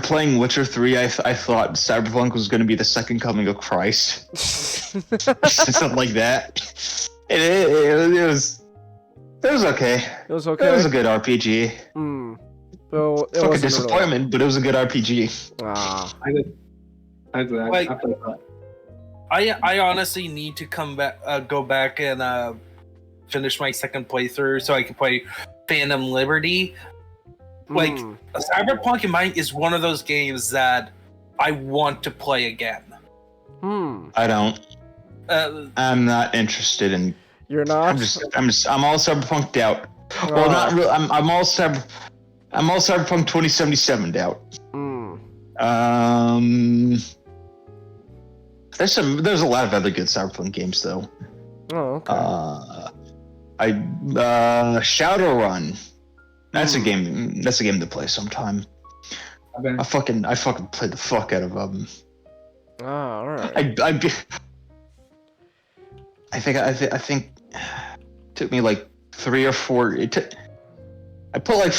playing Witcher 3, I thought Cyberpunk was going to be the second coming of Christ. Something like that. It was okay. It was okay. It was a good RPG. Well, it Fucking was disappointment, but it was a good RPG. Ah. I honestly need to go back and finish my second playthrough so I can play Phantom Liberty. Like, Cyberpunk in mind is one of those games that I want to play again. I don't. I'm not interested in. You're not. I'm all Cyberpunked out. Well, not really. I'm all Cyberpunk 2077 out. There's a lot of other good Cyberpunk games though. Oh, okay. Shadowrun. That's a game. That's a game to play sometime. I fucking played the fuck out of them. Ah, all right. I think it took me like 3 or 4. I put like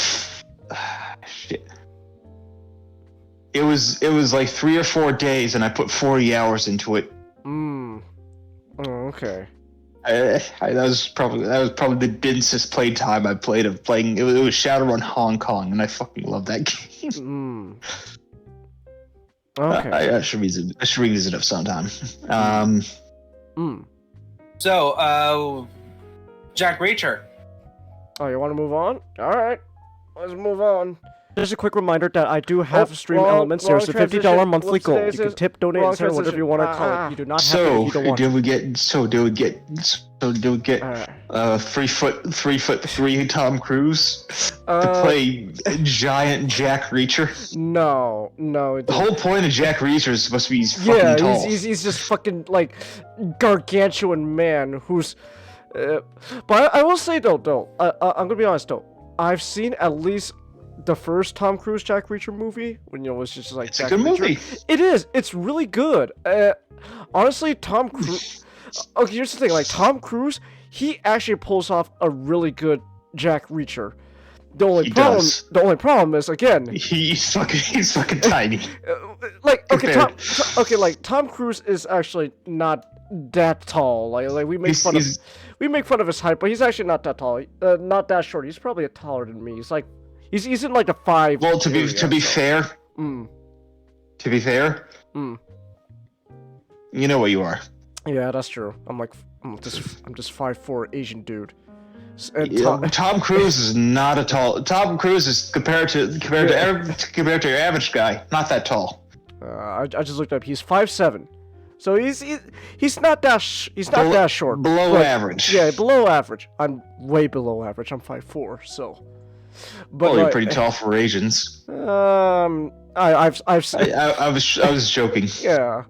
shit. It was like 3 or 4 days, and I put 40 hours into it. Oh, okay. That was probably the densest playtime I played of playing. It was Shadowrun Hong Kong, and I fucking love that game. Okay. I should revisit it sometime. So, Jack Reacher. Oh, you want to move on? All right, let's move on. Just a quick reminder that I do have stream elements. There's a $50 monthly goal. You can tip, donate, and send whatever you want to call it. You do not have to either one. Do we get 3 foot 3 Tom Cruise to play giant Jack Reacher? No. The whole point of Jack Reacher is supposed to be he's fucking tall. He's just fucking like gargantuan man who's. But I will say though, I'm gonna be honest though. I've seen at least the first Tom Cruise Jack Reacher movie, when it was just like it's Jack a good Reacher. movie. It is. It's really good. Honestly, Tom Cruise. Okay, here's the thing. Like Tom Cruise, he actually pulls off a really good Jack Reacher. The only problem is again he's fucking tiny. Like okay, Tom Cruise is actually not that tall. Like we make fun of his height, but he's actually not that tall. Not that short. He's probably taller than me. He's like. He's in like the 5. Well, to be fair, you know what you are. Yeah, that's true. I'm just 5'4" Asian dude. Tom Cruise is not a tall. Tom Cruise is compared to your average guy, not that tall. I just looked up. He's 5'7". So he's not that that short. Below average. Yeah, below average. I'm way below average. I'm 5'4", so. But you're pretty tall for Asians. I was joking. Yeah,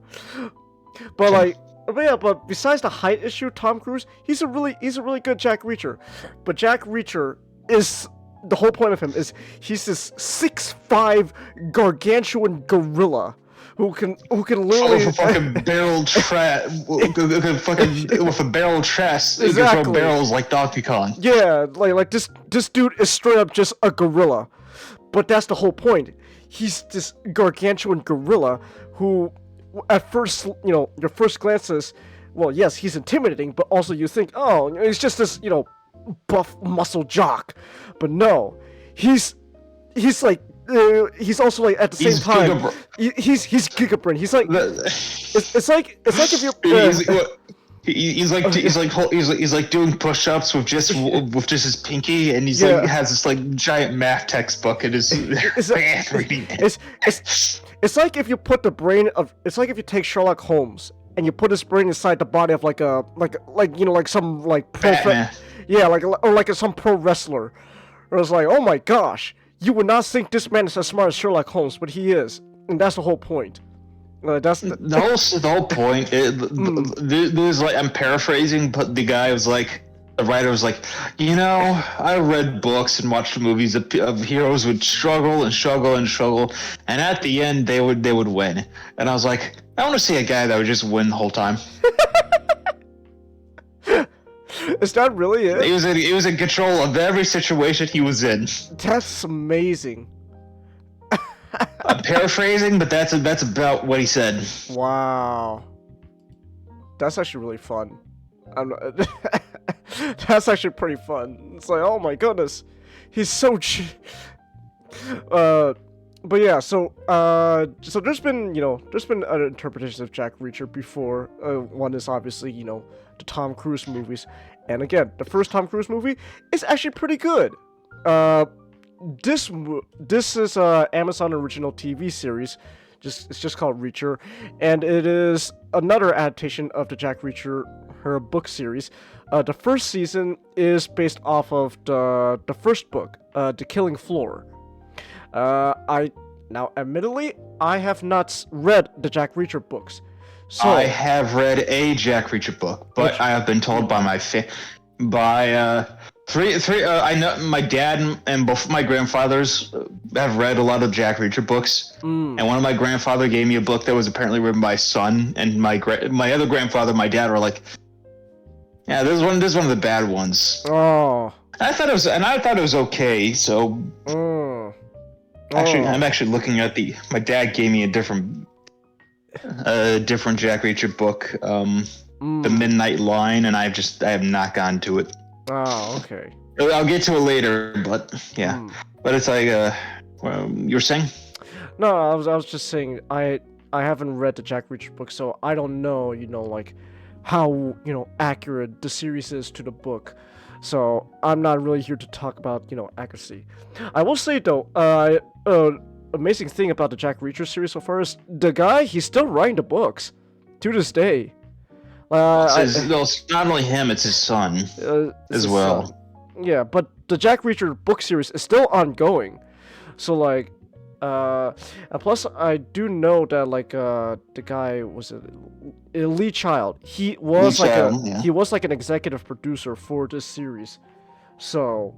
but besides the height issue, Tom Cruise, he's a really good Jack Reacher. But Jack Reacher is the whole point of him is he's this 6'5" gargantuan gorilla. Who can literally with a fucking barrel chest with a barrel chest. Exactly. You can throw barrels like Donkey Kong. Yeah, like this dude is straight up just a gorilla. But that's the whole point. He's this gargantuan gorilla who, at first, your first glance is, well, yes, he's intimidating, but also you think, oh, he's just this, buff muscle jock. But no, he's like. He's also like at the same time. He's Gigabrain. He's like it's like if you're. He's like doing push-ups with just his pinky, and he's like has this like giant math textbook in his. It's like if you put the brain of. It's like if you take Sherlock Holmes and you put his brain inside the body of like some pro. Batman. Like some pro wrestler. I was like, oh my gosh, you would not think this man is as smart as Sherlock Holmes, but he is, and that's the whole point. That's the whole point. There's like, I'm paraphrasing, but the writer was like, I read books and watched movies of heroes would struggle and struggle and struggle, and at the end they would win. And I was like, I want to see a guy that would just win the whole time. Is that really it? He was in control of every situation he was in. That's amazing. I'm paraphrasing, but that's about what he said. Wow. That's actually really fun. That's actually pretty fun. It's like, oh my goodness, he's so but yeah, so there's been other interpretations of Jack Reacher before. One is obviously, the Tom Cruise movies. And again, the first Tom Cruise movie is actually pretty good. This is a Amazon original TV series. It's just called Reacher, and it is another adaptation of the Jack Reacher her book series. The first season is based off of the first book, The Killing Floor. Admittedly, I have not read the Jack Reacher books. So I have read a Jack Reacher book, but I have been told by I know my dad and both my grandfathers have read a lot of Jack Reacher books, and one of my grandfather gave me a book that was apparently written by his son, and my other grandfather, my dad, were like, "Yeah, this is one of the bad ones." Oh, I thought it was okay. So, I'm actually looking at my dad gave me a different Jack Reacher book, The Midnight Line, and I have not gotten to it. Oh, okay. I'll get to it later, but yeah. But it's like, you were saying? No, I was just saying I haven't read the Jack Reacher book, so I don't know, like how accurate the series is to the book. So I'm not really here to talk about accuracy. I will say though, amazing thing about the Jack Reacher series so far is the guy, he's still writing the books to this day. It's not only him, it's his son as well. Son. Yeah, but the Jack Reacher book series is still ongoing. So like, and plus I do know that like the guy was Lee Child. He was he was like an executive producer for this series. So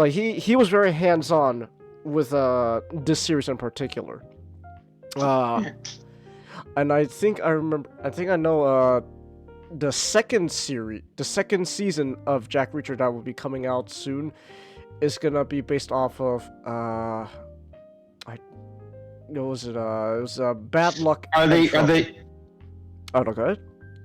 he was very hands-on with this series in particular. And I think I know the second season of Jack Reacher that will be coming out soon is gonna be based off of it was Bad Luck. Are they? Oh no, go ahead.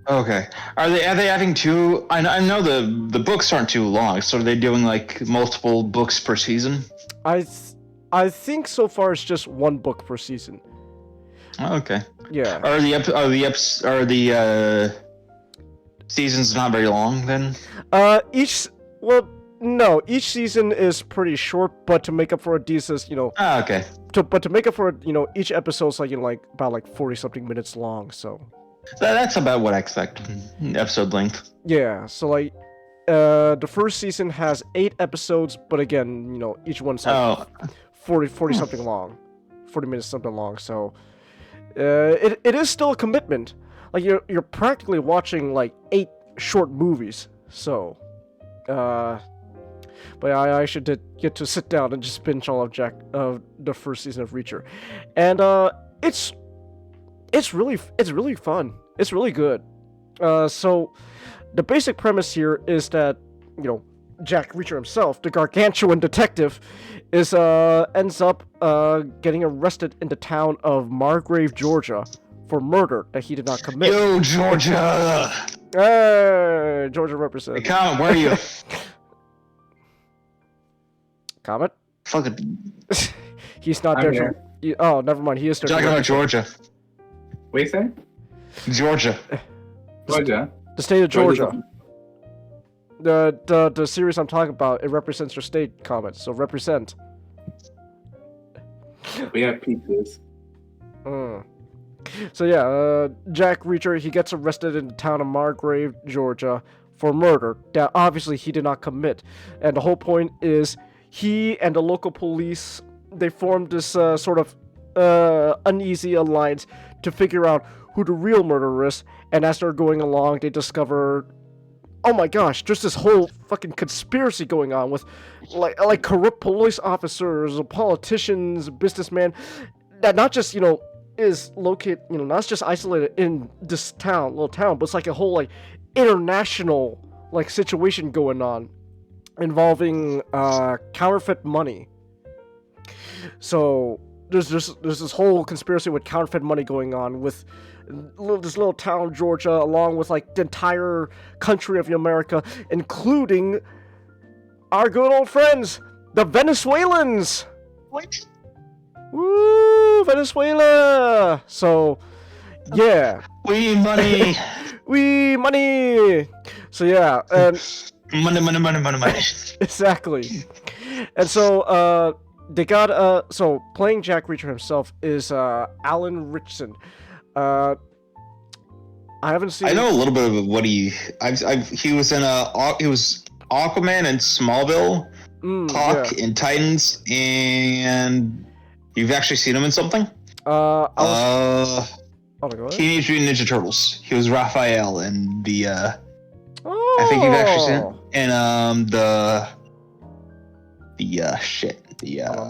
Okay. Are they having two? I know the books aren't too long, so are they doing like multiple books per season? I think so far it's just one book per season. Oh, okay. Yeah. Are the season's not very long then? Each season is pretty short, but to make up for it, these is okay. To make up for it, each episode's like about 40 something minutes long. So that's about what I expect. Episode length. Yeah. So like, the first season has 8 episodes, but again, each one's like 40 something long, 40 minutes something long. So it is still a commitment. Like you're practically watching like 8 short movies. So, but I should get to sit down and just binge all of the first season of Reacher, and it's really fun. It's really good. So the basic premise here is that Jack Reacher himself, the gargantuan detective, ends up getting arrested in the town of Margrave, Georgia, for murder that he did not commit. Yo, Georgia! Hey, Georgia represents. Hey, Comet, where are you? Comet? Fucking. He's not I'm there. Oh, never mind. He is there. Talking about Georgia. What you say? Georgia. Georgia. The state of Georgia. The series I'm talking about, it represents your state, Comet. So represent. We have pizzas. So yeah, Jack Reacher, he gets arrested in the town of Margrave, Georgia, for murder that obviously he did not commit. And the whole point is he and the local police, they formed this sort of uneasy alliance to figure out who the real murderer is. And as they're going along, they discover, oh my gosh, there's this whole fucking conspiracy going on with like corrupt police officers, politicians, businessmen, that not just, is located, not just isolated in this little town, but it's like a whole like international like situation going on involving counterfeit money. So there's this whole conspiracy with counterfeit money going on with this little town, Georgia, along with like the entire country of America, including our good old friends, the Venezuelans. What? Woo, Venezuela! So, yeah. We money. We money. So yeah, and money. Exactly. And so they got so playing Jack Reacher himself is Alan Ritchson. I haven't seen. I know a little bit of what he was in he was Aquaman and Smallville, Hawk and Titans, and you've actually seen him in something? Teenage Mutant Ninja Turtles. He was Raphael in the I think you've actually seen him in I'm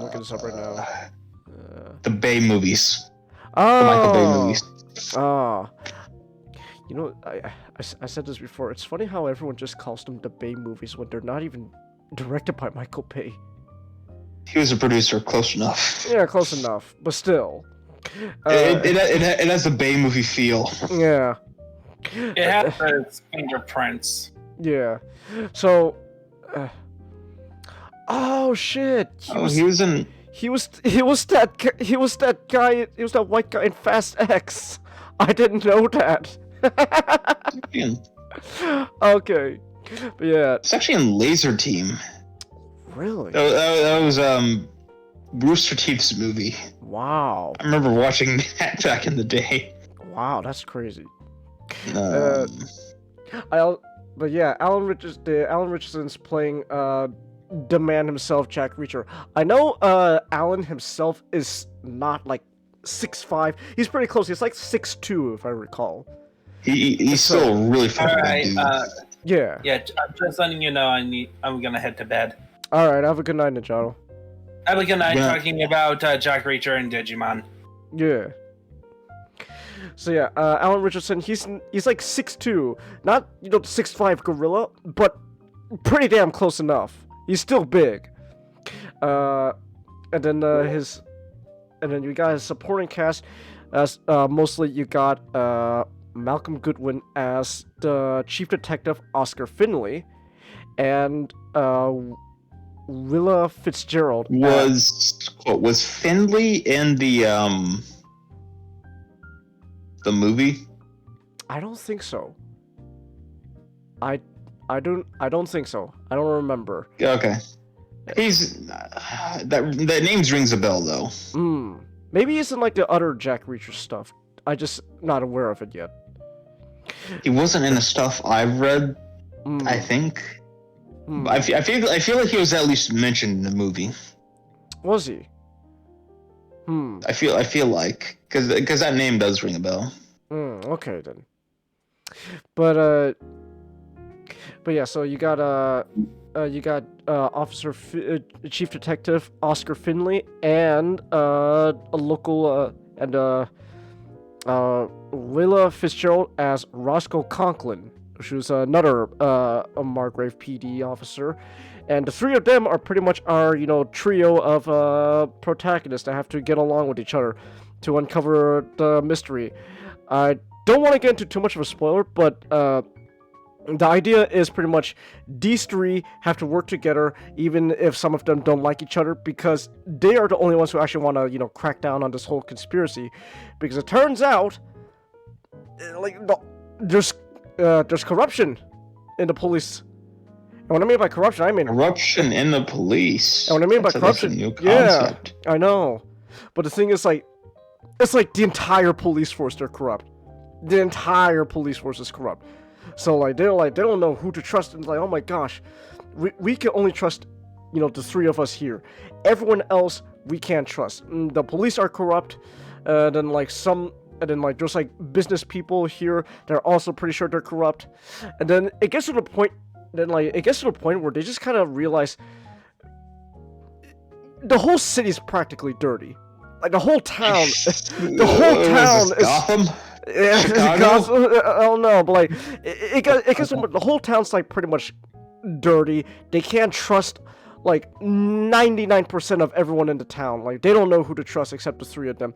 looking this up right now. The Bay movies. The Michael Bay movies. I said this before. It's funny how everyone just calls them the Bay movies when they're not even directed by Michael Bay. He was a producer, close enough. Yeah, close enough, but still. It has a Bay movie feel. Yeah. It has its fingerprints. Yeah. So. Oh shit! He was that white guy in Fast X. I didn't know that. Okay, but yeah. It's actually in Laser Team. Really? That was Rooster Teeth's movie. Wow. I remember watching that back in the day. Wow, that's crazy. But yeah, Alan Richardson's playing the man himself, Jack Reacher. I know Alan himself is not like 6'5". He's pretty close. He's like 6'2", if I recall. He's still a really fucking dude. Yeah. Yeah, I'm just letting you know I'm gonna head to bed. Alright, have a good night, Ninjato. Have a good night talking about Jack Reacher and Digimon. Yeah. So yeah, Alan Richardson, he's like 6'2", not 6'5" gorilla, but pretty damn close enough. He's still big. And then you got his supporting cast, as mostly you got Malcolm Goodwin as the Chief Detective Oscar Finley, and Willa Fitzgerald was Finley in the movie? I don't think so. I don't think so. I don't remember. Okay. He's that name's rings a bell though. Maybe he's in like the other Jack Reacher stuff. I just not aware of it yet. He wasn't in the stuff I've read. I think. I feel like he was at least mentioned in the movie. Was he? I feel like because that name does ring a bell. Okay then. But yeah, so you got Chief Detective Oscar Finley and a local Willa Fitzgerald as Roscoe Conklin, who's another Margrave PD officer, and the three of them are pretty much our trio of protagonists that have to get along with each other to uncover the mystery. I don't want to get into too much of a spoiler, but the idea is pretty much these three have to work together, even if some of them don't like each other, because they are the only ones who actually want to, crack down on this whole conspiracy. Because it turns out, there's corruption in the police. And what I mean by corruption, I mean corruption in the police. And what I mean by corruption, new concept. Yeah, I know. But the thing is, it's like the entire police force, they're corrupt. The entire police force is corrupt. So they don't know who to trust, and oh my gosh, we can only trust the three of us here. Everyone else we can't trust. The police are corrupt. Then like there's like business people here that are also pretty sure they're corrupt. And then it gets to the point. Where they just kind of realize the whole city's practically dirty. Like the whole town. The whole town is Gotham. Yeah, Chicago? I don't know, but like it gets the whole town's like pretty much dirty. They can't trust like 99% of everyone in the town. Like they don't know who to trust except the three of them.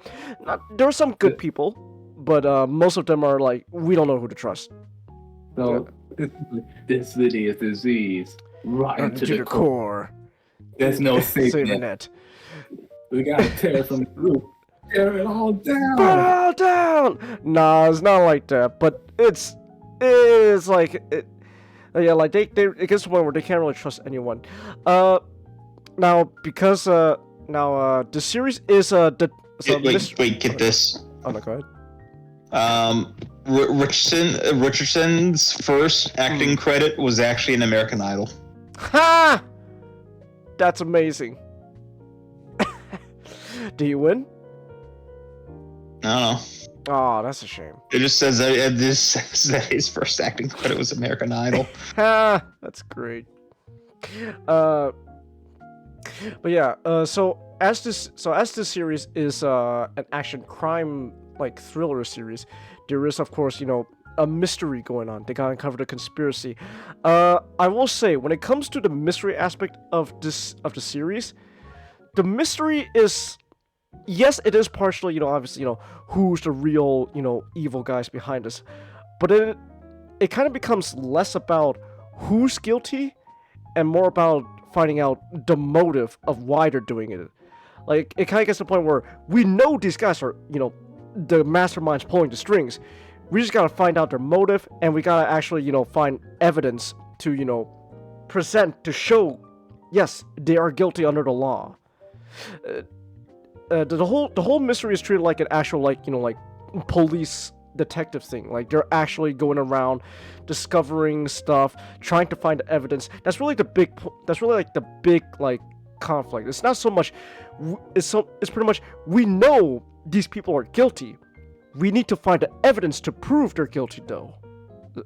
There are some good people, but most of them are like we don't know who to trust. So this city is disease right to the core. There's no safety net. We gotta tear it from the roof. Tear it all down. Burn it all down. Nah, it's not like that. But it's like it. Yeah, like it gets to the point where they can't really trust anyone. Now because the series is wait, get this. Oh no, go ahead. Richardson's first acting credit was actually an American Idol. Ha! That's amazing. Do you win? I don't know. Oh, that's a shame. It just says that his first acting credit was American Idol. Ha! That's great. But yeah. So as this series is an action crime like thriller series, there is of course a mystery going on. They gotta uncover the conspiracy. I will say when it comes to the mystery aspect of the series, the mystery is. Yes, it is partially, obviously, who's the real, evil guys behind this. But it kind of becomes less about who's guilty and more about finding out the motive of why they're doing it. Like, it kind of gets to the point where we know these guys are, the masterminds pulling the strings. We just gotta find out their motive, and we gotta actually, find evidence to, present to show, yes, they are guilty under the law. The whole mystery is treated like an actual like police detective thing. Like they're actually going around discovering stuff, trying to find evidence. That's really the big conflict. It's not so much it's pretty much we know these people are guilty. We need to find the evidence to prove they're guilty though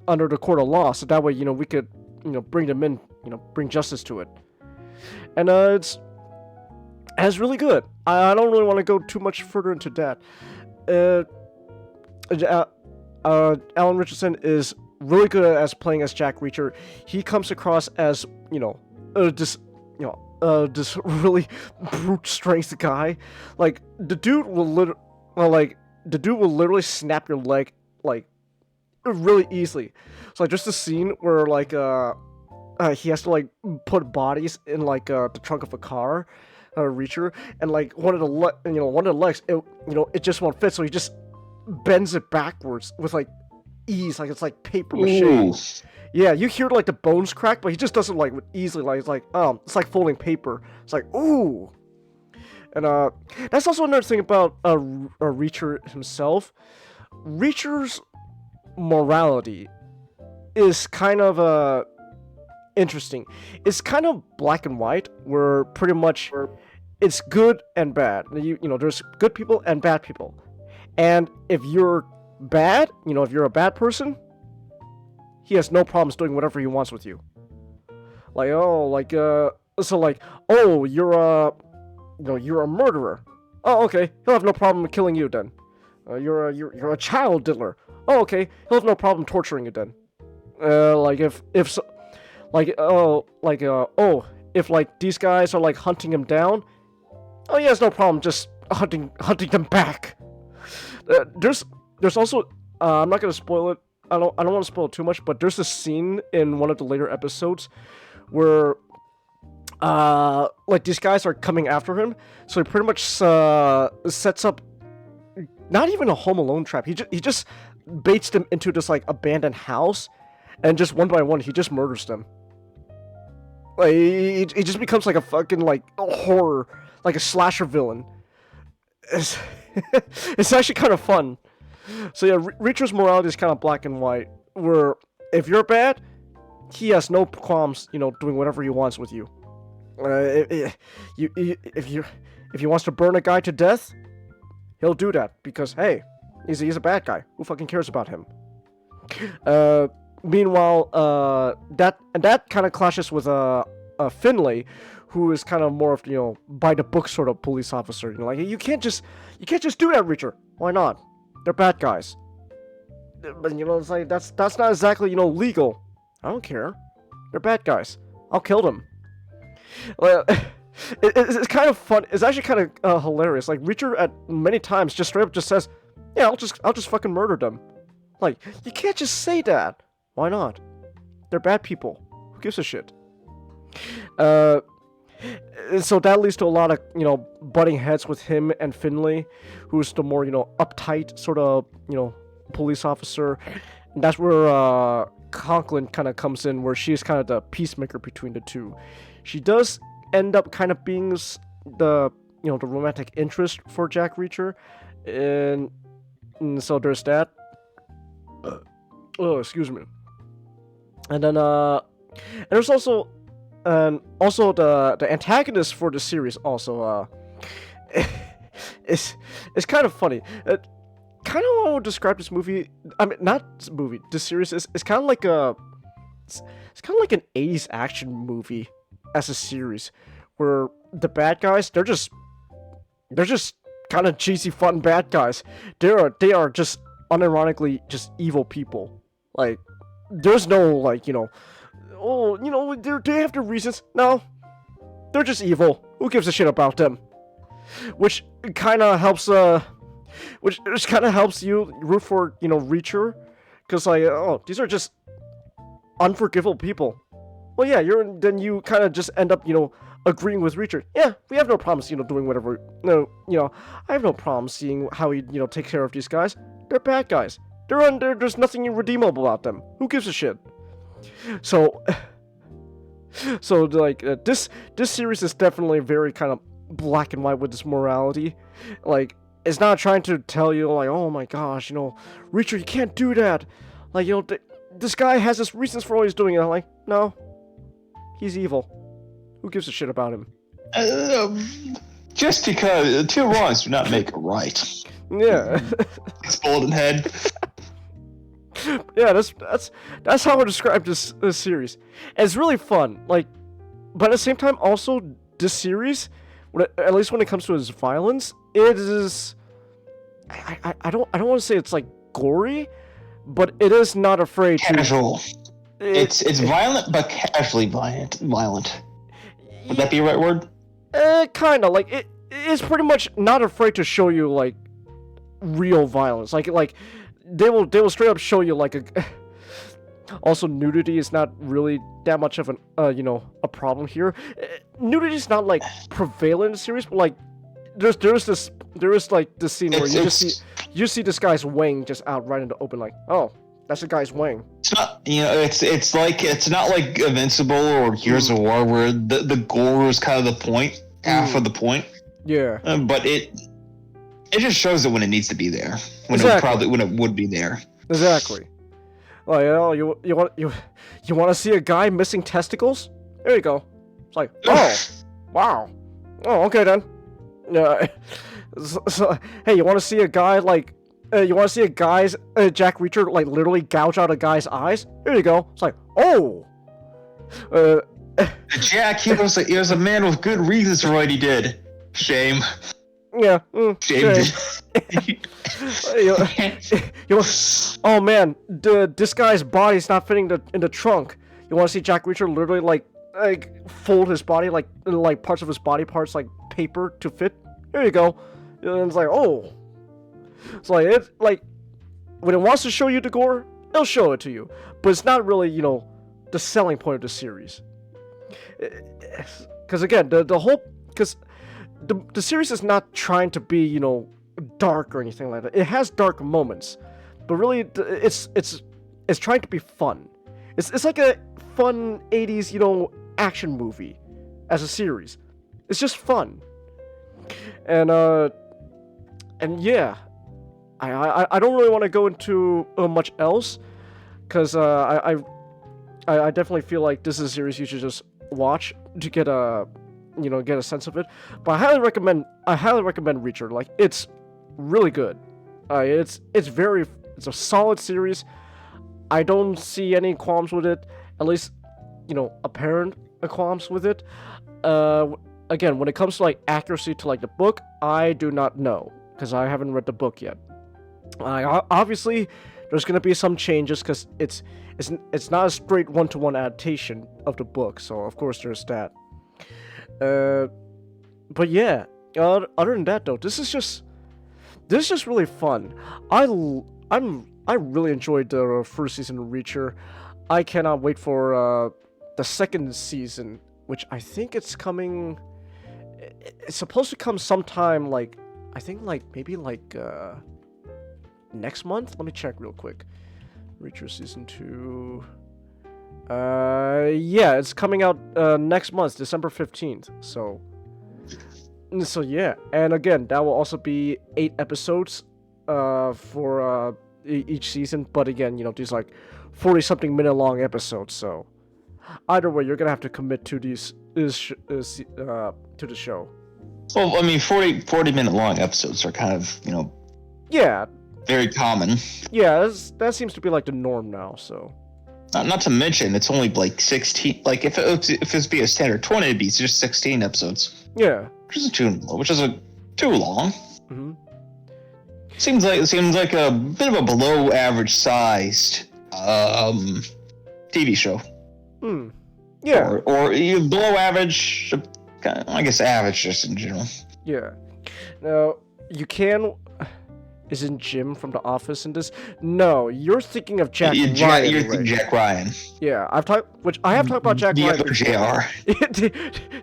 under the court of law, so that way we could bring them in, bring justice to it. And it's really good. I don't really want to go too much further into that. Alan Richardson is really good as playing as Jack Reacher. He comes across as this really brute strength guy. Like the dude will literally snap your leg like really easily. So like just a scene where like he has to like put bodies in like the trunk of a car. Reacher, and like one of the legs, it just won't fit, so he just bends it backwards with like ease, like it's like paper mache. Ooh. Yeah, you hear like the bones crack, but he just does it like easily, like it's like folding paper. It's like ooh, and that's also another thing about Reacher himself. Reacher's morality is kind of interesting. It's kind of black and white, where pretty much it's good and bad. There's good people and bad people. And if you're bad, if you're a bad person, he has no problems doing whatever he wants with you. Like, you're a murderer. Oh, okay, he'll have no problem killing you then. You're a child diddler. Oh, okay, he'll have no problem torturing you then. If like these guys are like hunting him down, oh, he has no problem just hunting them back. There's also I'm not gonna spoil it. I don't want to spoil it too much, but there's a scene in one of the later episodes where like these guys are coming after him, so he pretty much sets up not even a Home Alone trap. He just baits them into this like abandoned house, and just one by one he just murders them. Like he just becomes like a fucking like horror, like a slasher villain. It's actually kind of fun. So yeah, Reacher's morality is kind of black and white, where if you're bad, he has no qualms, doing whatever he wants with you. If he wants to burn a guy to death, he'll do that because hey, he's a bad guy. Who fucking cares about him? Meanwhile, that kind of clashes with Finlay, who is kind of more of by the book sort of police officer. Like you can't just do that, Reacher. Why not? They're bad guys. But it's like that's not exactly legal. I don't care. They're bad guys. I'll kill them. Well, it's kind of fun. It's actually kind of hilarious. Like Reacher at many times just straight up just says, "Yeah, I'll just fucking murder them." Like you can't just say that. Why not? They're bad people. Who gives a shit? So that leads to a lot of butting heads with him and Finlay, who's the more uptight sort of police officer. And that's where Conklin kind of comes in, where she's kind of the peacemaker between the two. She does end up kind of being the the romantic interest for Jack Reacher, and so there's that. Oh, excuse me. And then and there's also the antagonist for the series also it's kind of funny. Kind of how I would describe this movie. I mean, not this movie. This series is kind of like it's kind of like an 80s action movie as a series, where the bad guys they're just kind of cheesy fun bad guys. They are just unironically just evil people. Like there's no like they have their reasons. No, they're just evil. Who gives a shit about them? Which kind of helps which kind of helps you root for Reacher, because like these are just unforgivable people. Well, yeah, then you kind of just end up agreeing with Reacher. Yeah, we have no problems doing whatever. No, I have no problem seeing how he take care of these guys. They're bad guys. There's nothing irredeemable about them. Who gives a shit? So like this series is definitely very kind of black and white with this morality. Like it's not trying to tell you like, oh my gosh, Reacher, you can't do that. Like this guy has his reasons for what he's doing. And I'm like, no, he's evil. Who gives a shit about him? Just because two wrongs do not make a right. Yeah. It's golden head. Yeah, that's how I describe this series. And it's really fun. Like, but at the same time, also this series, at least when it comes to its violence, it is. I don't want to say it's like gory, but it is not afraid casual. to. It's violent, but casually violent. Would that be a right word? Kind of like it is pretty much not afraid to show you like real violence. Like they will straight up show you like a. Also, nudity is not really that much of an a problem here. Nudity is not like prevalent in the series, but like there is like this scene where you see this guy's wang just out right in the open, like, oh, that's a guy's wang. It's not it's not like Invincible or Gears of War where the gore is kind of the point, half of the point. Yeah. But it just shows it when it needs to be there, when it would be there. Exactly. Oh, you want to see a guy missing testicles? There you go. It's like, oh, wow. Oh, okay then. So, hey, you want to see a guy like, Jack Reacher like literally gouge out a guy's eyes? There you go. It's like, oh. Jack, he was a man with good reasons for what he did. Shame. Yeah. Shame. Oh man, this guy's body's not fitting in the trunk. You want to see Jack Reacher literally like fold his body like parts of his body parts like paper to fit? There you go. And it's like, oh. It's like when it wants to show you the gore, it'll show it to you. But it's not really, the selling point of the series. Because again, the series is not trying to be, dark or anything like that. It has dark moments, but really it's trying to be fun. It's like a fun 80s, action movie as a series. It's just fun. And yeah, I don't really want to go into much else, because I definitely feel like this is a series you should just watch to get get a sense of it. But I highly recommend Reacher. Like, it's really good. It's a solid series. I don't see any qualms with it, at least apparent qualms with it. Again, when it comes to like accuracy to like the book, I do not know because I haven't read the book yet. Obviously, there's gonna be some changes because it's not a straight one-to-one adaptation of the book, so of course there's that. But yeah, other than that though, this is just really fun. I really enjoyed the first season of Reacher. I cannot wait for the second season, which I think it's coming. It's supposed to come sometime like I think maybe next month. Let me check real quick. Reacher season 2. Yeah, it's coming out next month, December 15th. So yeah, and again, that will also be 8 episodes for each season. But again, these like 40-something minute long episodes. So either way, you're gonna have to commit to to the show. Well, I mean, 40-minute long episodes are kind of yeah, very common. Yeah, that seems to be like the norm now. So. Not to mention, it's only like 16. Like if it's be a standard 20, it'd be just 16 episodes. Yeah. Which is too long. Mm-hmm. Seems like a bit of a below average sized TV show. Hmm. Yeah. Or below average. I guess average just in general. Yeah. Now Isn't Jim from The Office in this? No, you're thinking of Jack Ryan. You're thinking Jack Ryan. Yeah, I have talked about Jack Ryan. The other JR.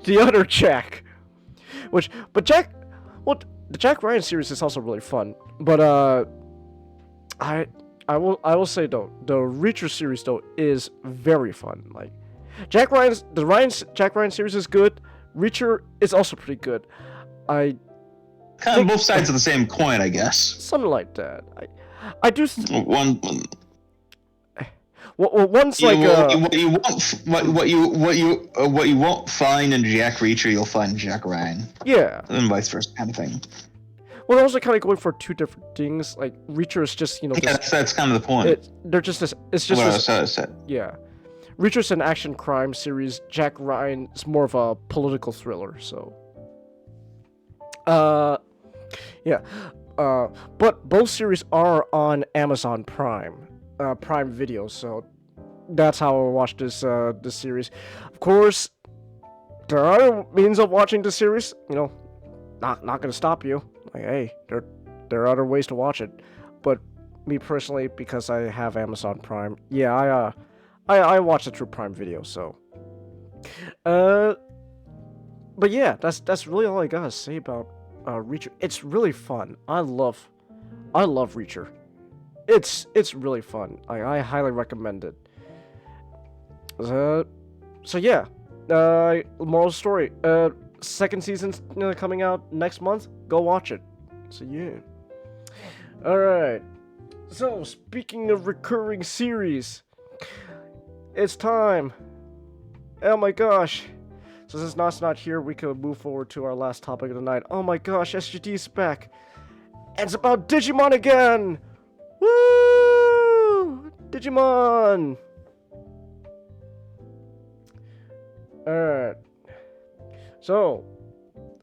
the other Jack. The Jack Ryan series is also really fun. But I will say though, the Reacher series though is very fun. Like Jack Ryan series is good. Reacher is also pretty good. Kind of both sides of the same coin, I guess. Something like that. I do. One. Well, one's like what you won't find in Jack Reacher, you'll find in Jack Ryan. Yeah. And vice versa, kind of thing. Well, those are kind of going for two different things. Like Reacher is just Yeah, that's kind of the point. They're just this. It's just this. Yeah. Reacher's an action crime series. Jack Ryan is more of a political thriller. So. Yeah. But both series are on Amazon Prime Video, so that's how I watched this series. Of course, there are other means of watching the series. Not gonna stop you. Like, hey, there are other ways to watch it. But me personally, because I have Amazon Prime, yeah, I watch it through Prime Video. So, but yeah, that's really all I gotta say about Reacher. It's really fun. I love Reacher. It's really fun. I highly recommend it. So yeah. Moral story. Second season's coming out next month. Go watch it. So yeah. All right. So speaking of recurring series, it's time. Oh my gosh. So since Nat's not here, we can move forward to our last topic of the night. Oh my gosh, SGD's back. And it's about Digimon again! Woo! Digimon! Alright. So,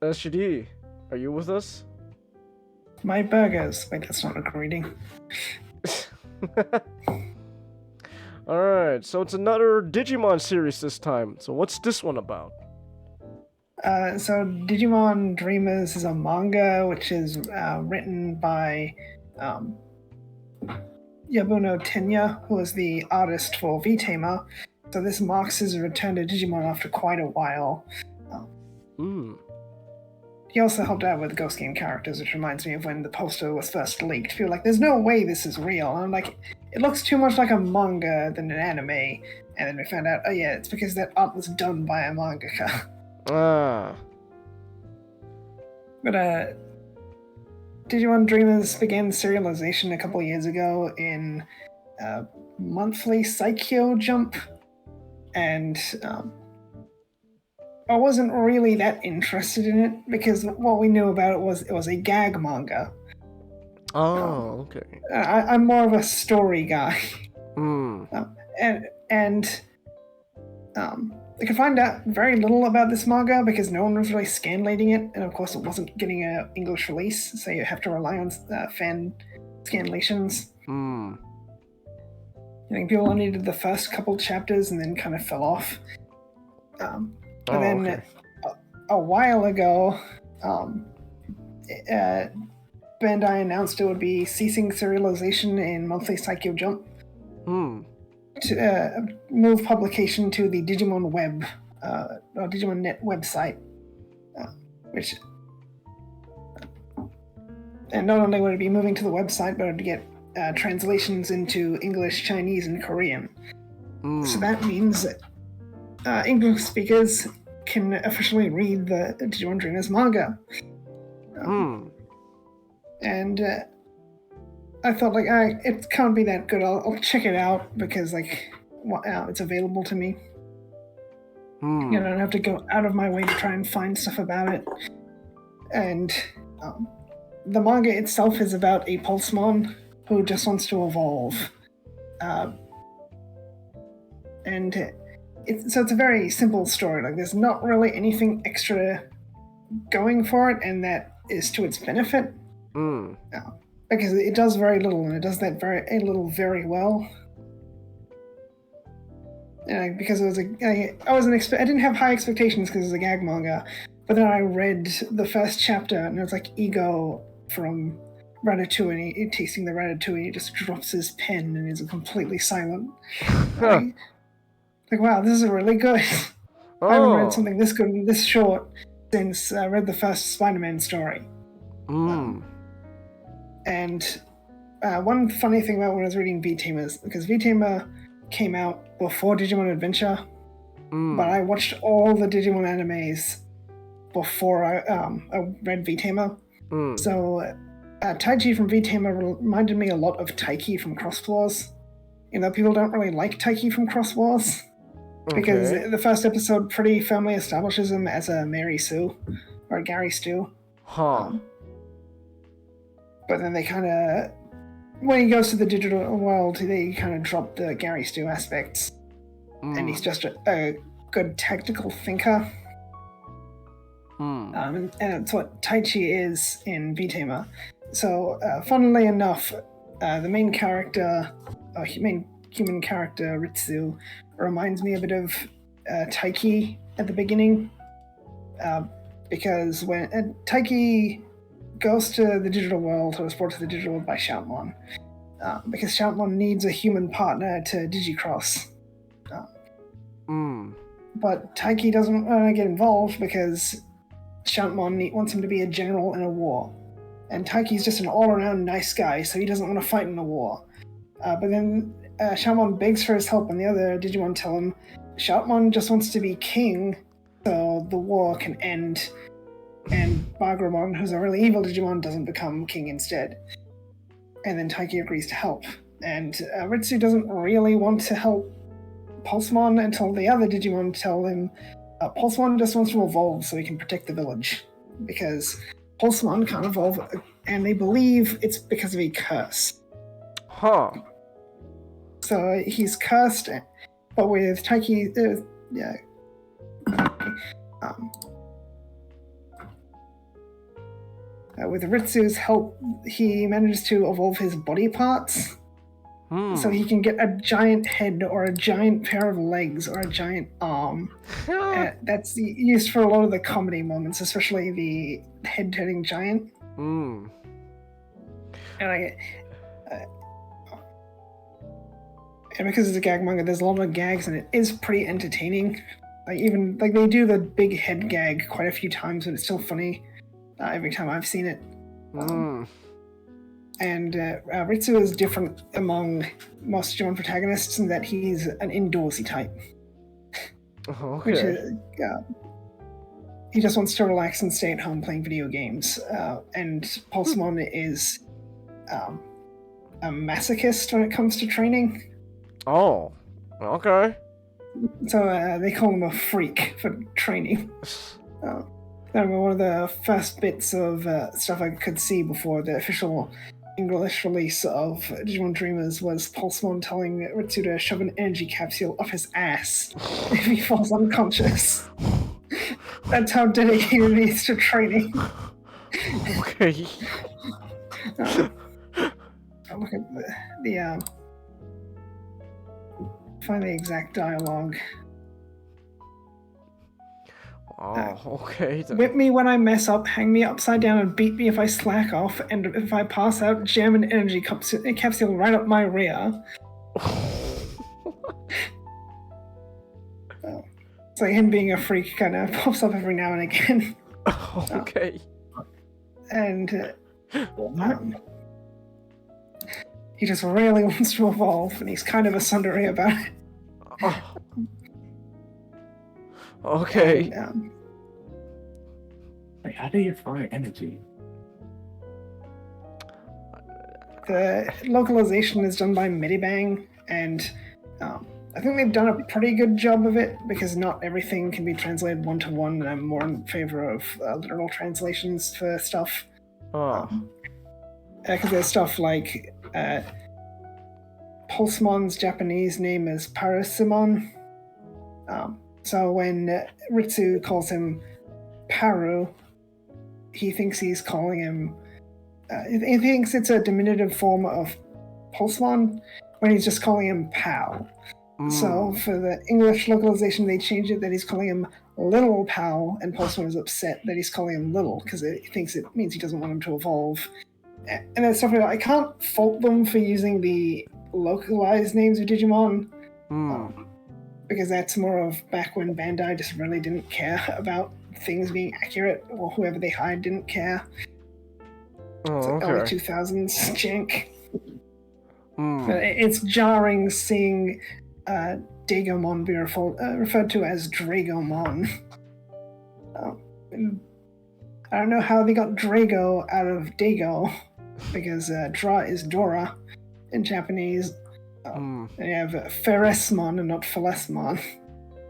SGD, are you with us? My burgers. Wait, that's not a greeting. Alright, so it's another Digimon series this time. So what's this one about? So Digimon Dreamers is a manga which is written by Yabuno Tenya, who is the artist for V-Tamer. So this marks his return to Digimon after quite a while. He also helped out with Ghost Game characters, which reminds me of when the poster was first leaked. I feel like there's no way this is real. And I'm like, it looks too much like a manga than an anime. And then we found out, oh yeah, it's because that art was done by a mangaka. But Digimon Dreamers began serialization a couple years ago in monthly Saikyo Jump, and I wasn't really that interested in it because what we knew about it was a gag manga. Oh, okay. I'm more of a story guy. Hmm. And I could find out very little about this manga because no one was really scanlating it, and of course it wasn't getting an English release, so you have to rely on fan scanlations. Hmm. I think people only did the first couple chapters and then kind of fell off. But then okay. a while ago, Bandai announced it would be ceasing serialization in Monthly Psycho Jump to move publication to the Digimon Web, or Digimon Net website, and not only would it be moving to the website, but it would get translations into English, Chinese, and Korean. So that means that English speakers can officially read the Digimon Trainers manga. And I thought, like, it can't be that good. I'll check it out because, like, it's available to me. You know, I don't have to go out of my way to try and find stuff about it. And the manga itself is about a Pulsemon who just wants to evolve. And it's a very simple story. Like, there's not really anything extra going for it, and that is to its benefit. Because it does very little, and it does that very well. Because it was I didn't have high expectations because it was a gag manga, but then I read the first chapter, and it was like Ego from Ratatouille, and tasting the Ratatouille, he just drops his pen and is completely silent. Like, wow, this is really good. I haven't read something this good and this short since I read the first Spider-Man story. And one funny thing about when I was reading V-Tamer, because V-Tamer came out before Digimon Adventure, but I watched all the Digimon animes before I read V-Tamer. So Taichi from V-Tamer reminded me a lot of Taiki from Cross Wars. You know, people don't really like Taiki from Cross Wars because the first episode pretty firmly establishes him as a Mary Sue or a Gary Stu. But then they kind of, when he goes to the digital world, they kind of drop the Gary Stu aspects. And he's just a good tactical thinker. And it's what Taichi is in V-Tamer. So, funnily enough, the main character, main human character, Ritsu, reminds me a bit of Taiki at the beginning. Because when Taiki goes to the digital world, or is brought to the digital world by Shoutmon, because Shoutmon needs a human partner to digicross. But Taiki doesn't want to get involved because Shoutmon wants him to be a general in a war. And Taiki's just an all-around nice guy, so he doesn't want to fight in a war. But then Shoutmon begs for his help, and the other Digimon tell him Shoutmon just wants to be king so the war can end, and Bagramon, who's a really evil Digimon, doesn't become king instead. And then Taiki agrees to help. And Ritsu doesn't really want to help Pulsemon until the other Digimon tell him Pulsemon just wants to evolve so he can protect the village. Because Pulsemon can't evolve, and they believe it's because of a curse. So he's cursed, but with Taiki, with Ritsu's help, he manages to evolve his body parts. So he can get a giant head, or a giant pair of legs, or a giant arm. That's used for a lot of the comedy moments, especially the head-turning giant. And because it's a gag manga, there's a lot of gags, and it is pretty entertaining. They do the big head gag quite a few times, but it's still funny every time I've seen it. And Ritsu is different among most Digimon protagonists in that he's an indoorsy type. Which is, he just wants to relax and stay at home playing video games. And Pulsemon is a masochist when it comes to training. Oh, okay. So they call him a freak for training. That was one of the first bits of stuff I could see before the official English release of Digimon Dreamers was Pulsemon telling Ritsu to shove an energy capsule up his ass if he falls unconscious. That's how dedicated he is to training. Okay. Look at the find the exact dialogue. Oh, okay. Whip me when I mess up, hang me upside down, and beat me if I slack off, and if I pass out, jam an energy capsule right up my rear. It's like him being a freak kind of pops up every now and again. Okay. And he just really wants to evolve, and he's kind of a sundry about it. Oh. Okay. And, Wait, how do you fire energy? the localization is done by Medibang, and I think they've done a pretty good job of it because not everything can be translated one-to-one, and I'm more in favor of literal translations for stuff. Because there's stuff like Pulsemon's Japanese name is Parasimon. So when Ritsu calls him Paru, he thinks he's calling him... he thinks it's a diminutive form of Pulsemon when he's just calling him Pal. So for the English localization, they changed it that he's calling him Little Pal, and Pulsemon is upset that he's calling him Little because he thinks it means he doesn't want him to evolve. And that stuff, I can't fault them for using the localized names of Digimon, because that's more of back when Bandai just really didn't care about things being accurate, or whoever they hired didn't care. It's like early 2000s jank. But it's jarring seeing Dagomon be referred to as Dragomon. I don't know how they got Drago out of Dago, because Dra is Dora in Japanese. And you have Pharesmon and not Phalesmon.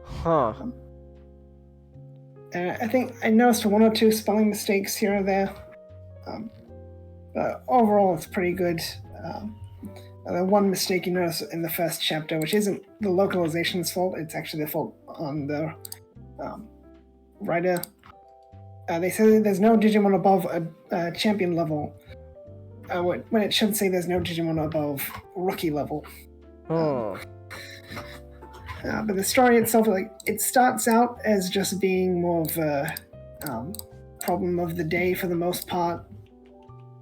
Huh. And I think I noticed one or two spelling mistakes here or there. But overall, it's pretty good. The one mistake you notice in the first chapter, which isn't the localization's fault, it's actually the fault on the writer. They say that there's no Digimon above a champion level, when it should say there's no Digimon above rookie level. But the story itself, it starts out as just being more of a problem of the day for the most part.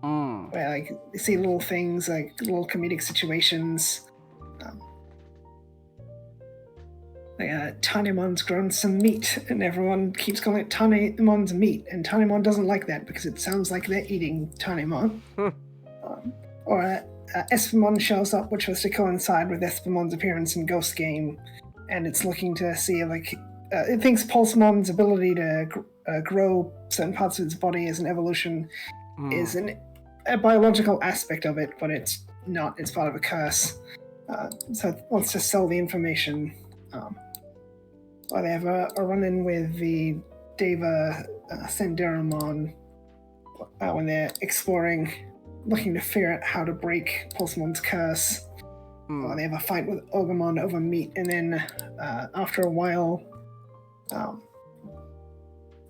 Where you see little things, like little comedic situations. Tinymon's grown some meat, and everyone keeps calling it Tinymon's meat, and Tinymon doesn't like that because it sounds like they're eating Tinymon. Or Espimon shows up, which was to coincide with Espimon's appearance in Ghost Game, and it's looking to see, it thinks Pulsemon's ability to grow certain parts of its body as an evolution is a biological aspect of it, but it's not. It's part of a curse. So it wants to sell the information. Or they have a run-in with the Deva Senderamon when they're exploring, looking to figure out how to break Pulsemon's curse. They have a fight with Ogumon over meat, and then after a while,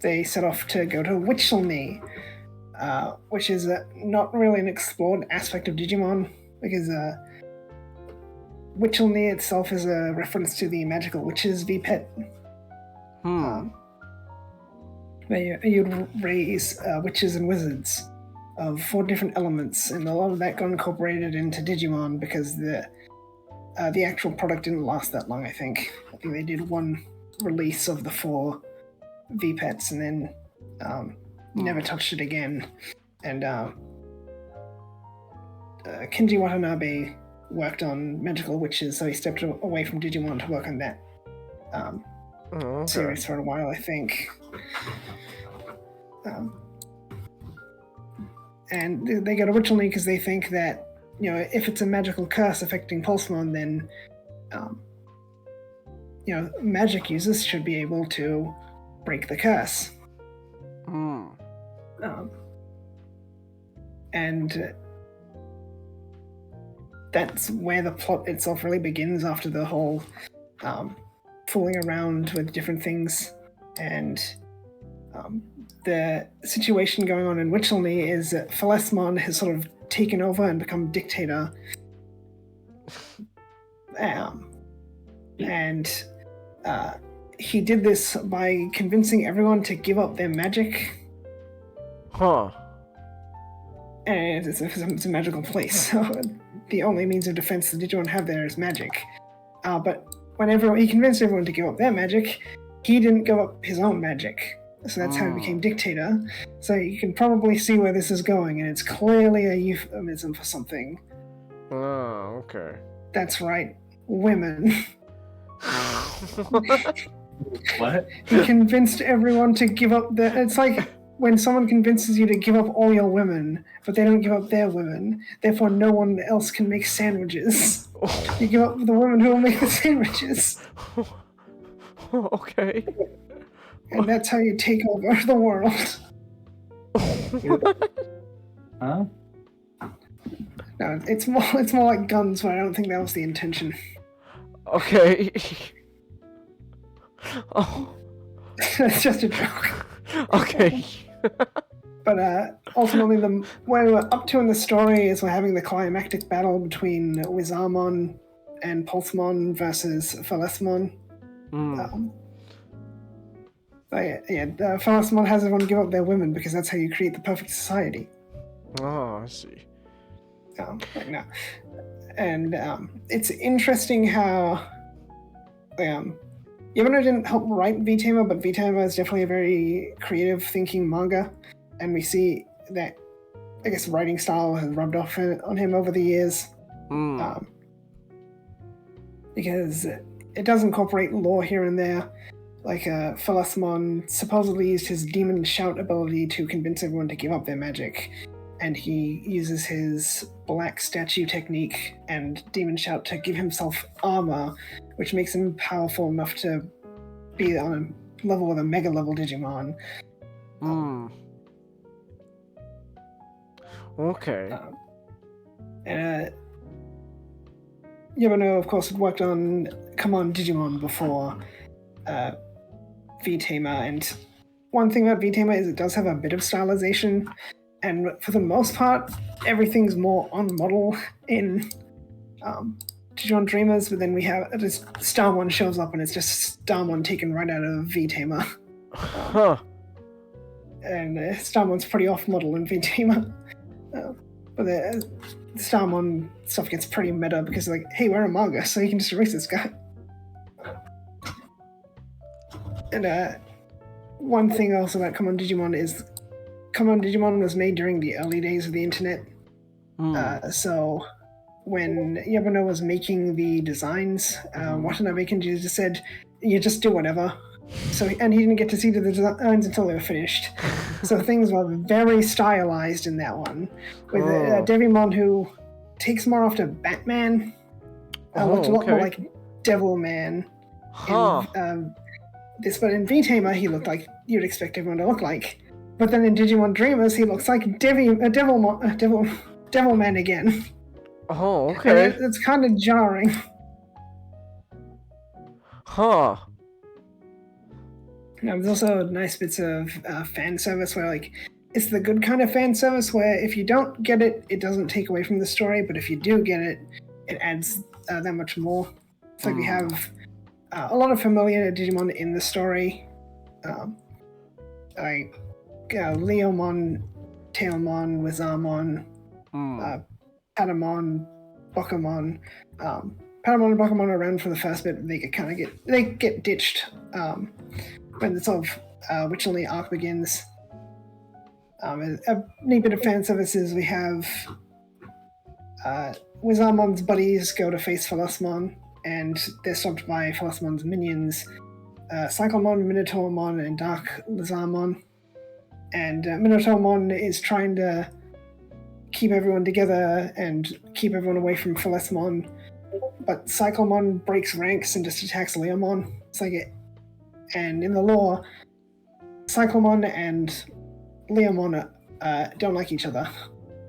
they set off to go to Witchelny, which is not really an explored aspect of Digimon, because Witchelny itself is a reference to the Magical Witches VPET. Where you'd raise witches and wizards of 4 different elements, and a lot of that got incorporated into Digimon because the actual product didn't last that long, I think. I think they did one release of the 4 VPETs and then never touched it again. And Kenji Watanabe worked on Magical Witches, so he stepped away from Digimon to work on that series for a while, I think. And they got originally because they think that, if it's a magical curse affecting Pulsemon, then magic users should be able to break the curse. And that's where the plot itself really begins after the whole fooling around with different things. And the situation going on in Witchelney is that Phalesmon has sort of taken over and become dictator. And he did this by convincing everyone to give up their magic. And it's a magical place, so the only means of defense the Digimon have there is magic. But whenever he convinced everyone to give up their magic, he didn't give up his own magic. So that's how he became dictator. So you can probably see where this is going, and it's clearly a euphemism for something. Oh, okay. That's right, women. What? He convinced everyone to give up their... It's like when someone convinces you to give up all your women, but they don't give up their women, therefore no one else can make sandwiches. You give up the women who will make the sandwiches. Okay. And that's how you take over the world. Huh? No, it's more like guns, but I don't think that was the intention. Okay. Oh. It's just a joke. Okay. But ultimately, where we're up to in the story is we're having the climactic battle between Wizarmon and Pulsemon versus Phalesmon. Phalesmon has everyone give up their women because that's how you create the perfect society. Oh, I see. No. And it's interesting how Yamano didn't help write V-Tamer, but V-Tamer is definitely a very creative thinking manga, and we see that, I guess, writing style has rubbed off on him over the years. Because it does incorporate lore here and there. Like, Phalesmon supposedly used his Demon Shout ability to convince everyone to give up their magic, and he uses his Black Statue technique and Demon Shout to give himself armor, which makes him powerful enough to be on a level with a Mega level Digimon. Okay. Yamano, of course, had worked on Come On Digimon before V-Tamer, and one thing about V-Tamer is it does have a bit of stylization, and for the most part, everything's more on model in Digimon Dreamers, but then we have this Starmon shows up and it's just Starmon taken right out of V-Tamer. And Starmon's pretty off-model in V-Tamer. But the Starmon stuff gets pretty meta because like, hey, we're a manga, so you can just erase this guy. And one thing also about Come On Digimon is Come On Digimon was made during the early days of the internet. So when Yamano was making the designs, Watanabe Kenji just said, you just do whatever. And he didn't get to see the designs until they were finished. So things were very stylized in that one. With Devimon, who takes more after Batman, looked a lot more like Devilman. But in V-Tamer, he looked like you'd expect everyone to look like. But then in Digimon Dreamers, he looks like Devilman again. Oh, okay. And it's kind of jarring. Now, there's also nice bits of fan service where, like, it's the good kind of fan service where if you don't get it, it doesn't take away from the story, but if you do get it, it adds that much more. It's like we have a lot of familiar Digimon in the story. Like Leomon, Tailmon, Wizarmon, Patamon, Bokamon. Patamon and Bokamon are around for the first bit, but they get ditched when the sort of Witchelney arc begins. A neat bit of fan services, we have Wizarmon's buddies go to face Phalesmon, and they're stopped by Phalesmon's minions, Cyclemon, Minotaurmon, and Dark Lizarmon. And Minotaurmon is trying to keep everyone together and keep everyone away from Phalesmon, but Cyclomon breaks ranks and just attacks Leomon. It's like it, and in the lore, Cyclomon and Leomon don't like each other,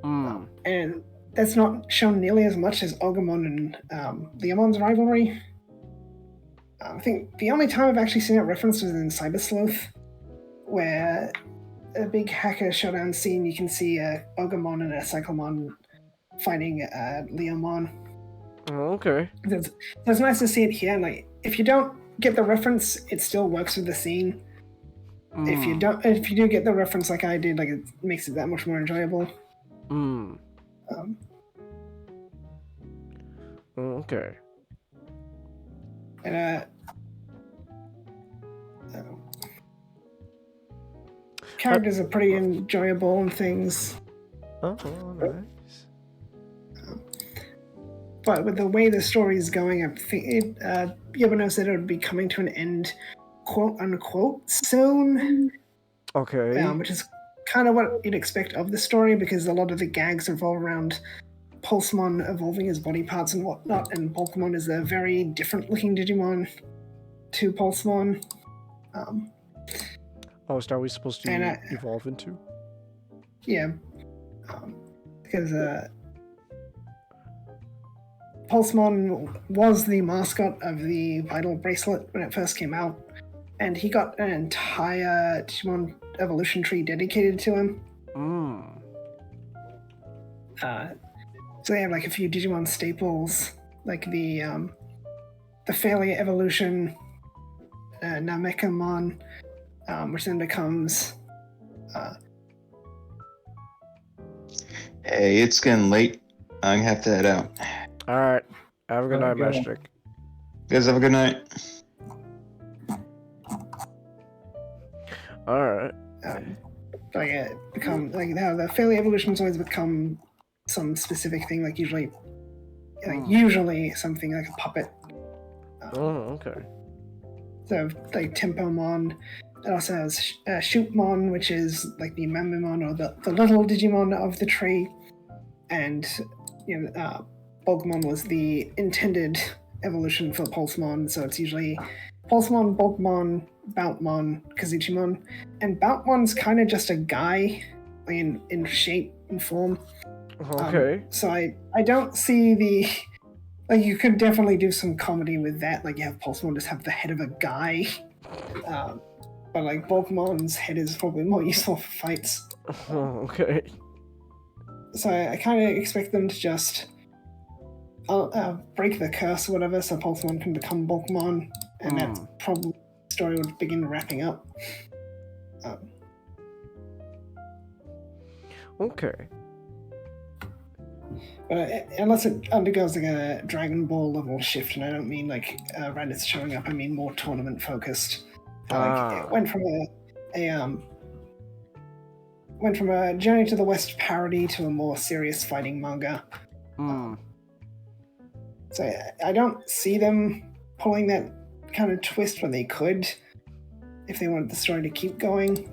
and that's not shown nearly as much as Ogumon and Leomon's rivalry. I think the only time I've actually seen it referenced was in Cyber Sleuth, where a big hacker showdown scene, you can see Ogumon and a Cyclomon fighting Leomon. Oh, okay. So it's nice to see it here. Like, if you don't get the reference, it still works with the scene. If you do get the reference, like I did, like it makes it that much more enjoyable. Okay. And characters are pretty enjoyable and things. Oh, nice. But with the way the story is going, I think Yabano said it would be coming to an end, quote unquote, soon. Okay. Which is kind of what you'd expect of the story, because a lot of the gags revolve around Pulsemon evolving his body parts and whatnot, and Pokemon is a very different looking Digimon to Pulsemon. So are we supposed to evolve into? Yeah. Because Pulsemon was the mascot of the Vital Bracelet when it first came out, and he got an entire Digimon evolution tree dedicated to him. So they have like a few Digimon staples, like the Failure evolution, Namekamon, which then becomes. Hey, it's getting late. I'm gonna have to head out. Alright. Have a good night, Master. Guys, have a good night. Alright. Become like now the Failure evolution's always become some specific thing, like usually something like a puppet. Okay. So like Tempomon. It also has Shootmon, which is like the Mamamon or the little Digimon of the tree, and Bulkmon was the intended evolution for Pulsemon. So it's usually Pulsemon, Bulkmon, Boutmon, Kazuchimon, and Boutmon's kind of just a guy, like in shape and form. Okay. So I don't see the like you could definitely do some comedy with that. Like you have Pulsemon just have the head of a guy. But like Bulkmon's head is probably more useful for fights. Okay. So I kind of expect them to just break the curse or whatever, so Pulsemon can become Bulkmon, and that's probably the story would begin wrapping up. Okay. But unless it undergoes like a Dragon Ball level shift, and I don't mean like Raditz showing up, I mean more tournament focused. It went from a Journey to the West parody to a more serious fighting manga. So I don't see them pulling that kind of twist when they could, if they wanted the story to keep going.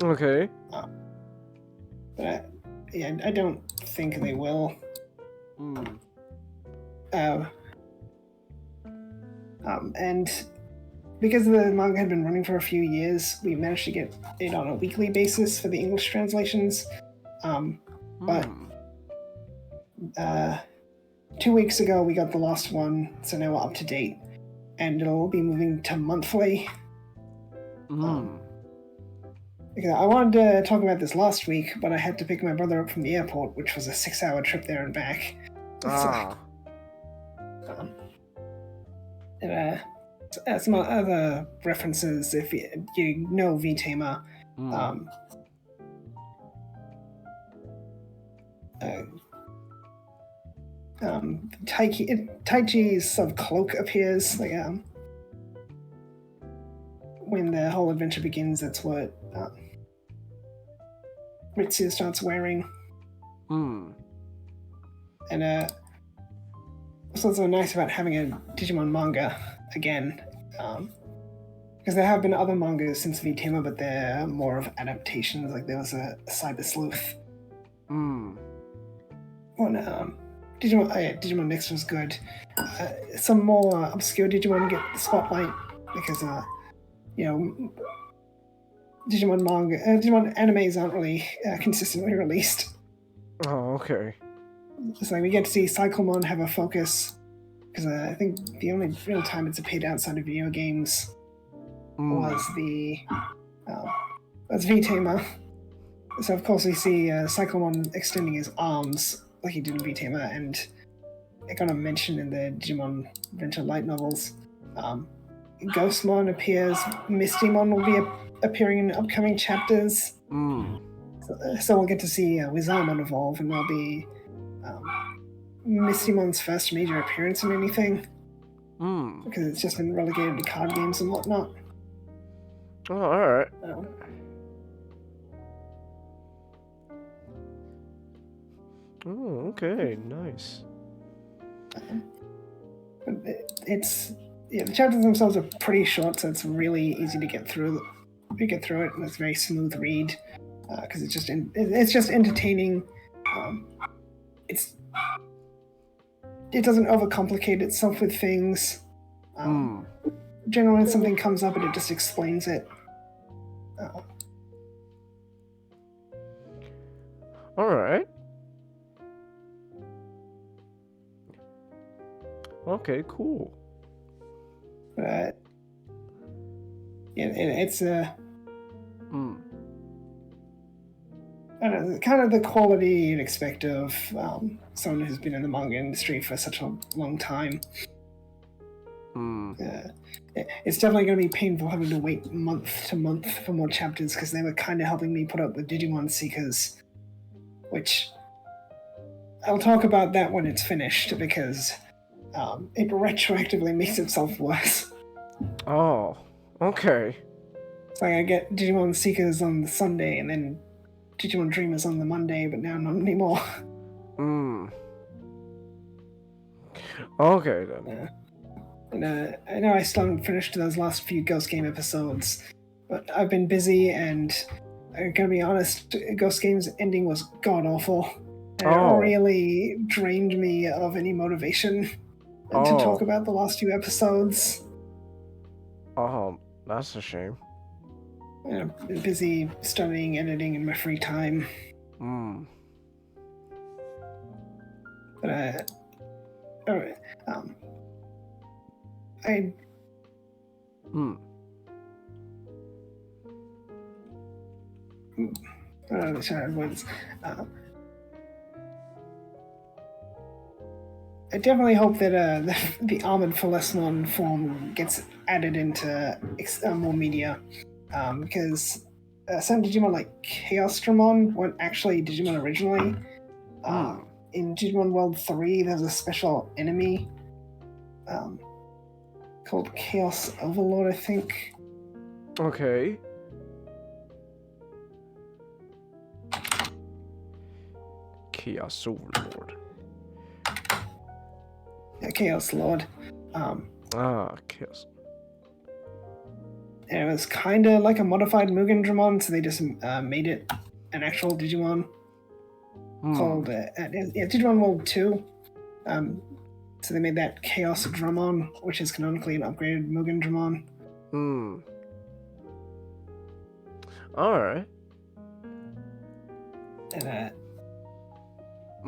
Okay. But I don't think they will. And because the manga had been running for a few years, we managed to get it on a weekly basis for the English translations. But 2 weeks ago, we got the last one, so now we're up to date. And it'll be moving to monthly. Because I wanted to talk about this last week, but I had to pick my brother up from the airport, which was a 6-hour trip there and back. Some other references, if you know V-Tamer, Taichi's sort of cloak appears, like when the whole adventure begins, that's what Ritsu starts wearing. And what's also nice about having a Digimon manga again, because there have been other mangas since V-Tamer, but they're more of adaptations. Like there was a Cyber Sleuth. When Digimon Next was good. Some more obscure Digimon get the spotlight because Digimon manga, Digimon animes aren't really consistently released. Oh, okay. It's like we get to see Cyclemon have a focus because I think the only real time it's appeared outside of video games was V-Tamer. So of course we see Cyclemon extending his arms like he did in V-Tamer, and it got a mention in the Digimon Adventure light novels. Ghostmon appears. Mistymon will be appearing in upcoming chapters. So we'll get to see Wizarmon evolve, and that'll be Mistymon's first major appearance in anything. Because it's just been relegated to card games and whatnot. Oh, alright. Oh, okay, nice. The chapters themselves are pretty short, so it's really easy to get through. You get through it, and it's a very smooth read because it's just entertaining. It doesn't overcomplicate itself with things. Generally, when something comes up, it just explains it. All right. Okay, cool. It's I don't know, kind of the quality you'd expect of someone who's been in the manga industry for such a long time. It's definitely going to be painful having to wait month to month for more chapters because they were kind of helping me put up with Digimon Seekers, which I'll talk about that when it's finished because it retroactively makes itself worse. Oh, okay. It's like I get Digimon Seekers on the Sunday and then Digimon Dreamers on the Monday, but now not anymore. Okay then. And I know I still haven't finished those last few Ghost Game episodes, but I've been busy and I'm gonna be honest, Ghost Game's ending was god awful. And it really drained me of any motivation to talk about the last few episodes. Oh, that's a shame. I've been busy studying, editing in my free time. But I definitely hope that the Armored Philesmon form gets added into more media, because some Digimon like Chaosdramon weren't actually Digimon originally. In Digimon World 3, there's a special enemy called Chaos Overlord, I think. Okay. Chaos Overlord. Yeah, Chaos Lord. Chaos. And it was kind of like a modified Mugen Dramon, so they just made it an actual Digimon called Digimon World 2. So they made that Chaos Dramon, which is canonically an upgraded Mugen Dramon. Alright. And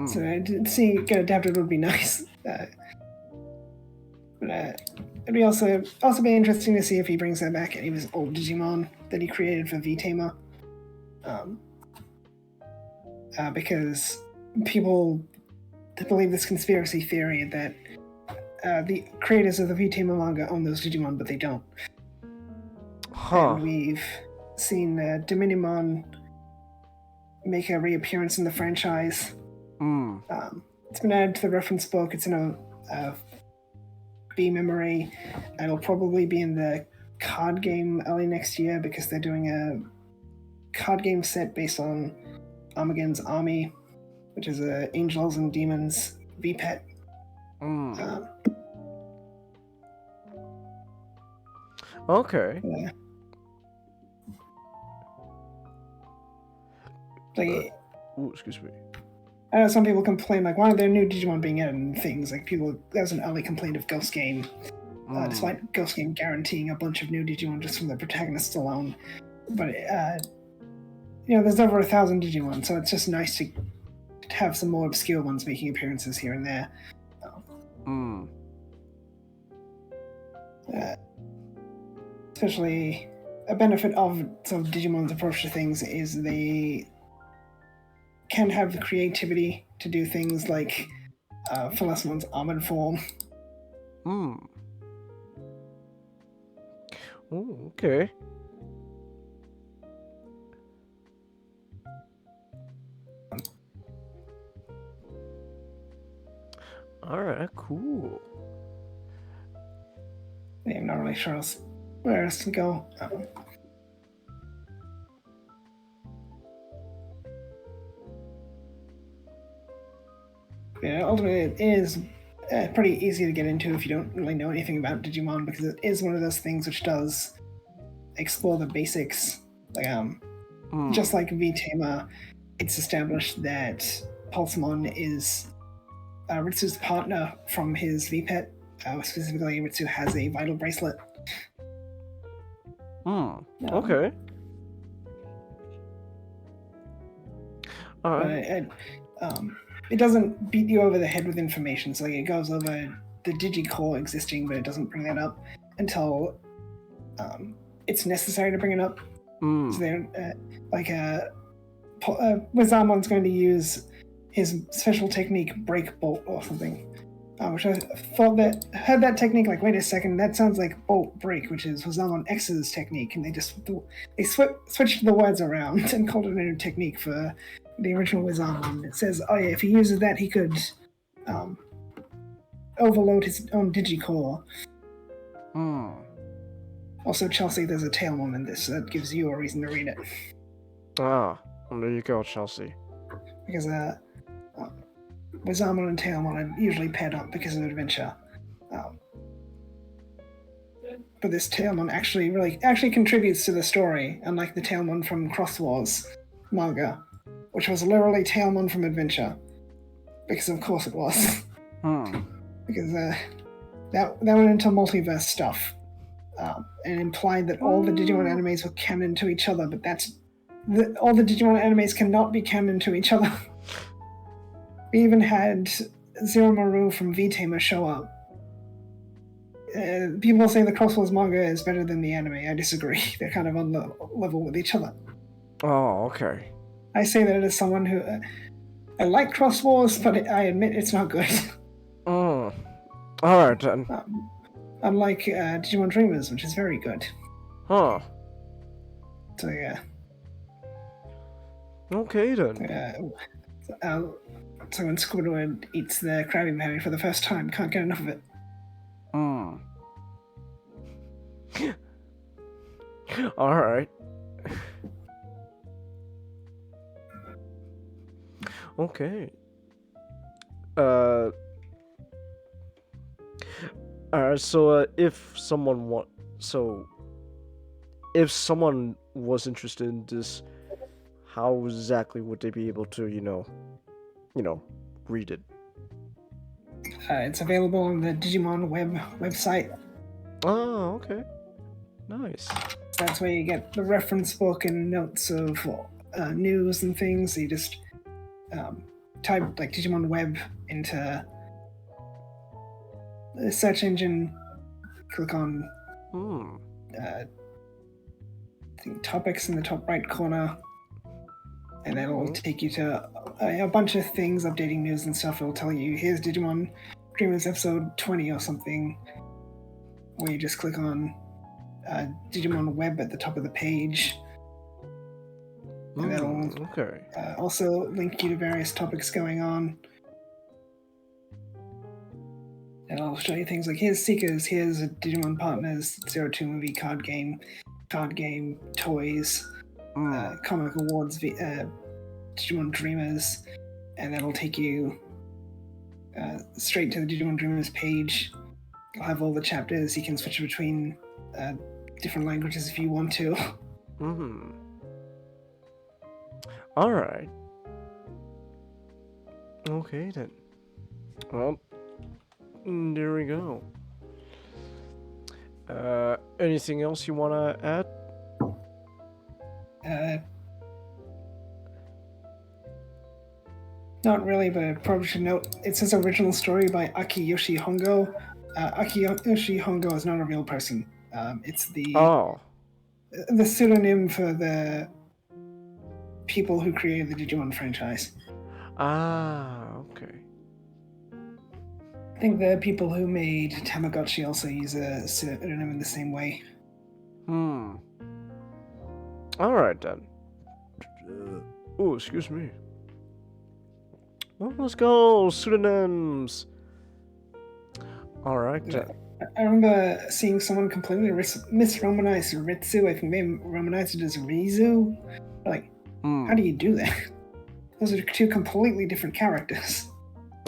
so I did see get adapted would be nice. But it'd be also be interesting to see if he brings that back any of his old Digimon that he created for V-Tamer. Because people believe this conspiracy theory that the creators of the V-Tamer manga own those Digimon, but they don't. And we've seen Dominimon make a reappearance in the franchise. It's been added to the reference book. It's in a B memory. It'll probably be in the card game early next year because they're doing a card game set based on Armageddon's Army, which is a Angels and Demons V-Pet. Okay. Yeah. Like, Ooh, excuse me. I know some people complain, like, why aren't there new Digimon being added and things? Like, that was an early complaint of Ghost Game, despite Ghost Game guaranteeing a bunch of new Digimon just from the protagonists alone. But, there's over 1,000 Digimon, so it's just nice to have some more obscure ones making appearances here and there. Especially, a benefit of some Digimon's approach to things is they can have the creativity to do things like Philosopher's armored form. Oh, okay. Alright, cool. Yeah, I'm not really sure where else to go. Ultimately, it is pretty easy to get into if you don't really know anything about Digimon, because it is one of those things which does explore the basics. Like, just like V-Tamer, it's established that Pulsemon is Ritsu's partner from his V-Pet. Specifically, Ritsu has a vital bracelet. Okay. Alright. It doesn't beat you over the head with information, so it goes over the Digicore existing, but it doesn't bring that up until it's necessary to bring it up. So they're Wizamon's going to use his special technique, Break Bolt or something, which I thought that heard that technique like, wait a second, that sounds like Bolt Break, which is Wizamon X's technique, and they switched the words around and called it a new technique for the original Wizamon. It says, oh yeah, if he uses that, he could overload his own Digicore. Also, Chelsea, there's a Tailmon in this, so that gives you a reason to read it. Well, there you go, Chelsea. Because Wizamon and Tailmon are usually paired up because of adventure. But this Tailmon actually contributes to the story, unlike the Tailmon from Cross Wars manga, which was literally Tailmon from Adventure. Because of course it was. Because that went into multiverse stuff. And implied that all the Digimon animes were canon to each other, but all the Digimon animes cannot be canon to each other. We even had Zero Maru from V-Tamer show up. People say the Cross Wars manga is better than the anime. I disagree. They're kind of on the level with each other. Oh, okay. I say that as someone who... I like Cross Wars, but I admit it's not good. Alright then. Unlike Digimon Dreamers, which is very good. So yeah. Okay then. So when Squidward eats the Krabby Patty for the first time, can't get enough of it. Alright. Okay. Alright, so if someone was interested in this, how exactly would they be able to, read it? It's available on the Digimon website. Oh, okay. Nice. That's where you get the reference book and notes of news and things. So you just type like Digimon Web into the search engine, click on I think topics in the top right corner, and that'll take you to a bunch of things, updating news and stuff. It'll tell you, here's Digimon Dreamers episode 20 or something, where you just click on Digimon Web at the top of the page. And that'll also link you to various topics going on. And I'll show you things like, here's Seekers, here's Digimon Partners, 02 movie card game, toys, comic awards, Digimon Dreamers, and that'll take you straight to the Digimon Dreamers page. You'll have all the chapters. You can switch between different languages if you want to. Alright. Okay then. Well, there we go. Anything else you wanna add? Not really, but I probably should note it says original story by Akiyoshi Hongo. Akiyoshi Hongo is not a real person. It's the pseudonym for the people who created the Digimon franchise. Ah, okay. I think the people who made Tamagotchi also use a pseudonym in the same way. Alright then. Oh, excuse me. Well, let's go! Pseudonyms! Alright then. I remember seeing someone completely misromanize Ritsu. I think they romanized it as Rizu. Like, how do you do that? Those are two completely different characters.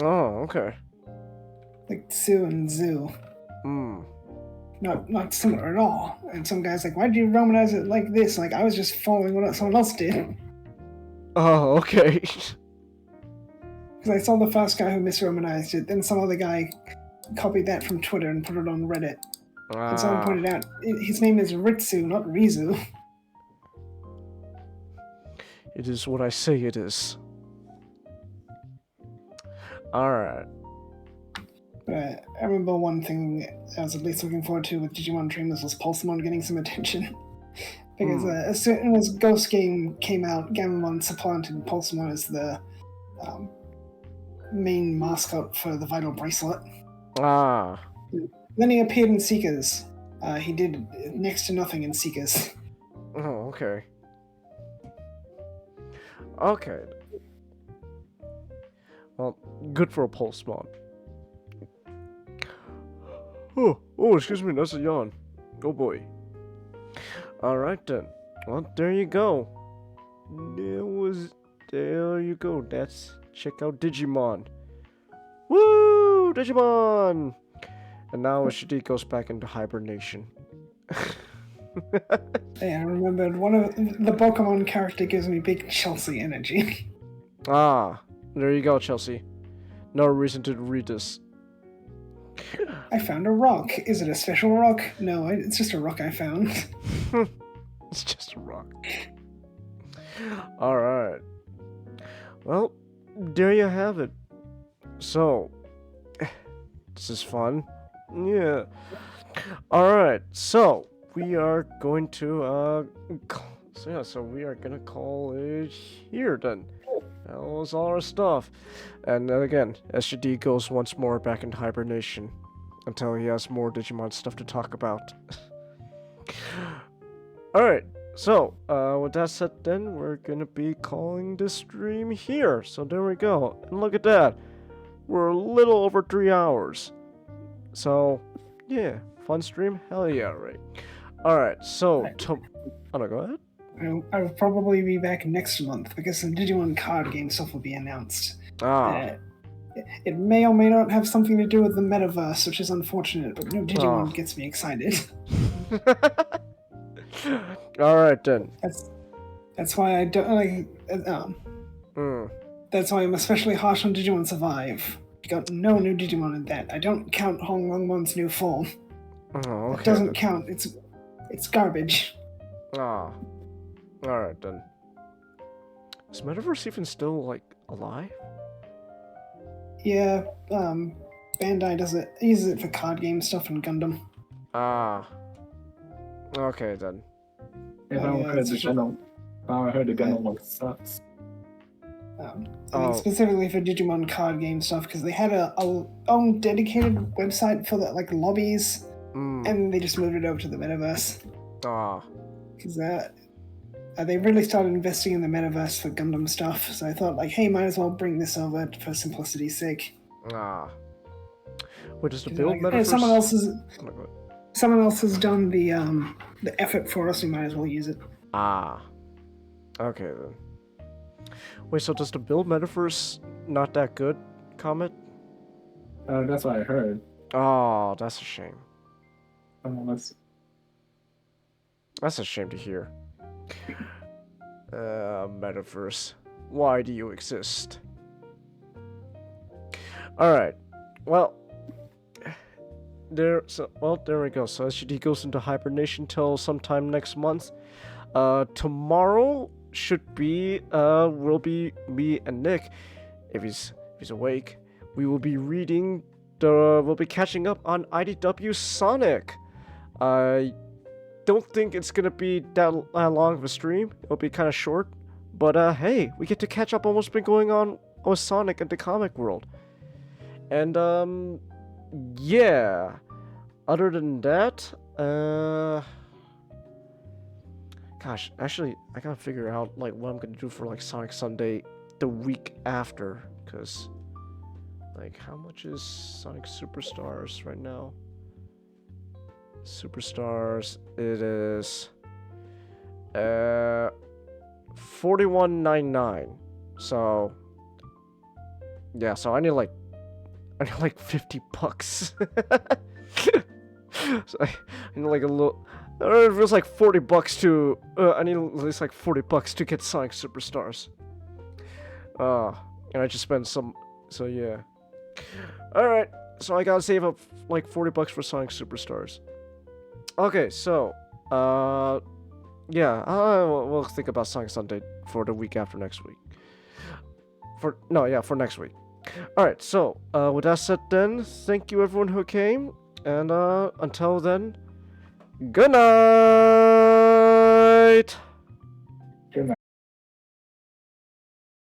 Oh, okay. Like Tsu and Zu. Not similar at all. And some guy's like, why did you romanize it like this? Like, I was just following what someone else did. Oh, okay. Because I saw the first guy who misromanized it, then some other guy copied that from Twitter and put it on Reddit. And someone pointed out, his name is Ritsu, not Rizu. It is what I say it is. Alright. I remember one thing I was at least looking forward to with Digimon Dreamers was Pulsemon getting some attention. Because as soon as Ghost Game came out, Gamamon supplanted Pulsemon as the main mascot for the Vital Bracelet. Then he appeared in Seekers. He did next to nothing in Seekers. Oh, okay. Okay. Well, good for a Pulsemon. Oh, excuse me, that's a yawn. Oh boy. Alright then. Well, there you go. There you go. Check out Digimon. Woo! Digimon! And now HD goes back into hibernation. Yeah, I remembered one of the Pokemon character gives me big Chelsea energy. There you go, Chelsea. No reason to read this. I found a rock. Is it a special rock? No, it's just a rock I found. It's just a rock. Alright. Well, there you have it. So, this is fun. Yeah. Alright, so we are going to so we are gonna call it here then. That was all our stuff. And then again, SGD goes once more back into hibernation until he has more Digimon stuff to talk about. Alright, so with that said then, we're gonna be calling this stream here. So there we go. And look at that. We're a little over 3 hours. So, yeah, fun stream? Hell yeah, right. Alright, so, oh no, go ahead. I'll probably be back next month because some Digimon card game stuff will be announced. It may or may not have something to do with the metaverse, which is unfortunate, but no Digimon gets me excited. Alright then. That's why I don't like. That's why I'm especially harsh on Digimon Survive. You got no new Digimon in that. I don't count Hong Longmon's new form. Okay. It doesn't count. It's garbage. Alright then. Is Metaverse even still, like, alive? Yeah, Bandai uses it for card game stuff and Gundam. Okay then. If I heard the Gundam one sucks. I mean, specifically for Digimon card game stuff, because they had a own dedicated website for the lobbies, and they just moved it over to the metaverse. Because they really started investing in the metaverse for Gundam stuff, so I thought, hey, might as well bring this over for simplicity's sake. Wait, does the build metaverse? Someone else has done the effort for us. We might as well use it. Okay then. Wait, so does the build metaverse not that good? Comment. That's what I heard. Oh, that's a shame. That's a shame to hear. Metaverse, why do you exist? Alright. Well, there we go. So SGD goes into hibernation till sometime next month. Tomorrow should be will be me and Nick, if he's awake. We will be reading we'll be catching up on IDW Sonic. I don't think it's gonna be that long of a stream. It'll be kind of short, but hey, we get to catch up on what's been going on with Sonic in the comic world. And yeah. Other than that, gosh, actually, I gotta figure out like what I'm gonna do for like Sonic Sunday the week after, cause like how much is Sonic Superstars right now? Superstars, it is $41.99. So yeah, so I need like $50. So I need like a little. I don't know if it was like $40 to. I need at least like $40 to get Sonic Superstars. And I just spent some. So yeah. All right. So I gotta save up like $40 for Sonic Superstars. Okay. So yeah. We'll think about Sonic Sunday for the week after next week. For next week. All right. So with that said, then thank you everyone who came. And until then, good night!